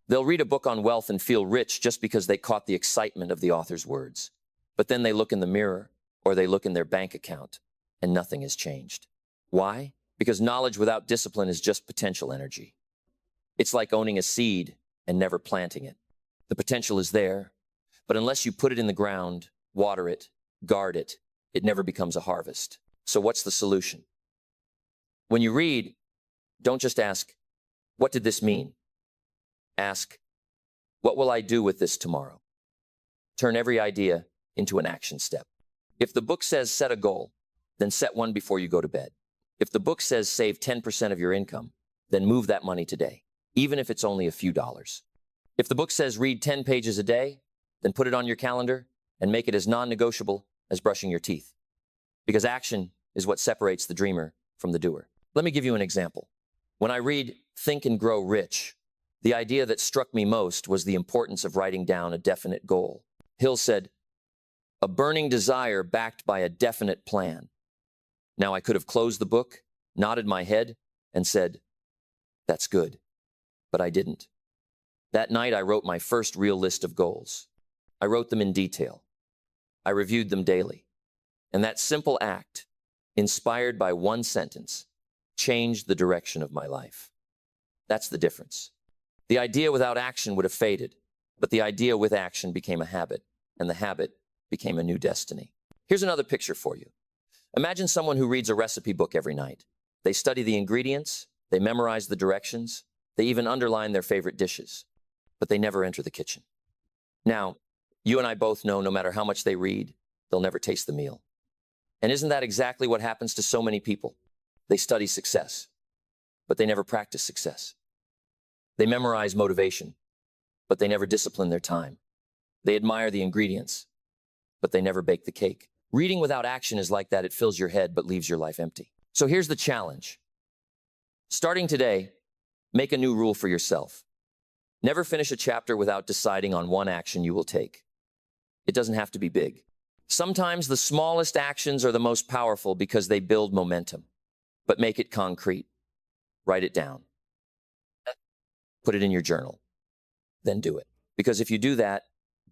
They'll read a book on wealth and feel rich just because they caught the excitement of the author's words. But then they look in the mirror or they look in their bank account and nothing has changed. Why? Because knowledge without discipline is just potential energy. It's like owning a seed and never planting it. The potential is there, but unless you put it in the ground, water it, guard it, it never becomes a harvest. So what's the solution? When you read, don't just ask, what did this mean? Ask, what will I do with this tomorrow? Turn every idea into an action step. If the book says set a goal, then set one before you go to bed. If the book says save 10% of your income, then move that money today, even if it's only a few dollars. If the book says read 10 pages a day, then put it on your calendar and make it as non-negotiable as brushing your teeth. Because action is what separates the dreamer from the doer. Let me give you an example. When I read Think and Grow Rich, the idea that struck me most was the importance of writing down a definite goal. Hill said, a burning desire backed by a definite plan. Now I could have closed the book, nodded my head, and said, that's good. But I didn't. That night I wrote my first real list of goals. I wrote them in detail. I reviewed them daily. And that simple act, inspired by one sentence, changed the direction of my life. That's the difference. The idea without action would have faded, but the idea with action became a habit, and the habit became a new destiny. Here's another picture for you. Imagine someone who reads a recipe book every night. They study the ingredients, they memorize the directions, they even underline their favorite dishes. but they never enter the kitchen. Now, you and I both know no matter how much they read, they'll never taste the meal. And isn't that exactly what happens to so many people? They study success, but they never practice success. They memorize motivation, but they never discipline their time. They admire the ingredients, but they never bake the cake. Reading without action is like that. It fills your head, but leaves your life empty. So here's the challenge. Starting today, make a new rule for yourself. Never finish a chapter without deciding on one action you will take. It doesn't have to be big. Sometimes the smallest actions are the most powerful because they build momentum. But make it concrete. Write it down. Put it in your journal. Then do it. Because if you do that,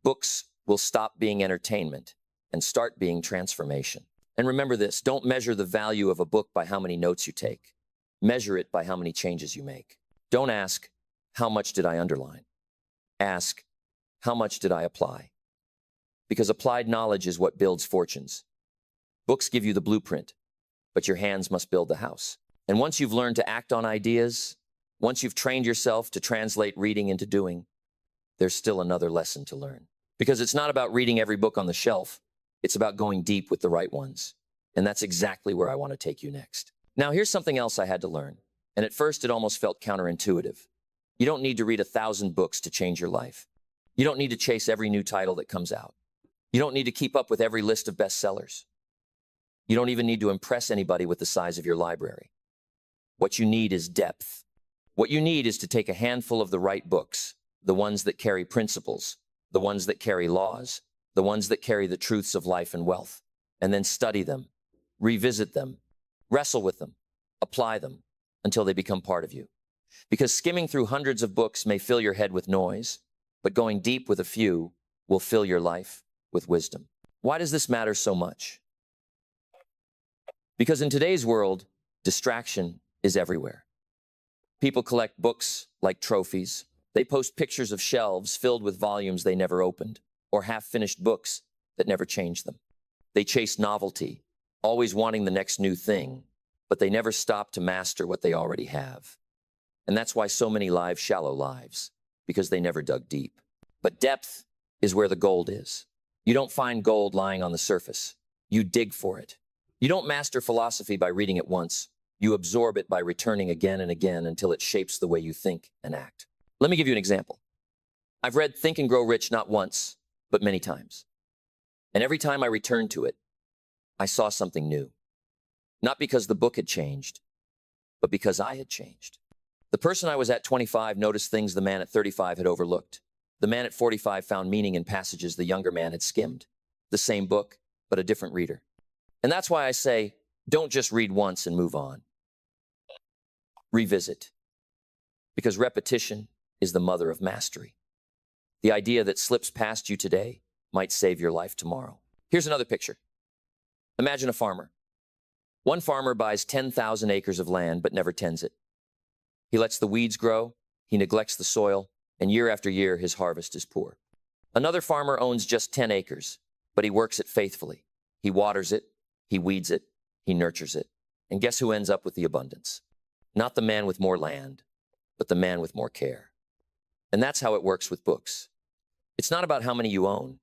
books will stop being entertainment and start being transformation. And remember this, don't measure the value of a book by how many notes you take. Measure it by how many changes you make. Don't ask, how much did I underline? Ask, how much did I apply? Because applied knowledge is what builds fortunes. Books give you the blueprint, but your hands must build the house. And once you've learned to act on ideas, once you've trained yourself to translate reading into doing, there's still another lesson to learn. Because it's not about reading every book on the shelf. It's about going deep with the right ones. And that's exactly where I want to take you next. Now, here's something else I had to learn. And at first, it almost felt counterintuitive. You don't need to read 1,000 books to change your life. You don't need to chase every new title that comes out. You don't need to keep up with every list of bestsellers. You don't even need to impress anybody with the size of your library. What you need is depth. What you need is to take a handful of the right books, the ones that carry principles, the ones that carry laws, the ones that carry the truths of life and wealth, and then study them, revisit them, wrestle with them, apply them until they become part of you. Because skimming through hundreds of books may fill your head with noise, but going deep with a few will fill your life with wisdom. Why does this matter so much? Because in today's world, distraction is everywhere. People collect books like trophies. They post pictures of shelves filled with volumes they never opened, or half-finished books that never changed them. They chase novelty, always wanting the next new thing, but they never stop to master what they already have. And that's why so many live shallow lives, because they never dug deep. But depth is where the gold is. You don't find gold lying on the surface. You dig for it. You don't master philosophy by reading it once. You absorb it by returning again and again until it shapes the way you think and act. Let me give you an example. I've read Think and Grow Rich not once, but many times. And every time I returned to it, I saw something new. Not because the book had changed, but because I had changed. The person I was at 25 noticed things the man at 35 had overlooked. The man at 45 found meaning in passages the younger man had skimmed. The same book, but a different reader. And that's why I say, don't just read once and move on. Revisit. Because repetition is the mother of mastery. The idea that slips past you today might save your life tomorrow. Here's another picture. Imagine a farmer. One farmer buys 10,000 acres of land but never tends it. He lets the weeds grow, he neglects the soil, and year after year his harvest is poor. Another farmer owns just 10 acres, but he works it faithfully. He waters it, he weeds it, he nurtures it. And guess who ends up with the abundance? Not the man with more land, but the man with more care. And that's how it works with books. It's not about how many you own.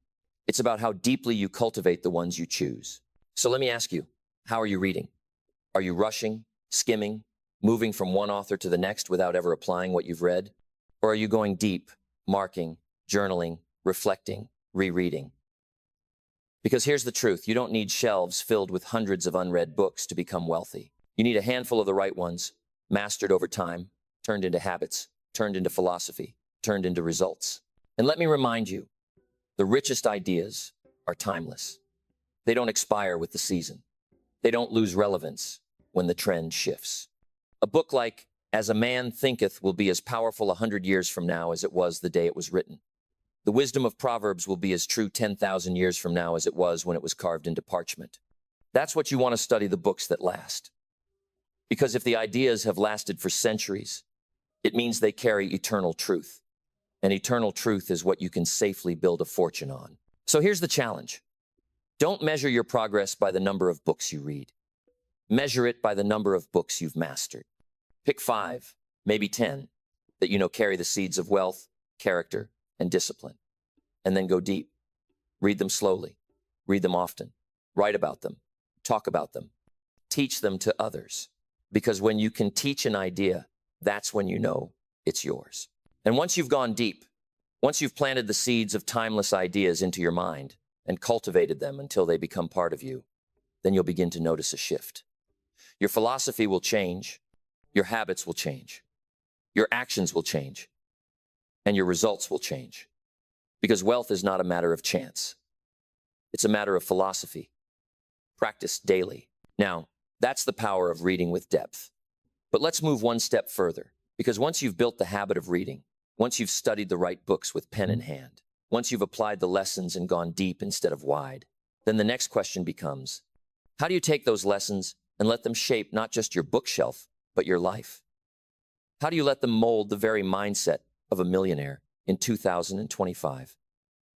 It's about how deeply you cultivate the ones you choose. So let me ask you, how are you reading? Are you rushing, skimming, moving from one author to the next without ever applying what you've read? Or are you going deep, marking, journaling, reflecting, rereading? Because here's the truth, you don't need shelves filled with hundreds of unread books to become wealthy. You need a handful of the right ones, mastered over time, turned into habits, turned into philosophy, turned into results. And let me remind you, the richest ideas are timeless. They don't expire with the season. They don't lose relevance when the trend shifts. A book like As a Man Thinketh will be as powerful 100 years from now as it was the day it was written. The wisdom of Proverbs will be as true 10,000 years from now as it was when it was carved into parchment. That's what you want to study, the books that last. Because if the ideas have lasted for centuries, it means they carry eternal truth. And eternal truth is what you can safely build a fortune on. So here's the challenge. Don't measure your progress by the number of books you read. Measure it by the number of books you've mastered. Pick 5, maybe 10, that you know carry the seeds of wealth, character, and discipline. And then go deep. Read them slowly. Read them often. Write about them. Talk about them. Teach them to others. Because when you can teach an idea, that's when you know it's yours. And once you've gone deep, once you've planted the seeds of timeless ideas into your mind and cultivated them until they become part of you, then you'll begin to notice a shift. Your philosophy will change, your habits will change, your actions will change, and your results will change. Because wealth is not a matter of chance. It's a matter of philosophy, practiced daily. Now, that's the power of reading with depth. But let's move one step further, because once you've built the habit of reading, once you've studied the right books with pen in hand, once you've applied the lessons and gone deep instead of wide, then the next question becomes, how do you take those lessons and let them shape not just your bookshelf, but your life? How do you let them mold the very mindset of a millionaire in 2025?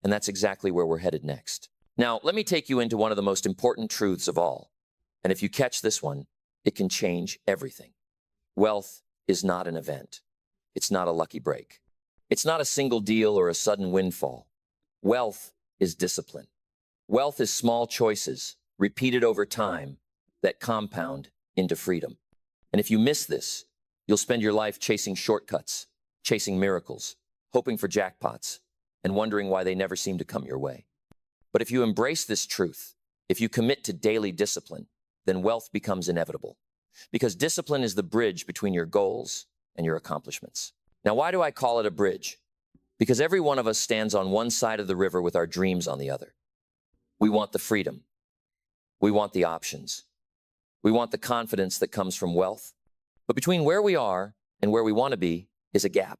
And that's exactly where we're headed next. Now, let me take you into one of the most important truths of all. And if you catch this one, it can change everything. Wealth is not an event. It's not a lucky break. It's not a single deal or a sudden windfall. Wealth is discipline. Wealth is small choices repeated over time that compound into freedom. And if you miss this, you'll spend your life chasing shortcuts, chasing miracles, hoping for jackpots, and wondering why they never seem to come your way. But if you embrace this truth, if you commit to daily discipline, then wealth becomes inevitable. Because discipline is the bridge between your goals and your accomplishments. Now, why do I call it a bridge? Because every one of us stands on one side of the river with our dreams on the other. We want the freedom. We want the options. We want the confidence that comes from wealth. But between where we are and where we want to be is a gap.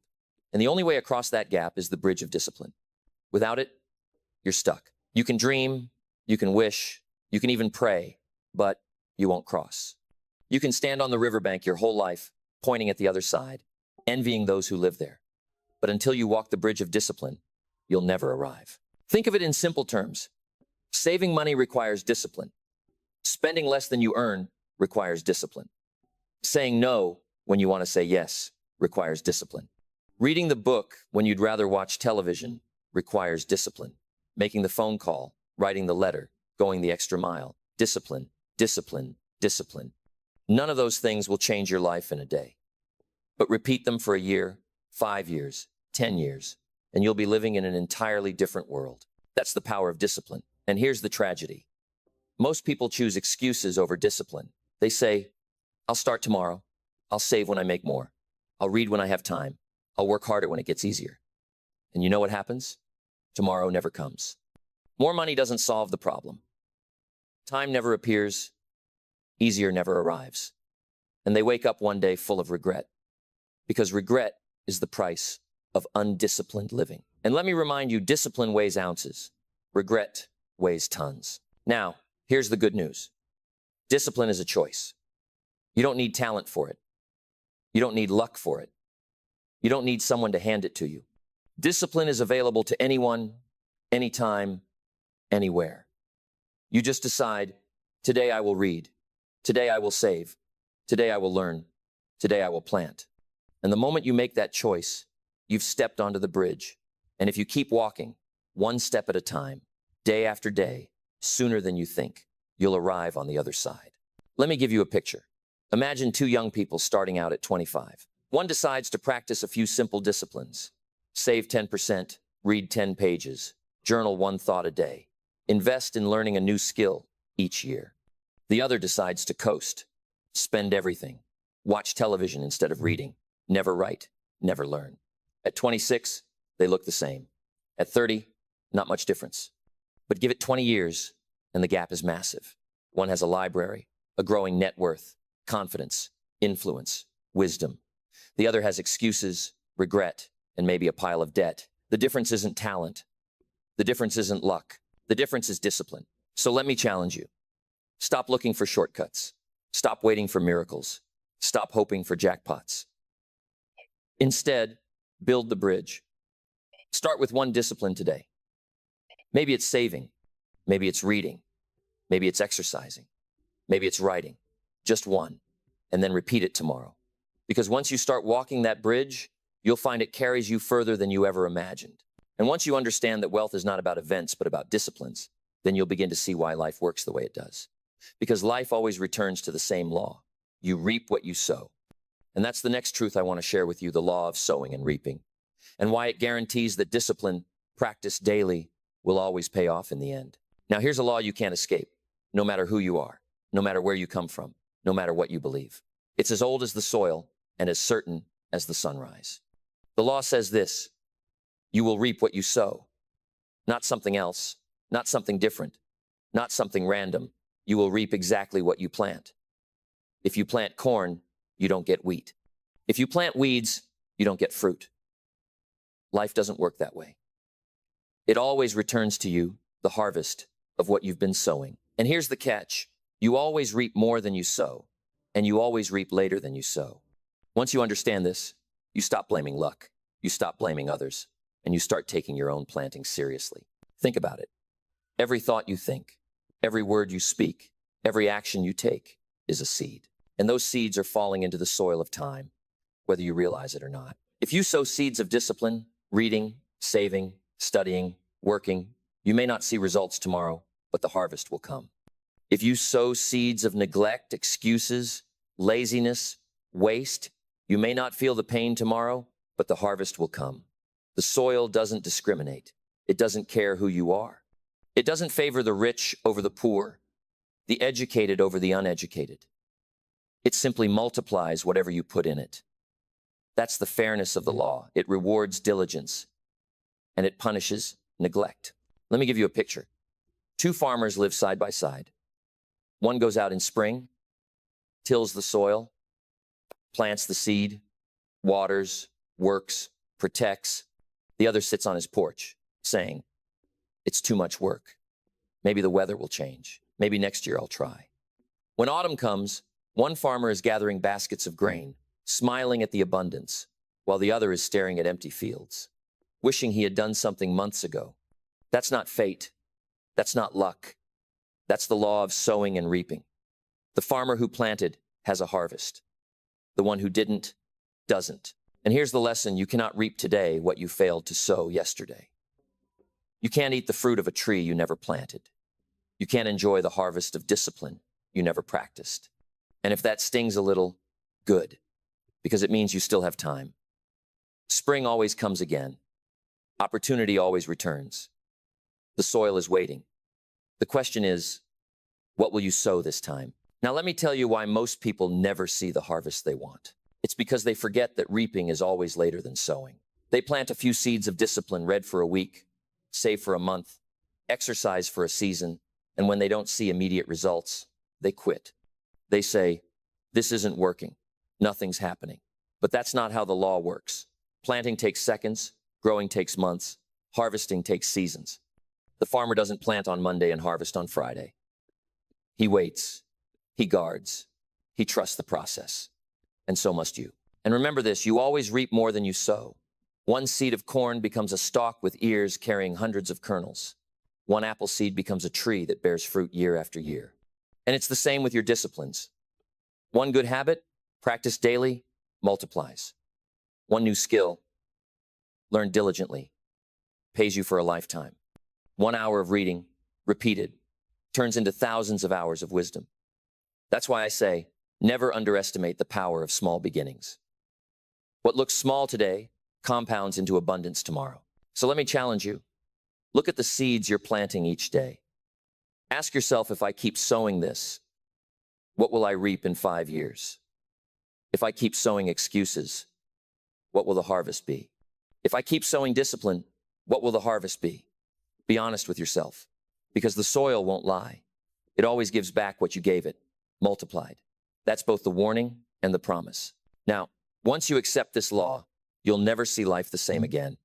And the only way across that gap is the bridge of discipline. Without it, you're stuck. You can dream, you can wish, you can even pray, but you won't cross. You can stand on the riverbank your whole life, pointing at the other side, envying those who live there. But until you walk the bridge of discipline, you'll never arrive. Think of it in simple terms. Saving money requires discipline. Spending less than you earn requires discipline. Saying no when you want to say yes requires discipline. Reading the book when you'd rather watch television requires discipline. Making the phone call, writing the letter, going the extra mile. Discipline, discipline, discipline. None of those things will change your life in a day. But repeat them for a year, 5 years, 10 years, and you'll be living in an entirely different world. That's the power of discipline. And here's the tragedy. Most people choose excuses over discipline. They say, I'll start tomorrow. I'll save when I make more. I'll read when I have time. I'll work harder when it gets easier. And you know what happens? Tomorrow never comes. More money doesn't solve the problem. Time never appears. Easier never arrives. And they wake up one day full of regret. Because regret is the price of undisciplined living. And let me remind you, discipline weighs ounces. Regret weighs tons. Now, here's the good news. Discipline is a choice. You don't need talent for it. You don't need luck for it. You don't need someone to hand it to you. Discipline is available to anyone, anytime, anywhere. You just decide, today I will read. Today I will save. Today I will learn. Today I will plant. And the moment you make that choice, you've stepped onto the bridge. And if you keep walking, one step at a time, day after day, sooner than you think, you'll arrive on the other side. Let me give you a picture. Imagine two young people starting out at 25. One decides to practice a few simple disciplines. Save 10%, read 10 pages, journal one thought a day, invest in learning a new skill each year. The other decides to coast, spend everything, watch television instead of reading, never write, never learn. At 26, they look the same. At 30, not much difference. But give it 20 years, and the gap is massive. One has a library, a growing net worth, confidence, influence, wisdom. The other has excuses, regret, and maybe a pile of debt. The difference isn't talent. The difference isn't luck. The difference is discipline. So let me challenge you. Stop looking for shortcuts. Stop waiting for miracles. Stop hoping for jackpots. Instead, build the bridge. Start with one discipline today. Maybe it's saving. Maybe it's reading. Maybe it's exercising. Maybe it's writing. Just one. And then repeat it tomorrow. Because once you start walking that bridge, you'll find it carries you further than you ever imagined. And once you understand that wealth is not about events, but about disciplines, then you'll begin to see why life works the way it does. Because life always returns to the same law. You reap what you sow. And that's the next truth I want to share with you, the law of sowing and reaping, and why it guarantees that discipline, practiced daily, will always pay off in the end. Now, here's a law you can't escape, no matter who you are, no matter where you come from, no matter what you believe. It's as old as the soil and as certain as the sunrise. The law says this: you will reap what you sow. Not something else, not something different, not something random. You will reap exactly what you plant. If you plant corn, you don't get wheat. If you plant weeds, you don't get fruit. Life doesn't work that way. It always returns to you the harvest of what you've been sowing. And here's the catch: you always reap more than you sow, and you always reap later than you sow. Once you understand this, you stop blaming luck, you stop blaming others, and you start taking your own planting seriously. Think about it. Every thought you think, every word you speak, every action you take is a seed. And those seeds are falling into the soil of time, whether you realize it or not. If you sow seeds of discipline, reading, saving, studying, working, you may not see results tomorrow, but the harvest will come. If you sow seeds of neglect, excuses, laziness, waste, you may not feel the pain tomorrow, but the harvest will come. The soil doesn't discriminate. It doesn't care who you are. It doesn't favor the rich over the poor, the educated over the uneducated. It simply multiplies whatever you put in it. That's the fairness of the law. It rewards diligence, and it punishes neglect. Let me give you a picture. Two farmers live side by side. One goes out in spring, tills the soil, plants the seed, waters, works, protects. The other sits on his porch, saying, "It's too much work. Maybe the weather will change. Maybe next year I'll try." When autumn comes, one farmer is gathering baskets of grain, smiling at the abundance, while the other is staring at empty fields, wishing he had done something months ago. That's not fate. That's not luck. That's the law of sowing and reaping. The farmer who planted has a harvest. The one who didn't, doesn't. And here's the lesson: you cannot reap today what you failed to sow yesterday. You can't eat the fruit of a tree you never planted. You can't enjoy the harvest of discipline you never practiced. And if that stings a little, good, because it means you still have time. Spring always comes again. Opportunity always returns. The soil is waiting. The question is, what will you sow this time? Now, let me tell you why most people never see the harvest they want. It's because they forget that reaping is always later than sowing. They plant a few seeds of discipline, read for a week, save for a month, exercise for a season, and when they don't see immediate results, they quit. They say, "This isn't working. Nothing's happening." But that's not how the law works. Planting takes seconds, growing takes months, harvesting takes seasons. The farmer doesn't plant on Monday and harvest on Friday. He waits, he guards, he trusts the process. And so must you. And remember this: you always reap more than you sow. One seed of corn becomes a stalk with ears carrying hundreds of kernels. One apple seed becomes a tree that bears fruit year after year. And it's the same with your disciplines. One good habit, practiced daily, multiplies. One new skill, learned diligently, pays you for a lifetime. 1 hour of reading, repeated, turns into thousands of hours of wisdom. That's why I say, never underestimate the power of small beginnings. What looks small today compounds into abundance tomorrow. So let me challenge you. Look at the seeds you're planting each day. Ask yourself, if I keep sowing this, what will I reap in 5 years? If I keep sowing excuses, what will the harvest be? If I keep sowing discipline, what will the harvest be? Be honest with yourself, because the soil won't lie. It always gives back what you gave it, multiplied. That's both the warning and the promise. Now, once you accept this law, you'll never see life the same again.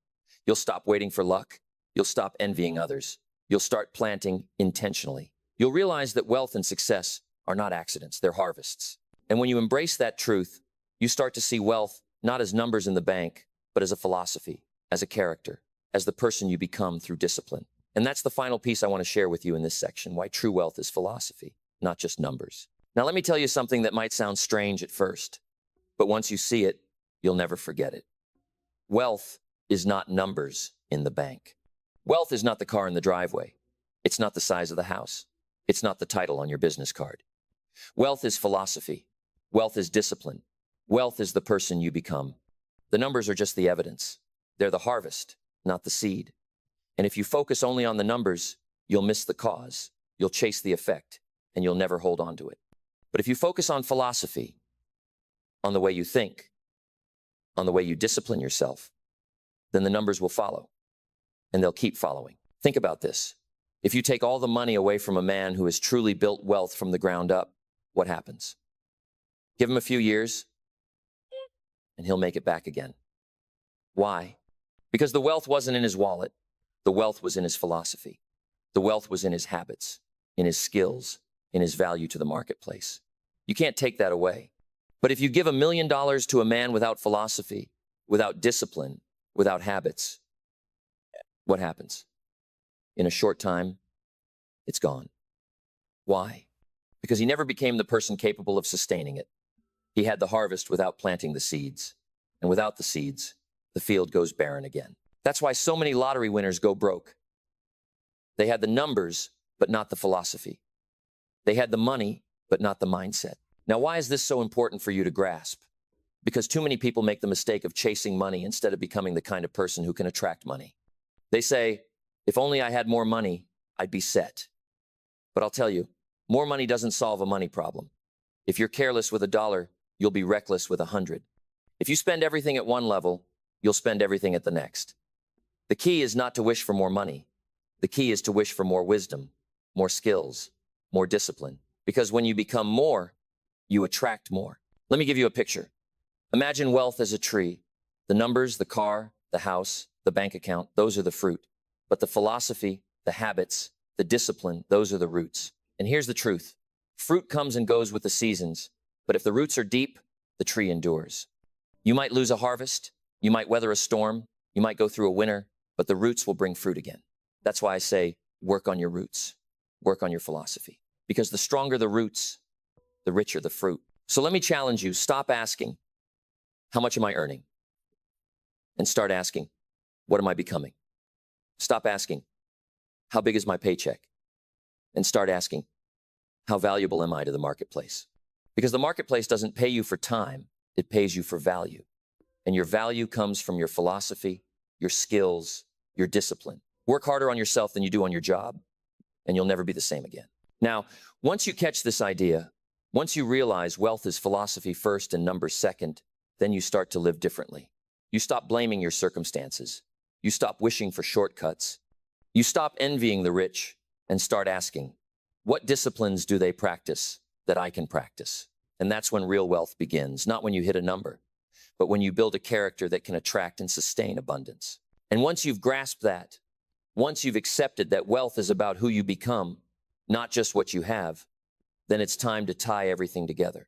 You'll stop waiting for luck. You'll stop envying others. You'll start planting intentionally. You'll realize that wealth and success are not accidents, they're harvests. And when you embrace that truth, you start to see wealth not as numbers in the bank, but as a philosophy, as a character, as the person you become through discipline. And that's the final piece I want to share with you in this section: why true wealth is philosophy, not just numbers. Now, let me tell you something that might sound strange at first, but once you see it, you'll never forget it. Wealth is not numbers in the bank. Wealth is not the car in the driveway. It's not the size of the house. It's not the title on your business card. Wealth is philosophy. Wealth is discipline. Wealth is the person you become. The numbers are just the evidence. They're the harvest, not the seed. And if you focus only on the numbers, you'll miss the cause, you'll chase the effect, and you'll never hold on to it. But if you focus on philosophy, on the way you think, on the way you discipline yourself, then the numbers will follow, and they'll keep following. Think about this. If you take all the money away from a man who has truly built wealth from the ground up, what happens? Give him a few years, and he'll make it back again. Why? Because the wealth wasn't in his wallet. The wealth was in his philosophy. The wealth was in his habits, in his skills, in his value to the marketplace. You can't take that away. But if you give $1 million to a man without philosophy, without discipline, without habits, what happens? In a short time, it's gone. Why? Because he never became the person capable of sustaining it. He had the harvest without planting the seeds. And without the seeds, the field goes barren again. That's why so many lottery winners go broke. They had the numbers, but not the philosophy. They had the money, but not the mindset. Now, why is this so important for you to grasp? Because too many people make the mistake of chasing money instead of becoming the kind of person who can attract money. They say, if only I had more money, I'd be set. But I'll tell you, more money doesn't solve a money problem. If you're careless with $1, you'll be reckless with 100. If you spend everything at one level, you'll spend everything at the next. The key is not to wish for more money. The key is to wish for more wisdom, more skills, more discipline. Because when you become more, you attract more. Let me give you a picture. Imagine wealth as a tree. The numbers, the car, the house, the bank account, those are the fruit. But the philosophy, the habits, the discipline, those are the roots. And here's the truth. Fruit comes and goes with the seasons, but if the roots are deep, the tree endures. You might lose a harvest, you might weather a storm, you might go through a winter, but the roots will bring fruit again. That's why I say, work on your roots, work on your philosophy. Because the stronger the roots, the richer the fruit. So let me challenge you, stop asking, how much am I earning? And start asking, what am I becoming? Stop asking, how big is my paycheck? And start asking, how valuable am I to the marketplace? Because the marketplace doesn't pay you for time, it pays you for value. And your value comes from your philosophy, your skills, your discipline. Work harder on yourself than you do on your job, and you'll never be the same again. Now, once you catch this idea, once you realize wealth is philosophy first and numbers second, then you start to live differently. You stop blaming your circumstances. You stop wishing for shortcuts. You stop envying the rich and start asking, what disciplines do they practice that I can practice? And that's when real wealth begins, not when you hit a number, but when you build a character that can attract and sustain abundance. And once you've grasped that, once you've accepted that wealth is about who you become, not just what you have, then it's time to tie everything together.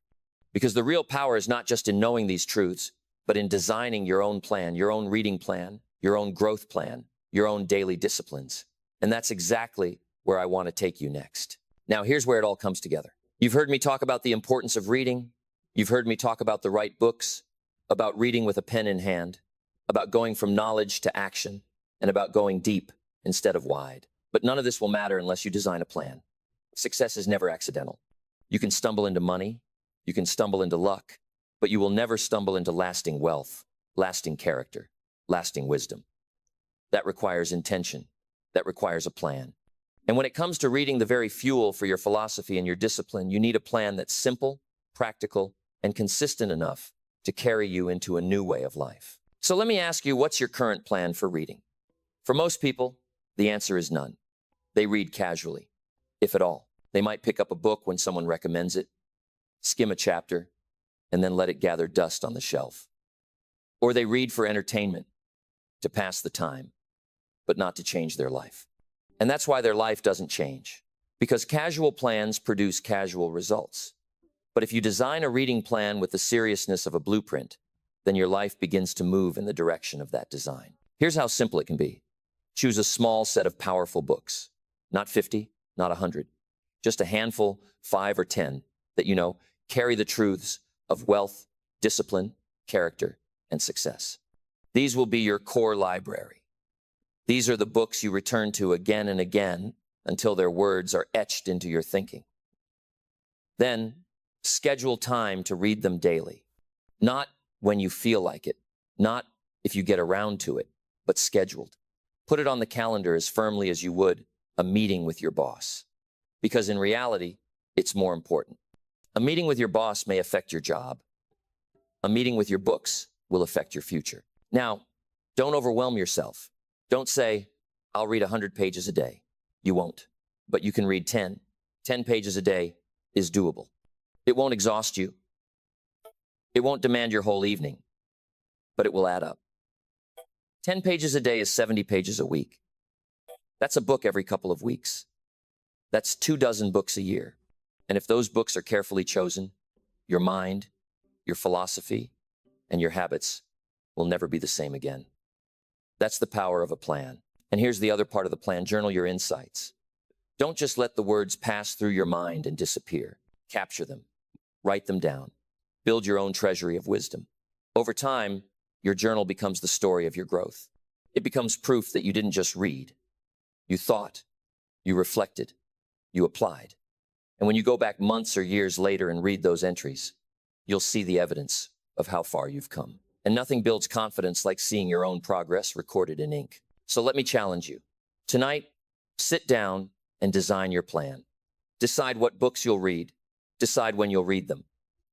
Because the real power is not just in knowing these truths, but in designing your own plan, your own reading plan, your own growth plan, your own daily disciplines. And that's exactly where I want to take you next. Now, here's where it all comes together. You've heard me talk about the importance of reading. You've heard me talk about the right books, about reading with a pen in hand, about going from knowledge to action, and about going deep instead of wide. But none of this will matter unless you design a plan. Success is never accidental. You can stumble into money, you can stumble into luck, but you will never stumble into lasting wealth, lasting character, lasting wisdom. That requires intention. That requires a plan. And when it comes to reading the very fuel for your philosophy and your discipline, you need a plan that's simple, practical, and consistent enough to carry you into a new way of life. So let me ask you, what's your current plan for reading? For most people, the answer is none. They read casually, if at all. They might pick up a book when someone recommends it, skim a chapter, and then let it gather dust on the shelf. Or they read for entertainment, to pass the time, but not to change their life. And that's why their life doesn't change, because casual plans produce casual results. But if you design a reading plan with the seriousness of a blueprint, then your life begins to move in the direction of that design. Here's how simple it can be. Choose a small set of powerful books, not 50, not 100, just a handful, 5 or 10, that carry the truths of wealth, discipline, character, and success. These will be your core library. These are the books you return to again and again until their words are etched into your thinking. Then, schedule time to read them daily. Not when you feel like it, not if you get around to it, but scheduled. Put it on the calendar as firmly as you would a meeting with your boss. Because in reality, it's more important. A meeting with your boss may affect your job. A meeting with your books will affect your future. Now, don't overwhelm yourself. Don't say, I'll read 100 pages a day. You won't, but you can read 10. 10 pages a day is doable. It won't exhaust you. It won't demand your whole evening, but it will add up. 10 pages a day is 70 pages a week. That's a book every couple of weeks. That's 24 books a year. And if those books are carefully chosen, your mind, your philosophy, and your habits will never be the same again. That's the power of a plan. And here's the other part of the plan: journal your insights. Don't just let the words pass through your mind and disappear. Capture them. Write them down. Build your own treasury of wisdom. Over time, your journal becomes the story of your growth. It becomes proof that you didn't just read. You thought, you reflected, you applied. And when you go back months or years later and read those entries, you'll see the evidence of how far you've come. And nothing builds confidence like seeing your own progress recorded in ink. So let me challenge you. Tonight, sit down and design your plan. Decide what books you'll read. Decide when you'll read them.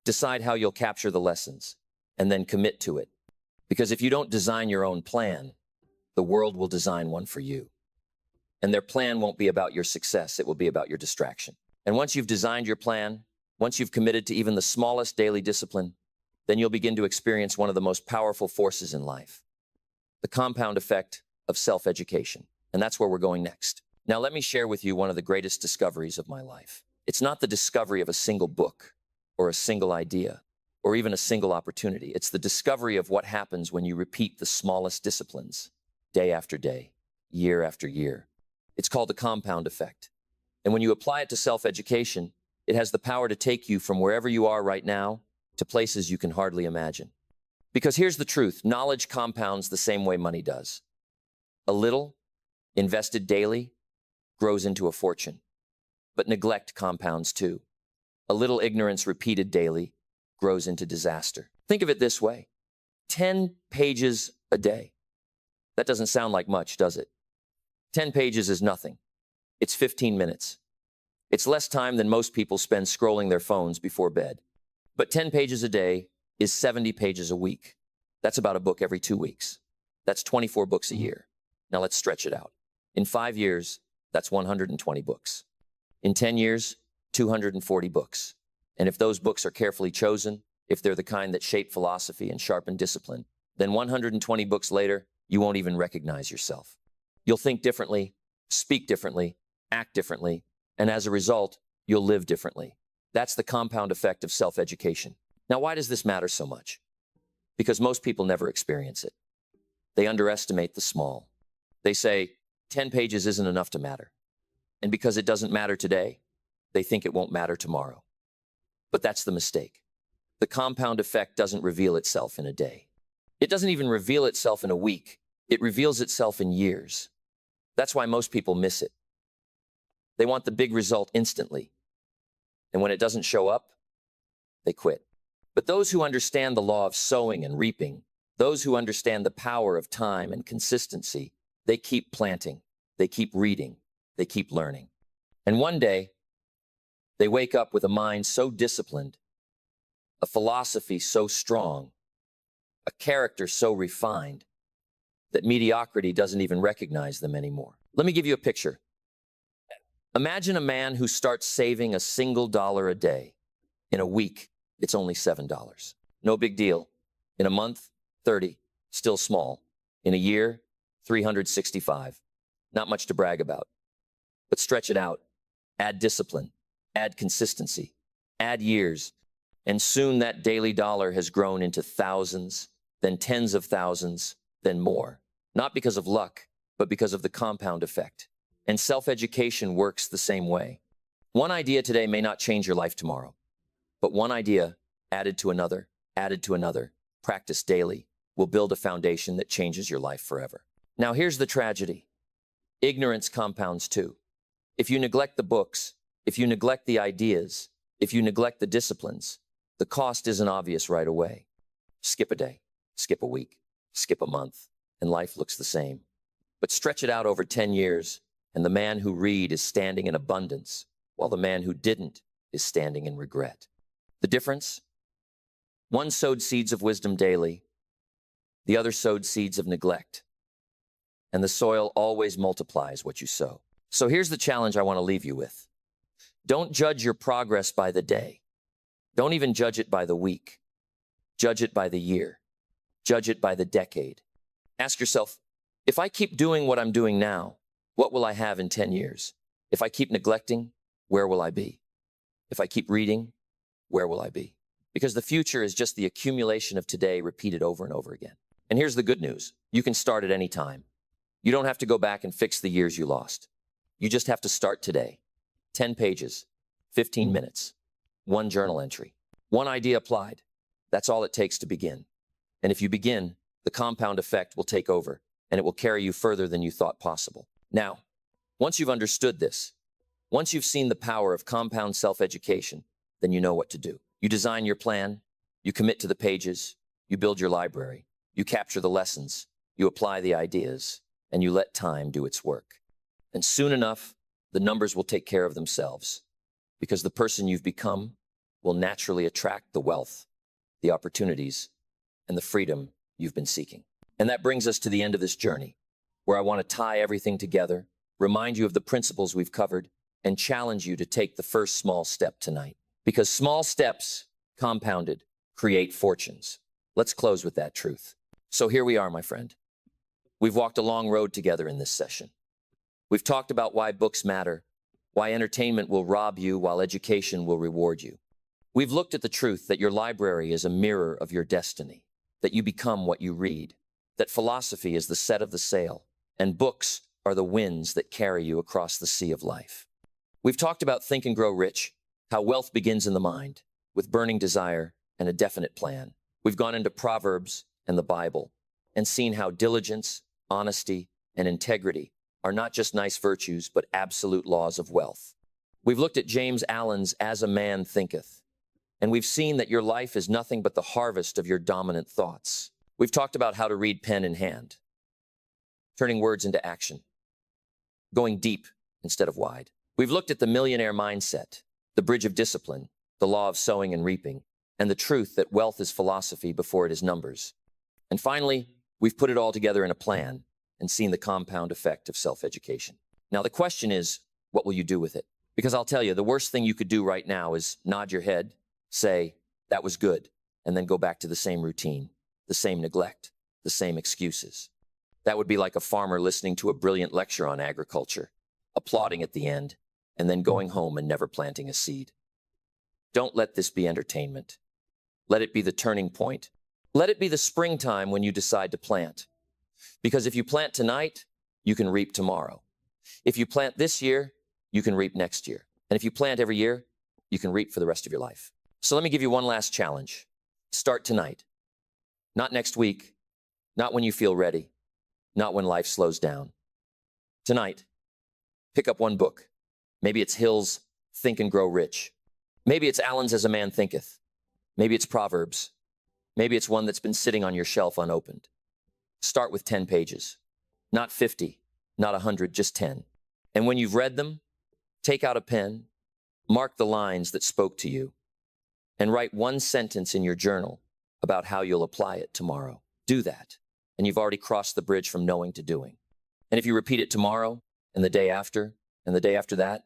Decide how you'll capture the lessons, and then commit to it. Because if you don't design your own plan, the world will design one for you. And their plan won't be about your success, it will be about your distraction. And once you've designed your plan, once you've committed to even the smallest daily discipline, then you'll begin to experience one of the most powerful forces in life: the compound effect of self-education. And that's where we're going next. Now, let me share with you one of the greatest discoveries of my life. It's not the discovery of a single book, or a single idea, or even a single opportunity. It's the discovery of what happens when you repeat the smallest disciplines, day after day, year after year. It's called the compound effect. And when you apply it to self-education, it has the power to take you from wherever you are right now to places you can hardly imagine. Because here's the truth: knowledge compounds the same way money does. A little, invested daily, grows into a fortune. But neglect compounds too. A little ignorance repeated daily grows into disaster. Think of it this way: 10 pages a day. That doesn't sound like much, does it? 10 pages is nothing. It's 15 minutes. It's less time than most people spend scrolling their phones before bed. But 10 pages a day is 70 pages a week. That's about a book every 2 weeks. That's 24 books a year. Now let's stretch it out. In 5 years, that's 120 books. In 10 years, 240 books. And if those books are carefully chosen, if they're the kind that shape philosophy and sharpen discipline, then 120 books later, you won't even recognize yourself. You'll think differently, speak differently, act differently, and as a result, you'll live differently. That's the compound effect of self-education. Now, why does this matter so much? Because most people never experience it. They underestimate the small. They say, 10 pages isn't enough to matter. And because it doesn't matter today, they think it won't matter tomorrow. But that's the mistake. The compound effect doesn't reveal itself in a day. It doesn't even reveal itself in a week. It reveals itself in years. That's why most people miss it. They want the big result instantly. And when it doesn't show up, they quit. But those who understand the law of sowing and reaping, those who understand the power of time and consistency, they keep planting, they keep reading, they keep learning. And one day, they wake up with a mind so disciplined, a philosophy so strong, a character so refined, that mediocrity doesn't even recognize them anymore. Let me give you a picture. Imagine a man who starts saving a single dollar a day. In a week, it's only $7. No big deal. In a month, 30, still small. In a year, 365. Not much to brag about. But stretch it out. Add discipline. Add consistency. Add years. And soon that daily dollar has grown into thousands, then tens of thousands, then more. Not because of luck, but because of the compound effect. And self-education works the same way. One idea today may not change your life tomorrow, but one idea added to another, practiced daily, will build a foundation that changes your life forever. Now, here's the tragedy. Ignorance compounds too. If you neglect the books, if you neglect the ideas, if you neglect the disciplines, the cost isn't obvious right away. Skip a day, skip a week, skip a month, and life looks the same. But stretch it out over 10 years, and the man who read is standing in abundance, while the man who didn't is standing in regret. The difference? One sowed seeds of wisdom daily, the other sowed seeds of neglect. And the soil always multiplies what you sow. So here's the challenge I want to leave you with. Don't judge your progress by the day. Don't even judge it by the week. Judge it by the year. Judge it by the decade. Ask yourself, if I keep doing what I'm doing now, what will I have in 10 years? If I keep neglecting, where will I be? If I keep reading, where will I be? Because the future is just the accumulation of today repeated over and over again. And here's the good news. You can start at any time. You don't have to go back and fix the years you lost. You just have to start today. 10 pages, 15 minutes, one journal entry, one idea applied. That's all it takes to begin. And if you begin, the compound effect will take over, and it will carry you further than you thought possible. Now, once you've understood this, once you've seen the power of compound self-education, then you know what to do. You design your plan, you commit to the pages, you build your library, you capture the lessons, you apply the ideas, and you let time do its work. And soon enough, the numbers will take care of themselves, because the person you've become will naturally attract the wealth, the opportunities, and the freedom you've been seeking. And that brings us to the end of this journey, where I want to tie everything together, remind you of the principles we've covered, and challenge you to take the first small step tonight. Because small steps, compounded, create fortunes. Let's close with that truth. So here we are, my friend. We've walked a long road together in this session. We've talked about why books matter, why entertainment will rob you while education will reward you. We've looked at the truth that your library is a mirror of your destiny, that you become what you read, that philosophy is the set of the sail, and books are the winds that carry you across the sea of life. We've talked about Think and Grow Rich, how wealth begins in the mind, with burning desire and a definite plan. We've gone into Proverbs and the Bible, and seen how diligence, honesty, and integrity are not just nice virtues, but absolute laws of wealth. We've looked at James Allen's As a Man Thinketh, and we've seen that your life is nothing but the harvest of your dominant thoughts. We've talked about how to read pen in hand, turning words into action, going deep instead of wide. We've looked at the millionaire mindset, the bridge of discipline, the law of sowing and reaping, and the truth that wealth is philosophy before it is numbers. And finally, we've put it all together in a plan and seen the compound effect of self-education. Now, the question is, what will you do with it? Because I'll tell you, the worst thing you could do right now is nod your head, say, that was good, and then go back to the same routine, the same neglect, the same excuses. That would be like a farmer listening to a brilliant lecture on agriculture, applauding at the end, and then going home and never planting a seed. Don't let this be entertainment. Let it be the turning point. Let it be the springtime when you decide to plant. Because if you plant tonight, you can reap tomorrow. If you plant this year, you can reap next year. And if you plant every year, you can reap for the rest of your life. So let me give you one last challenge. Start tonight. Not next week, not when you feel ready, not when life slows down. Tonight, pick up one book. Maybe it's Hill's Think and Grow Rich. Maybe it's Allen's As a Man Thinketh. Maybe it's Proverbs. Maybe it's one that's been sitting on your shelf unopened. Start with 10 pages. Not 50, not 100, just 10. And when you've read them, take out a pen, mark the lines that spoke to you, and write one sentence in your journal about how you'll apply it tomorrow. Do that, and you've already crossed the bridge from knowing to doing. And if you repeat it tomorrow, and the day after, and the day after that,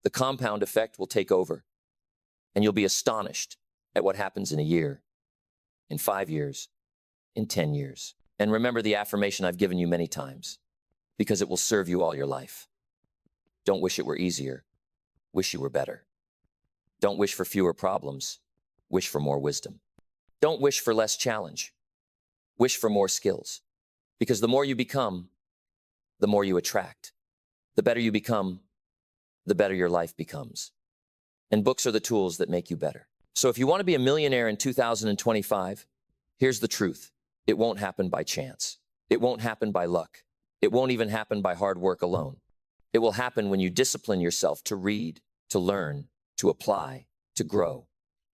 the compound effect will take over, and you'll be astonished at what happens in a year, in 5 years, in 10 years. And remember the affirmation I've given you many times, because it will serve you all your life. Don't wish it were easier. Wish you were better. Don't wish for fewer problems. Wish for more wisdom. Don't wish for less challenge. Wish for more skills. Because the more you become, the more you attract. The better you become, the better your life becomes. And books are the tools that make you better. So if you want to be a millionaire in 2025, here's the truth. It won't happen by chance. It won't happen by luck. It won't even happen by hard work alone. It will happen when you discipline yourself to read, to learn, to apply, to grow.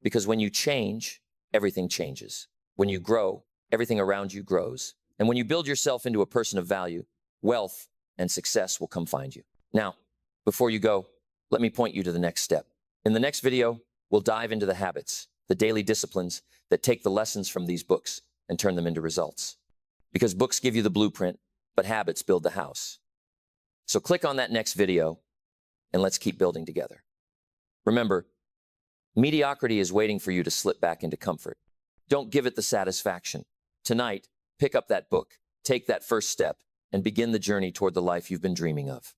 Because when you change, everything changes. When you grow, everything around you grows. And when you build yourself into a person of value, wealth and success will come find you. Now, before you go, let me point you to the next step. In the next video, we'll dive into the habits, the daily disciplines that take the lessons from these books and turn them into results. Because books give you the blueprint, but habits build the house. So click on that next video and let's keep building together. Remember, mediocrity is waiting for you to slip back into comfort. Don't give it the satisfaction. Tonight, pick up that book, take that first step, and begin the journey toward the life you've been dreaming of.